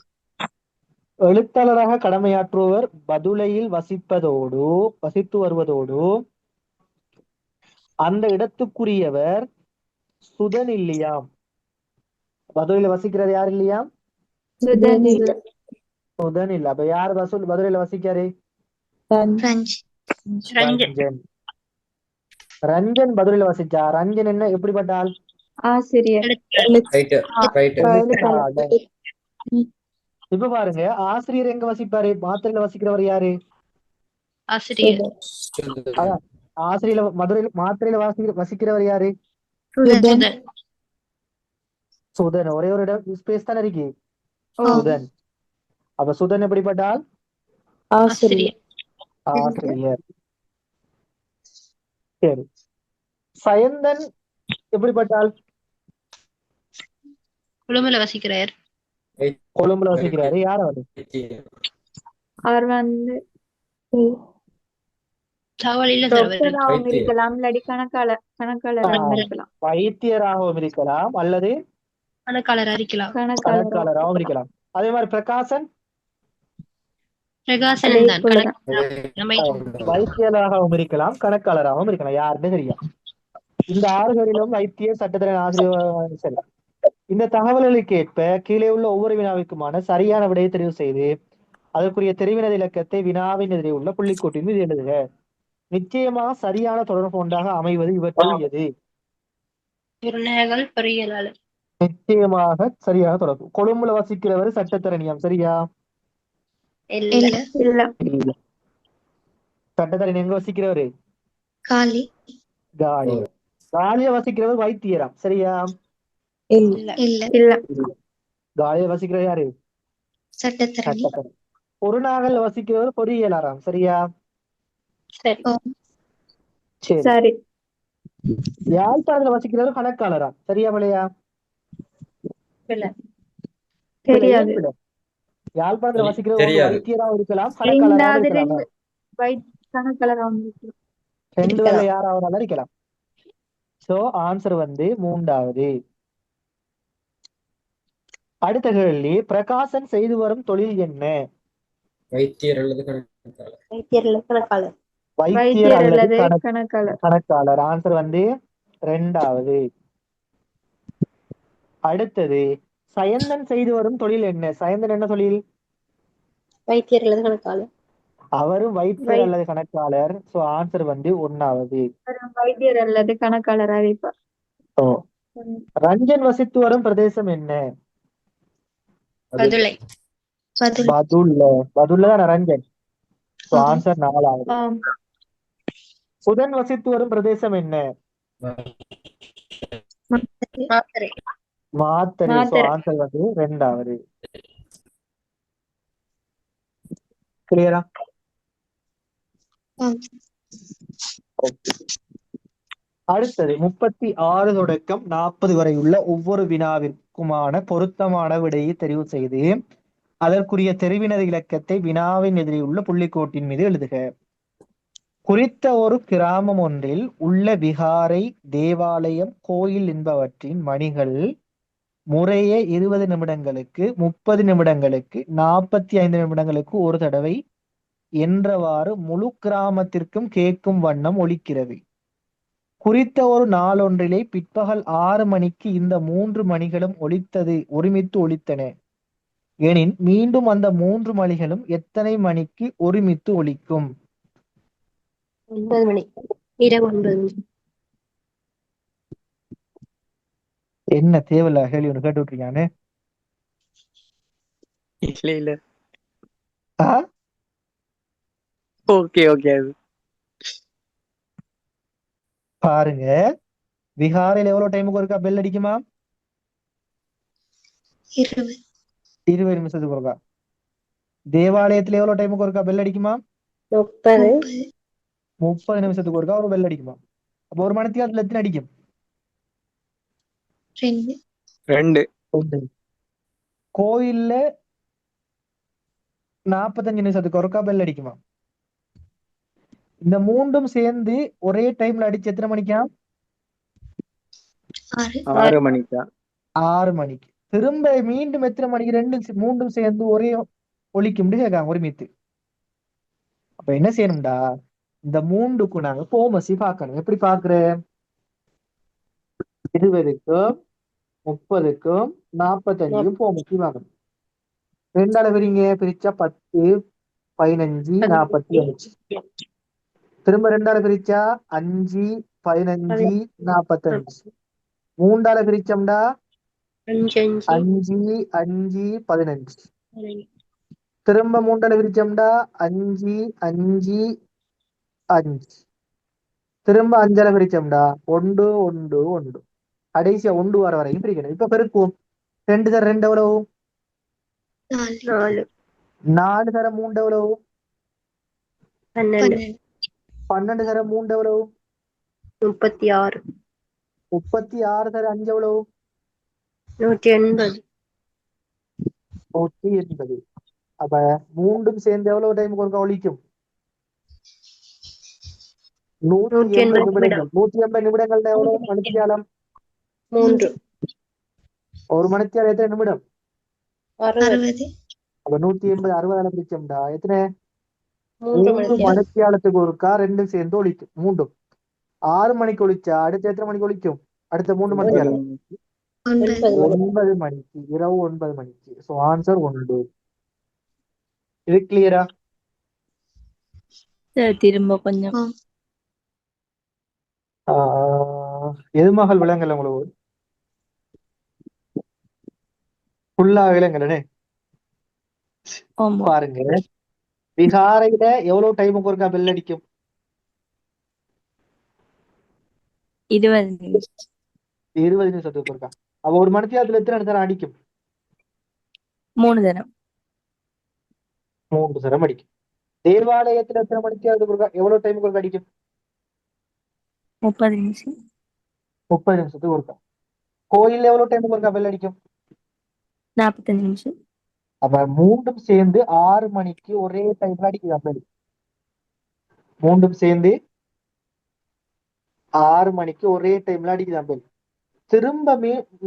எழுத்தாளராக கடமையாற்றுபவர் பதுளையில் வசித்து வருவதோடு அந்த இடத்துக்குரியவர் சுதன் இல்லையாம். பதுளையில வசிக்கிறது யார் இல்லையாம்? சுதன் இல்ல. அப்ப யார் பதுளையில வசிக்காரு? ரஞ்சன். ரஞ்சன் பதுளையில வசிச்சா. ரஞ்சன் என்ன எப்படிப்பட்டால்? ஆசிரியர். இப்ப பாருங்க, ஆசிரியர் எங்க வசிப்பாரு? மாத்திரையில வசிக்கிறவர் யாரு? ஆசிரியர். அதான் ஆசிரியர் மாத்திரையில வசிக்கிறவர் யாரு? சுதன். சுதன். சுதன். ஒரே ஒரு இடம் ஸ்பேஸ் தானே இருக்கு. சுதன். அப்ப சுதன் எப்படிப்பட்டால்? ஆசிரியர். ஆசிரியர். சரி. சயந்தன் எப்படிப்பட்டால்? கொழும்புல வசிக்கிறார். கொழும்புல வசிக்கிறாரு. யார் அவரு? அவர் வந்து சாவலில தருவார். டாக்டராகவும் இருக்கலாம், இல்லாட்டி கணக்காளராகவும் இருக்கலாம். வைத்தியராகவும் இருக்கலாம் அல்லது கணக்காளர் அறிக்கலாம். கணக்காளராகவும் இருக்கலாம். அதே மாதிரி பிரகாசன் பிரகாசன் தான் வைத்தியராகவும் இருக்கலாம், கணக்காளராகவும் இருக்கலாம். யாருன்னு தெரியும். இந்த ஆறுகளிலும் வைத்தியர், சட்டத்திறன், ஆசிரியர். சரி. இந்த தகவல்களுக்கு ஏற்ப கீழே உள்ள ஒவ்வொரு வினாவிற்குமான சரியான விடையை தெரிவு செய்து அதற்குரிய தெரிவினது இலக்கத்தை வினாவின் எதிரே உள்ள புள்ளிக்கோட்டின் மீது எழுதுக. நிச்சயமாக சரியான தொடர்பு ஒன்றாக அமைவது இவற்றுள் எது? பொறியியலாளர். நிச்சயமாக சரியாக தொடர்பு. கொழும்புல வசிக்கிறவர் சட்டத்தரணியம். சரியா? இல்ல. சட்டத்தரணி எங்க வசிக்கிறவரு? காலி. காலி. காலிய வசிக்கிறவர் வைத்தியராம். சரியா? இல்ல. காலிய வசிக்கிறவர் யாரு? சட்டத்தரணி. ஒரு நாகல் வசிக்கிறவர் பொறியியலாராம். சரியா? சரி. யாழ்ப்பாணத்துல வசிக்கிறவர் கணக்காளராம். சரியா பிள்ளையா? தெரியாது. யாழ்ப்பாணத்துல வசிக்கிறவர் வைத்தியராக இருக்கலாம், ரெண்டாவது கணக்காளராக இருக்கலாம். ரெண்டு வேலை யாராவது இருக்கலாம். சோ ஆன்சர் வந்து மூன்றாவது. அடுத்த கேள்வி, பிரகாசன் செய்து வரும் தொழில் என்ன? வைத்தியர் அல்லது கணக்காளர். வைத்தியர் அல்லது கணக்காளர். ஆன்சர் வந்து இரண்டாவது. அடுத்தது, சயந்தன் செய்து வரும் தொழில் என்ன? சயந்தன் என்ன தொழில்? வைத்தியர் அல்லது கணக்காளர். அவரும் வைத்தியர் அல்லது கணக்காளர். சோ ஆன்சர் வந்து ஒன்னாவது. வைத்தியர் அல்லது கணக்காளர் அறிவிப்பார். ரஞ்சன் வசித்து வரும் பிரதேசம் என்ன? பதுளை. பதுல்ல தான் ரஞ்சன். சோ ஆன்சர் நாலாவது. சுதன் வசித்து வரும் பிரதேசம் என்ன? மாத்தறை. சோ ஆன்சர் வந்து இரண்டாவது. கிளியரா? அடுத்தது 36 தொடக்கம் 40 வரை உள்ள ஒவ்வொரு வினாவிற்குமான பொருத்தமான விடையை தெரிவு செய்து அதற்குரிய தெரிவினது இலக்கத்தை வினாவின் எதிரே உள்ள புள்ளிக்கோட்டின் மீது எழுதுக. குறித்த ஒரு கிராமம் ஒன்றில் உள்ள விகாரை, தேவாலயம், கோயில் என்பவற்றின் மணிகள் முறையே 20 நிமிடங்களுக்கு, 30 நிமிடங்களுக்கு, 45 நிமிடங்களுக்கு ஒரு தடவை என்றவாறு முழு கிராமத்திற்கும் கேட்கும் வண்ணம் ஒலிக்கிறது. குறித்த ஒரு நாளொன்றிலே பிற்பகல் 6 மணிக்கு இந்த 3 மணிகளும் ஒருமித்து ஒலித்தன எனின் மீண்டும் அந்த 3 மணிகளும் எத்தனை மணிக்கு ஒருமித்து ஒலிக்கும்? 9 மணி. இரவு 9 மணி. என்ன தேவையில்ல கேள்வி ஒன்று கேட்டு விட்டுருக்கானே. இல்ல ஓகே பாருங்க, விகாரையில் எவ்வளவு டைமுக்கு ஒருக்கா பெல் அடிக்குமா? 20 நிமிஷத்துக்கு ஒருக்கா. தேவாலயத்துல எவ்வளவு டைமுக்கு ஒருக்கா பெல் அடிக்குமா? 30 நிமிஷத்துக்கு ஒருக்கா ஒரு பெல் அடிக்குமா? அப்ப ஒரு மணிக்கு அதுல எத்தனை அடிக்கும்? 2. கோயில்ல 45 நிமிஷத்துக்கு ஒருக்கா பெல் அடிக்குமா? இந்த மூன்றும் சேர்ந்து ஒரே டைம்ல அடிச்சு எத்தனை மணிக்கா? 6 மணிக்கா? 6 மணிக்கு. திரும்ப மீண்டும் எத்தனை மணிக்கு? மூன்றும் சேர்ந்து ஒரே ஒலிக்கும் கேட்காங்க ஒருமித்து. அப்ப என்ன செய்யணும்டா, இந்த மூன்றுக்கும் நாங்க போமசி பார்க்கணும். எப்படி பாக்குறேன்? 20க்கும் 30க்கும் 45க்கும் போமசி பார்க்கணும். ரெண்டால பிரிச்சா 10, 15, 45. திரும்ப ரெண்டால பிரிச்சா 5, 15, 45. மூன்றால பிரிச்சோம்டா 5, 5, 15. திரும்ப மூண்டல விரிச்சோம்டா 5 5 5. திரும்ப 5 விரிச்சோம்டா 1 1 1. கடைசியா 1 வர வரைக்கும் பிரிக்கணும். இப்ப பெருக்குவோம். 2 தர 2 எவ்வளவு? 4 4 தர 3 எவ்வளவு? 12 12 தர 3 எவ்வளவு? 36 36 தர 5 எவ்வளவு? 180 180. அப்ப மூண்டும் சேர்ந்து எவ்வளவு டைமுக்கு ஒருக்கா ஒழிக்கும்? 180 180 நிமிடங்கள். 180 நிமிடங்கள்ல எவ்வளவு மணித்தியாலம்? 3 ஒரு மணித்தியாலம் எத்தனை நிமிடம்? 60 அப்ப 180 60 பிரிச்சோம்டா எத்தனை? 3 3 மணித்தியாலம் மணித்தியாலத்துக்கு ஒருக்கா ரெண்டும் சேர்ந்து ஒழிக்கும். மூண்டும் 6 மணிக்கு ஒழிச்சா அடுத்த எத்தனை மணிக்கு ஒழிக்கும்? அடுத்த 3 மணித்தியாலம் 9 மணிக்கு, இரவு 9 மணிக்கு. So answer 1. இது கிளியரா? சார் திரும்ப கொஞ்சம் எது மகள் விலங்கல் உங்களுக்கு ஃபுல்லா விலங்கலே ஆமா பாருங்க. விகாரையில எவ்வளவு டைமுக்கு ஒருக்கா பெல் அடிக்கும்? 20 நிமிஷம் 20 நிமிஷத்துக்கு ஒருக்கா. அப்ப ஒரு மணித்தியாலத்துல எத்தனை நேரம் அடிக்கும்? 3 தரம் 3 தரம் அடிக்கும். தேவாலயத்துல எத்தனை மணித்தியாலத்துக்கு ஒருக்கா எவ்வளவு டைமுக்கு ஒருக்கா அடிக்கும்? 30 நிமிஷம் 30 நிமிஷத்துக்கு ஒருக்கா. கோயில்ல எவ்வளவு டைமுக்கு ஒருக்கா பெல் அடிக்கும்? 45 நிமிஷம் அப்ப மூன்றும் சேர்ந்து 6 மணிக்கு ஒரே டைம்ல அடிக்குதா பெல்? மூன்றும் சேர்ந்து 6 மணிக்கு ஒரே டைம்ல அடிக்குதா பெல்? திரும்ப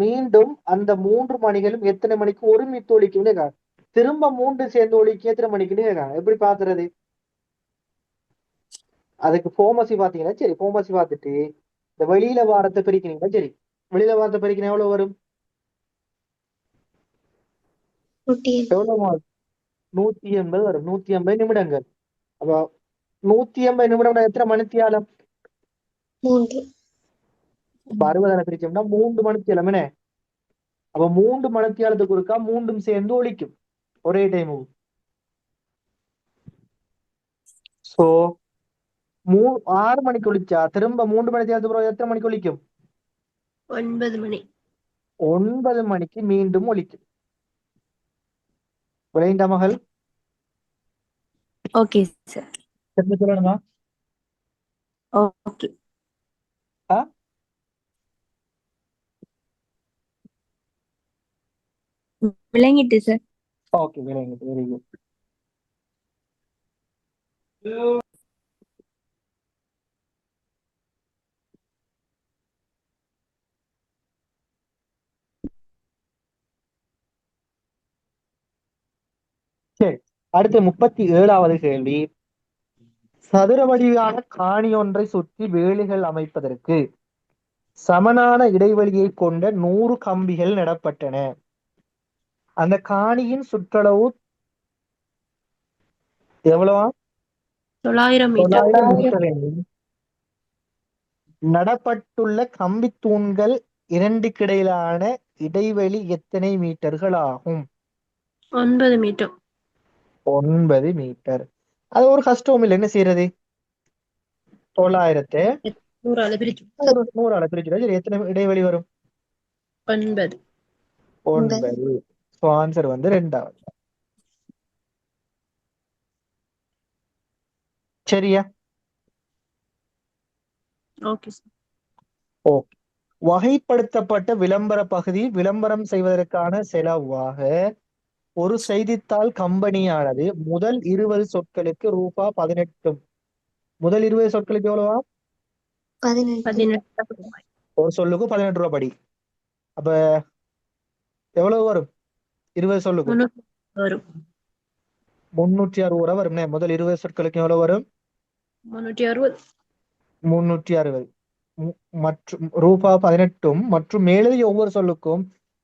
மீண்டும் அந்த 3 மணிகளும் எத்தனை மணிக்கு ஒருமித்து ஒழிக்கும்னு கேட்காங்க. திரும்ப 3 சேர்ந்து ஒழிக்க எத்தனை மணிக்குன்னு கேட்காங்க. எப்படி பாக்குறது? அதுக்கு ஃபோமசி பாத்தீங்கன்னா சரி, ஃபோமசி பார்த்துட்டு இந்த வெளியில வாரத்தை பிரிக்கிறீங்களா? சரி, வெளியில வாரத்தை பிரிக்கணும் எவ்வளவு வரும்? எவ்வளவு 180 வரும். 180 நிமிடங்கள். அப்ப 180 நிமிடம் எத்தனை மணித்தியாலம்? 3 60 பிரிச்சோம்னா 3 மணித்தியாலம் என்ன? அப்ப 3 மணித்தியாலத்துக்கு ஒருக்கா மூன்றும் சேர்ந்து ஒழிக்கும் ஒரே டைம். சோ 6 மணிக்கு ஒழிச்சா திரும்ப 3 மணித்தியாலத்துக்கு அப்புறம் எத்தனை மணிக்கு ஒழிக்கும்? 9 மணி 9 மணிக்கு மீண்டும் ஒழிக்கும். விளையாண்ட மகள் ஓகே சார் என்ன சொல்லணுமா? ஓகே விளங்கிட்டு சார். ஓகே, விளையாண்டு. Very good. சரி, அடுத்து 37வது கேள்வி. சதுர வடிவான காணி ஒன்றை சுற்றி வேலிகள் அமைப்பதற்கு சமனான இடைவெளியை கொண்ட 100 கம்பிகள் நடப்பட்டன. அந்த காணியின் சுற்றளவு எவ்வளவா? 900 மீட்டர் 900 மீட்டர் எனில் நடப்பட்டுள்ள கம்பி தூண்கள் இரண்டுக்கிடையிலான இடைவெளி எத்தனை மீட்டர்கள் ஆகும்? 9 மீட்டர் 9 மீட்டர். அது ஒரு கஷ்டம் இல்லை. என்ன செய்யறது? 900 100 பிரிச்சு 100 பிரிச்சுட்டா சரி, எத்தனை இடைவெளி வரும்? 9 9. சோ ஆன்சர் வந்து 2வது. சரியா? Okay sir. ஓகே. வகைப்படுத்தப்பட்ட விளம்பர பகுதி விளம்பரம் செய்வதற்கான செலவாக ஒரு செய்தித்தாள் கம்பெனியானது முதல் 20 சொற்களுக்கு ரூபாய் 18. முதல் 20 சொற்களுக்கு எவ்வளவா? 18 ரூபாய். ஒரு சொல்லுக்கு 18 ரூபாய் படி. அப்ப எவ்வளவு வரும்? 20 சொல்லுக்கு வரும் 360 ரூபாய் வரும். முதல் 20 சொற்களுக்கு எவ்வளவு வரும்? 360 360 மற்றும் ரூபாய் 18 மற்றும் மேலதிக ஒவ்வொரு சொல்லுக்கும்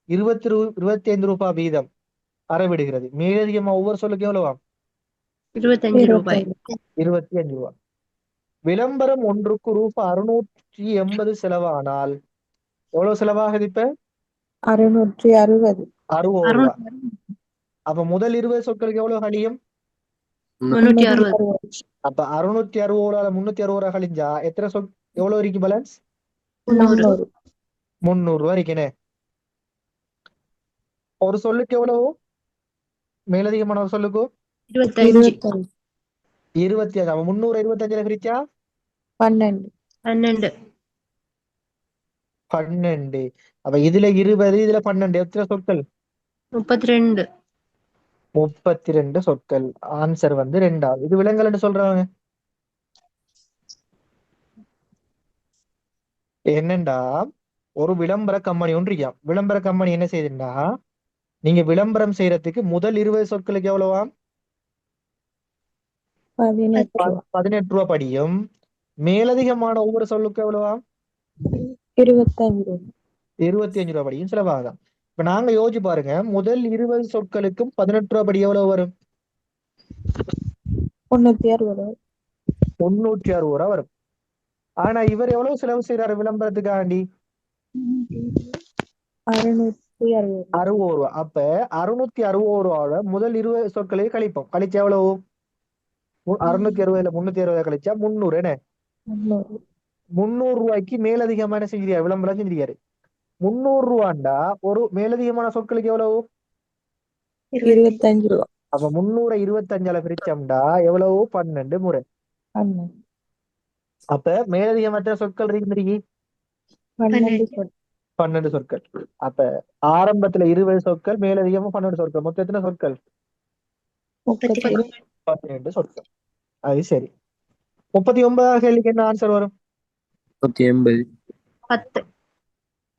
25 ரூபாய் வீதம் அறவிடுகிறது. மேலதிகமா ஒவ்வொரு சொல்லுக்கு எவ்வளவா? 25 ரூபாய் 25 ரூபாய். விளம்பரம் ஒன்றுக்கு ரூபாய் 680 செலவானால் எவ்வளவு செலவாகுது? இப்ப 660 60 ரூபாய். அப்ப முதல் 20 சொற்களுக்கு எவ்வளவு கழியும்? 360. அப்ப 660 360 கழிஞ்சா எத்தனை சொல் எவ்வளவு இருக்கு பேலன்ஸ்? 300. 300 ரூபாய் இருக்கேனே. ஒரு சொல்லுக்கு எவ்வளவு மேலதிகமான ஒரு சொல்லுக்கு? 25. 25. அப்ப 300 25 பிரிச்சா 12. 12. 12. அப்ப இதுல 20 இதுல 12 எத்தனை சொற்கள்? 32. 32 சொற்கள். ஆன்சர் வந்து 2வது. இது விலங்கல்னு சொல்றாங்க. என்னண்டா ஒரு விளம்பர கம்பெனி ஒன்று இருக்காம். விளம்பர கம்பெனி என்ன செய்யுதுண்டா, நீங்க விளம்பரம் செய்யறதுக்கு முதல் 20 சொற்களுக்கு எவ்வளவாம்? 18. 18 ரூபாய் படியும். மேலதிகமான ஒவ்வொரு சொல்லுக்கு எவ்வளவாம்? 25. 25 ரூபாய் படியும் செலவாகுதான். இப்ப நாங்க யோசிச்சு பாருங்க, முதல் 20 சொற்களுக்கும் 18 ரூபாய் படி எவ்வளவு வரும்? 360. 360 ரூபாய் வரும். ஆனா இவர் எவ்வளவு செலவு செய்யறாரு விளம்பரத்துக்காண்டி? 660. 60 ரூபாய். அப்ப 660 ரூபாவோட முதல் 20 சொற்களையும் கழிப்போம். கழிச்சா எவ்வளவு? 660 360 கழிச்சா 300. என்ன 300. 300 ரூபாய்க்கு மேலதிகமான செஞ்சிருக்காரு, விளம்பரம் செஞ்சிருக்காரு. 300 ரூபாண்டா ஒரு மேலதிகமான சொற்களுக்கு எவ்வளவு? 25 ரூபா. அப்ப 325 பிரிச்சோம்டா எவ்வளவு? 12 முறை. 12. அப்ப மேலதிகமற்ற சொற்கள் இருக்கு 12 சொல். 12 சொற்கள். அப்ப ஆரம்பத்துல 20 சொற்கள், மேலதிகமா 12 சொற்கள். மொத்தம் எத்தனை சொற்கள்? 32. 12 சொற்கள். அது சரி. 39வது கேள்விக்கு என்ன ஆன்சர் வரும்? 180. 10.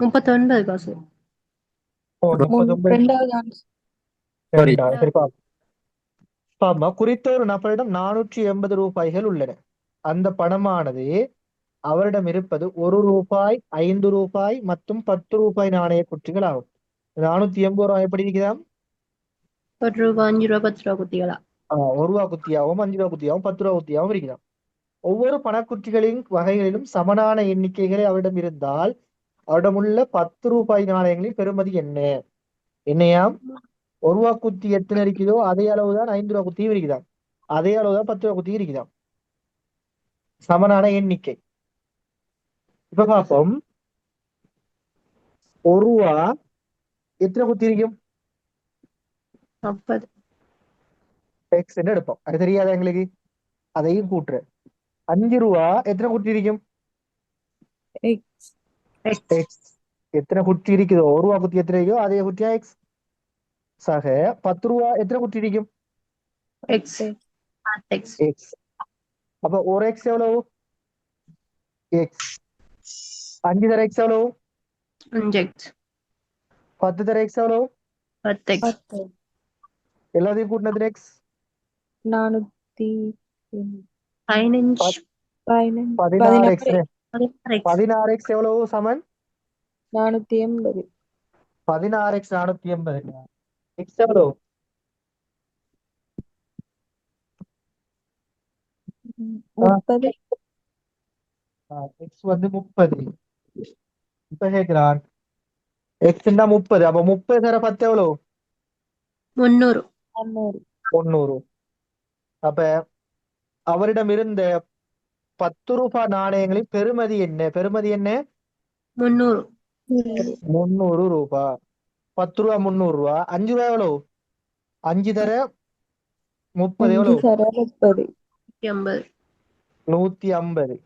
39 காசு. ஓ, 39. 2வது ஆன்சர். இரண்டாவது. சரி, பாப்பா. குறித்த ஒரு நபரிடம் 480 ரூபாய்கள் உள்ளன. அந்த பணமானது அவரிடம் இருப்பது 1 ரூபாய், 5 ரூபாய் மற்றும் 10 ரூபாய் நாணய குற்றிகள் ஆகும். 480 ரூபாய் எப்படி இருக்குதாம்? 1 ரூபா, 5 ரூபா, 10 ரூபா குத்திகளா? 1 ரூபா குத்தியாகவும் 5 ரூபா குத்தியாகவும் 10 ரூபா குத்தியாகவும் இருக்குதாம். ஒவ்வொரு பணக்குற்றிகளின் வகைகளிலும் சமனான எண்ணிக்கைகளை அவரிடம் இருந்தால் அவரிடம் உள்ள 10 ரூபாய் நாணயங்களின் பெறுமதி என்ன? என்னையாம்? 1 ரூபா குத்தி எத்தனை இருக்குதோ அதே அளவுதான் 5 ரூபா குத்தியும் இருக்குதாம். அதே அளவுதான் 10 ரூபா குத்தியும் இருக்குதாம். சமனான எண்ணிக்கை. இப்ப பார்ப்போம். 1 ரூபா எத்தனை குத்தி இருக்கும்? 40. எக்ஸ் எடுப்போம். அது தெரியாத எங்களுக்கு, அதையும் கூட்டுற. 5 ரூபா எத்தனை குத்தி இருக்கும்? X. எக்ஸ். எத்தனை குத்தி இருக்குதோ 1 ரூபா குத்தி எத்தனை இருக்கோ அதே குத்தியா எக்ஸ். சக 10 ரூபா எத்தனை குத்தி இருக்கும்? X. X. எக்ஸ். அப்ப ஒரு எக்ஸ் எவ்வளவு? எக்ஸ். 5 தர எக்ஸ் எவ்வளவு? 5x. 10 தர எக்ஸ் எவ்வளவு? 10x. 10. எல்லாத்தையும் கூட்டினது எக்ஸ். 415. 16 எக்ஸ். 16x. 16 எக்ஸ் எவ்வளவு சமன்? 480. 16 எக்ஸ் 480. எக்ஸ் எவ்வளவு? 30. எக்ஸ் வந்து 30. இப்ப கேட்கிறான் எக்ஸ்னா 30. அப்ப 30 தர 10 எவ்வளவு? 300. 300. அப்ப அவரிடம் இருந்த 10 ரூபாய் நாணயங்களின் பெறுமதி என்ன? பெறுமதி என்ன? 300. 300 ரூபாய். 10 ரூபா 300 ரூபாய். 5 ரூபாய் எவ்வளவு? 5 தர 30 எவ்வளவு? 30. 150. 150.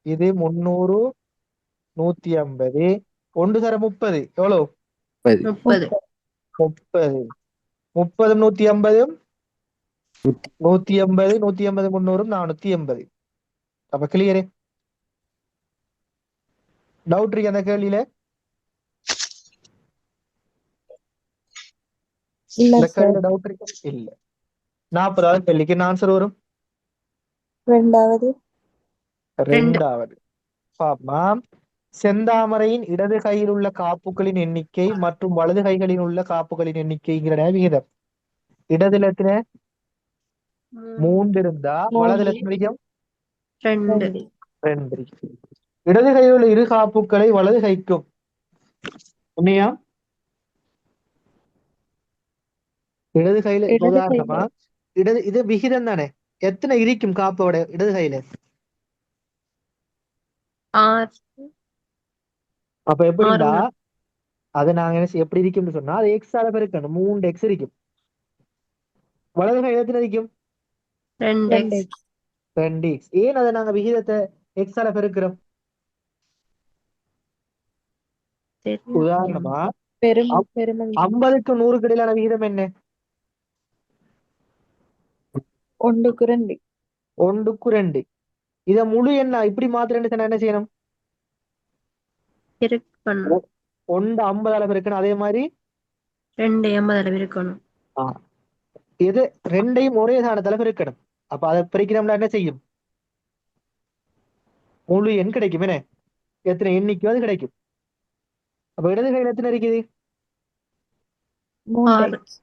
இது 300, 150. 1 தர 30 எவ்வளவு? 30. 30. 30 150. 150 150 300 480. அப்ப கிளியரு. டவுட் இருக்கு அந்த கேள்வியில? இல்ல இந்த சார். கேள்வியில டவுட் இருக்கு? இல்ல. 40வது கேள்விக்கு என்ன ஆன்சர் வரும்? 2வது. 2வது. பாப்பா. செந்தாமரையின் இடது கையில் உள்ள காப்புகளின் எண்ணிக்கை மற்றும் வலது கைகளில் உள்ள காப்புகளின் எண்ணிக்கைங்கிற விகிதம். இடதுல எத்தனை? 3 இருந்தா வலதுல எத்தனை இருக்கும்? 2. 2. இடது கையில் உள்ள இரு காப்புகளை வலது கைக்கும் உண்மையா? இடது கையில இப்ப இடது உதாரணமா கையில இது விகிதம் தானே, எத்தனை இருக்கும் காப்போட இடது கையில? 6 அப்ப எப்படின்னா 6 அதை நாங்க எப்படி இருக்கும்னு சொன்னா அது எக்ஸால பெருக்கணும், 3x இருக்கும். வலது கையில எத்தனை இருக்கும்? 2x 2x 2x. ஏன் அதை நாங்க விகிதத்தை எக்ஸால பெருக்கிறோம்? தெரியும். உதாரணமா பெருமதி 50க்கு 100க்கு இடையிலான விகிதம் என்ன? 1க்கு 2 1க்கு 2. இத முழு எண்ணா இப்படி மாத்திரன்னு சொன்னா என்ன செய்யணும்? பெருக்கணும் 1 50ஆல பெருக்கணும். அதே மாதிரி 2 80 பெருக்கணும் ஆ, இது ரெண்டையும் ஒரே சாணத்துல பெருக்கணும். அப்ப அதை பெருக்கிறோம்னா என்ன செய்யும்? முழு எண் கிடைக்கும். என்ன எத்தனை எண்ணிக்கோ அது கிடைக்கும். அப்ப இடது கையில எத்தனை இருக்குது? 3x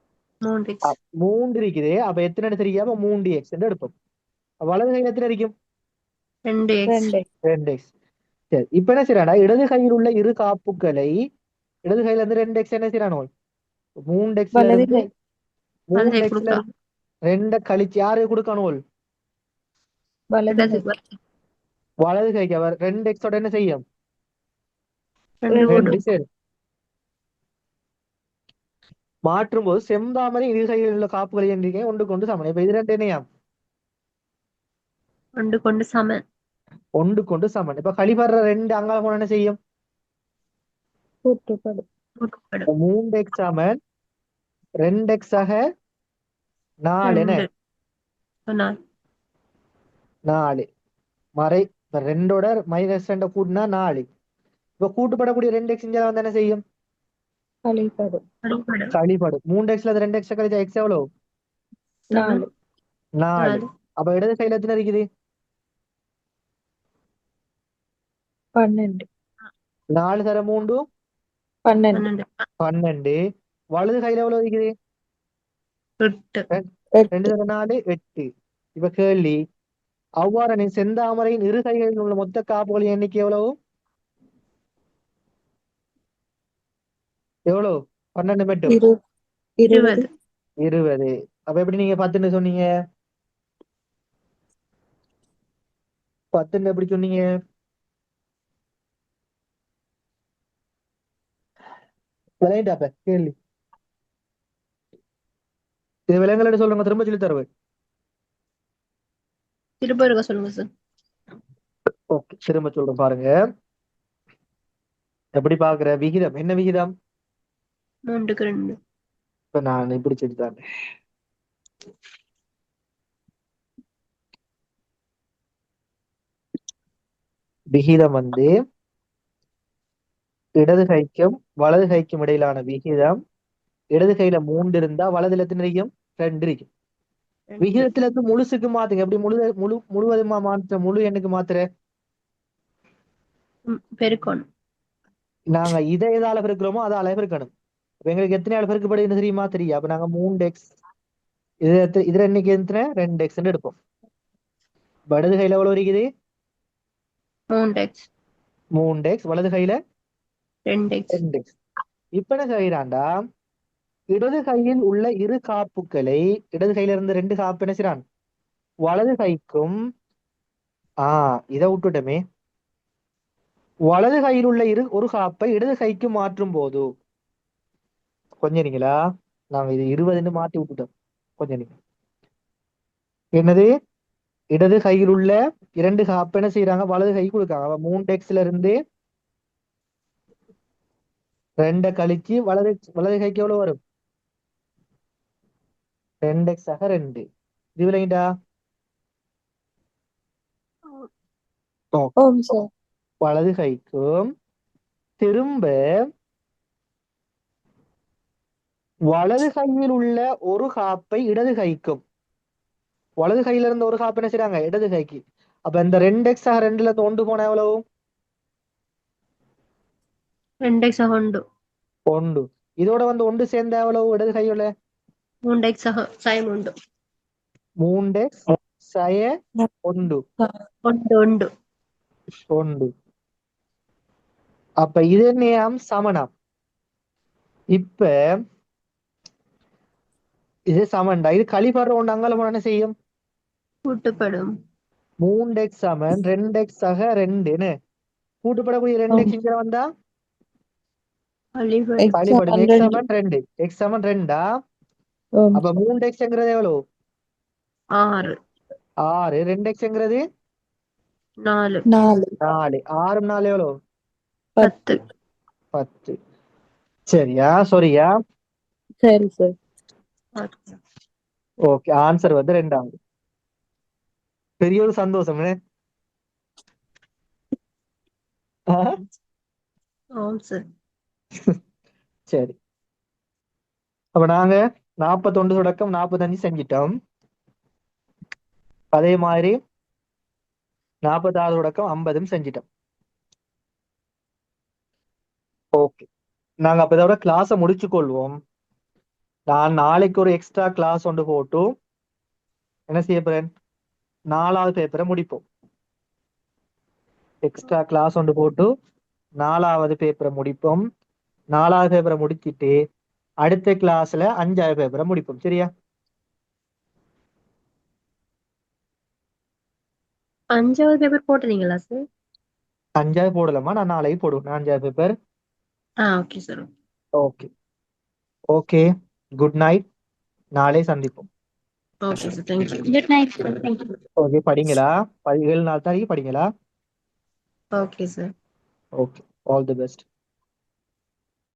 3x 3 இருக்குது. அப்ப எத்தனை தெரியாம 3x எடுப்போம். வலது கையில எத்தனை இருக்கும்? 2x 2x 2x. சரி, இப்ப என்ன செய்யறானா, இடது கையில் உள்ள இரு காப்புகளை இடது கையில இருந்து 2x என்ன செய்யறானோ 3xல வலது இருந்து கை வலது கை 3xல கொடுக்கலாம் இருந்து 2 கழிச்சு யாரு கொடுக்கணும்? வலது இடது கை வலது கைக்கு. அவர் 2x ஓட என்ன செய்யும்? 2 2 2 சரி. மாற்றும் போது செந்தாமரை இரு கையில் உள்ள காப்புகளை எண்ணிக்கை ஒன்று கொண்டு சமன். இப்ப இது ரெண்டு என்னையாம்? ஒன்று கொண்டு சமன் ஒன்று கொண்டு சமன். இப்ப கழிவற 2 அங்கால போன என்ன செய்யும்? கூட்டுப்படும் கூட்டப்படும் 3x சமன் 2x ஆக 4 என்ன? 2 சொன்னால் 4 மறை. இப்ப 2ஓட -2 கூட்டினா 4. இப்ப கூட்டுப்படக்கூடிய 2x இங்க வந்து என்ன செய்யும்? கழிப்படும் கழிப்படும் கழிப்படும். 3xல 2x கழிச்சா x எவ்வளவு? 4 4. அப்ப இடது கையில எத்தனை இருக்குது? 12 4 தர 3 12 12. வலது கையில எவ்வளவு இருக்குது? 8 2 தர 4 8. இப்ப கேள்வி, அவ்வாறு நீ செந்தாமரையின் இரு கைகளில் உள்ள மொத்த காப்புகளின் எண்ணிக்கை எவ்வளவு? எவ்வளவு? 12 மட்டும் 20 20. அப்ப எப்படி நீங்க 10ன்னு சொன்னீங்க? 10ன்னு எப்படி சொன்னீங்க? விளையாண்டாப்ப கேள்வி இது விலங்குகள் சொல்லுங்க, திரும்ப சொல்லி தருவேன். திரும்ப இருக்க சொல்லுங்க சார் ஓகே, திரும்ப சொல்றேன் பாருங்க. எப்படி பாக்குற? விகிதம் என்ன விகிதம்? 3க்கு 2 இப்ப நான் இப்படி சொல்லித்தாங்க. விகிதம் வந்து இடது கைக்கும் வலது கைக்கும் இடையிலான விகிதம். இடது கையில 3 இருந்தா வலதுல எத்தனை இருக்கும்? 2 இருக்கும். விகிதத்துல இருந்து முழுசுக்கு மாத்துங்க. எப்படி முழுவதுமா மாற்ற முழு எண்ணுக்கு மாத்துற? பெருக்கணும் நாங்க இதை எதால பெருக்கிறோமோ அதால பெருக்கணும். இப்ப எங்களுக்கு எத்தனை ஆள் பெருக்கப்படுதுன்னு தெரியுமா? தெரியும். அப்ப நாங்க 3x இதுல இன்னைக்கு எத்தனை 2x எடுப்போம். வலது கையில எவ்வளவு இருக்குது? 3x 3x. வலது கையில 2x 2x. இப்ப என்ன செய்யறான்டா, இடது கையில் உள்ள இரு காப்புகளை இடது கையில இருந்து 2 காப்பு என்ன செய்யறான் வலது கைக்கும் இதை விட்டுட்டோமே. வலது கையில் உள்ள ஒரு காப்பை இடது கைக்கு மாற்றும் போது கொஞ்சம் இருங்களா, நாங்க இது 20ன்னு மாத்தி விட்டுட்டோம். கொஞ்சம் இருங்க. என்னது? இடது கையில் உள்ள 2 காப்பை என்ன செய்யறாங்க வலது கை கொடுக்காங்க. 3xல இருந்து 2 கழிச்சு வலது கைக்கு எவ்வளவு வரும்? 2x ஆக 2. இது விளங்கிட்டா? ஓம் சார் வலது கைக்கும் திரும்ப வலது கையில் உள்ள ஒரு காப்பை இடது கைக்கும். வலது கையில இருந்து ஒரு காப்பு என்ன செய்றாங்க இடது கைக்கு. அப்ப இந்த 2x 2ல இருந்து 1 போனா எவ்வளவு? 2x 1 1. இதோட வந்து 1 சேர்ந்தா எவ்வளவு இடது கையோட? 3x சயம் 1 3x சய 1 1 1. அப்ப இது என்னையாம்? சமணம். இப்ப இது சமன்டா. இது கழிப்படுற ஒன்று அங்கால போனா என்ன செய்யும்? கூட்டுப்படும் 3x சமன் 2x ஆக 2 கூட்டுப்படக்கூடிய 2x இங்க வந்தா கழிப்படும் கழிப்படும். x 2. சமன் 2. x சமன் 2 ஆம் அப்ப 3xங்கிறது எவ்வளவு? 6 6. 2xங்கிறது 4 4. 4. 6 4 எவ்வளவு? 10 10. சரியா சரியா? சரி சார். ஓகே, ஆன்சர் வந்து 2. பெரிய ஒரு சந்தோஷம். ஆம் சார். சரி, அப்ப நாங்க 41 தொடக்கம் 45 செஞ்சிட்டோம். அதே மாதிரி 46 தொடக்கம் 50 செஞ்சிட்டோம். ஓகே, நாங்க அப்ப இதோட கிளாஸை முடிச்சு கொள்வோம். நான் நாளைக்கு ஒரு எக்ஸ்ட்ரா கிளாஸ் ஒன்று போட்டு என்ன செய்ய போறேன், 4வது பேப்பரை முடிப்போம். எக்ஸ்ட்ரா கிளாஸ் ஒன்று போட்டு 4வது பேப்பரை முடிப்போம். 4வது பேப்பரை முடிச்சிட்டு அடுத்த கிளாஸ்ல 5வது பேப்பரை முடிப்போம். சரியா? 5வது பேப்பர் போட்டுறீங்களா சார்? 5வது போடலாமா? நான் நாளைக்கு போடுவேன் 5வது paper. Okay sir. Okay okay, good night. நாளை சந்திப்போம். Okay sir, thank you. Good night sir. Thank you. Okay, படிங்களா? 7 நாள் தான் படிங்களா? Okay sir. Okay, all the best.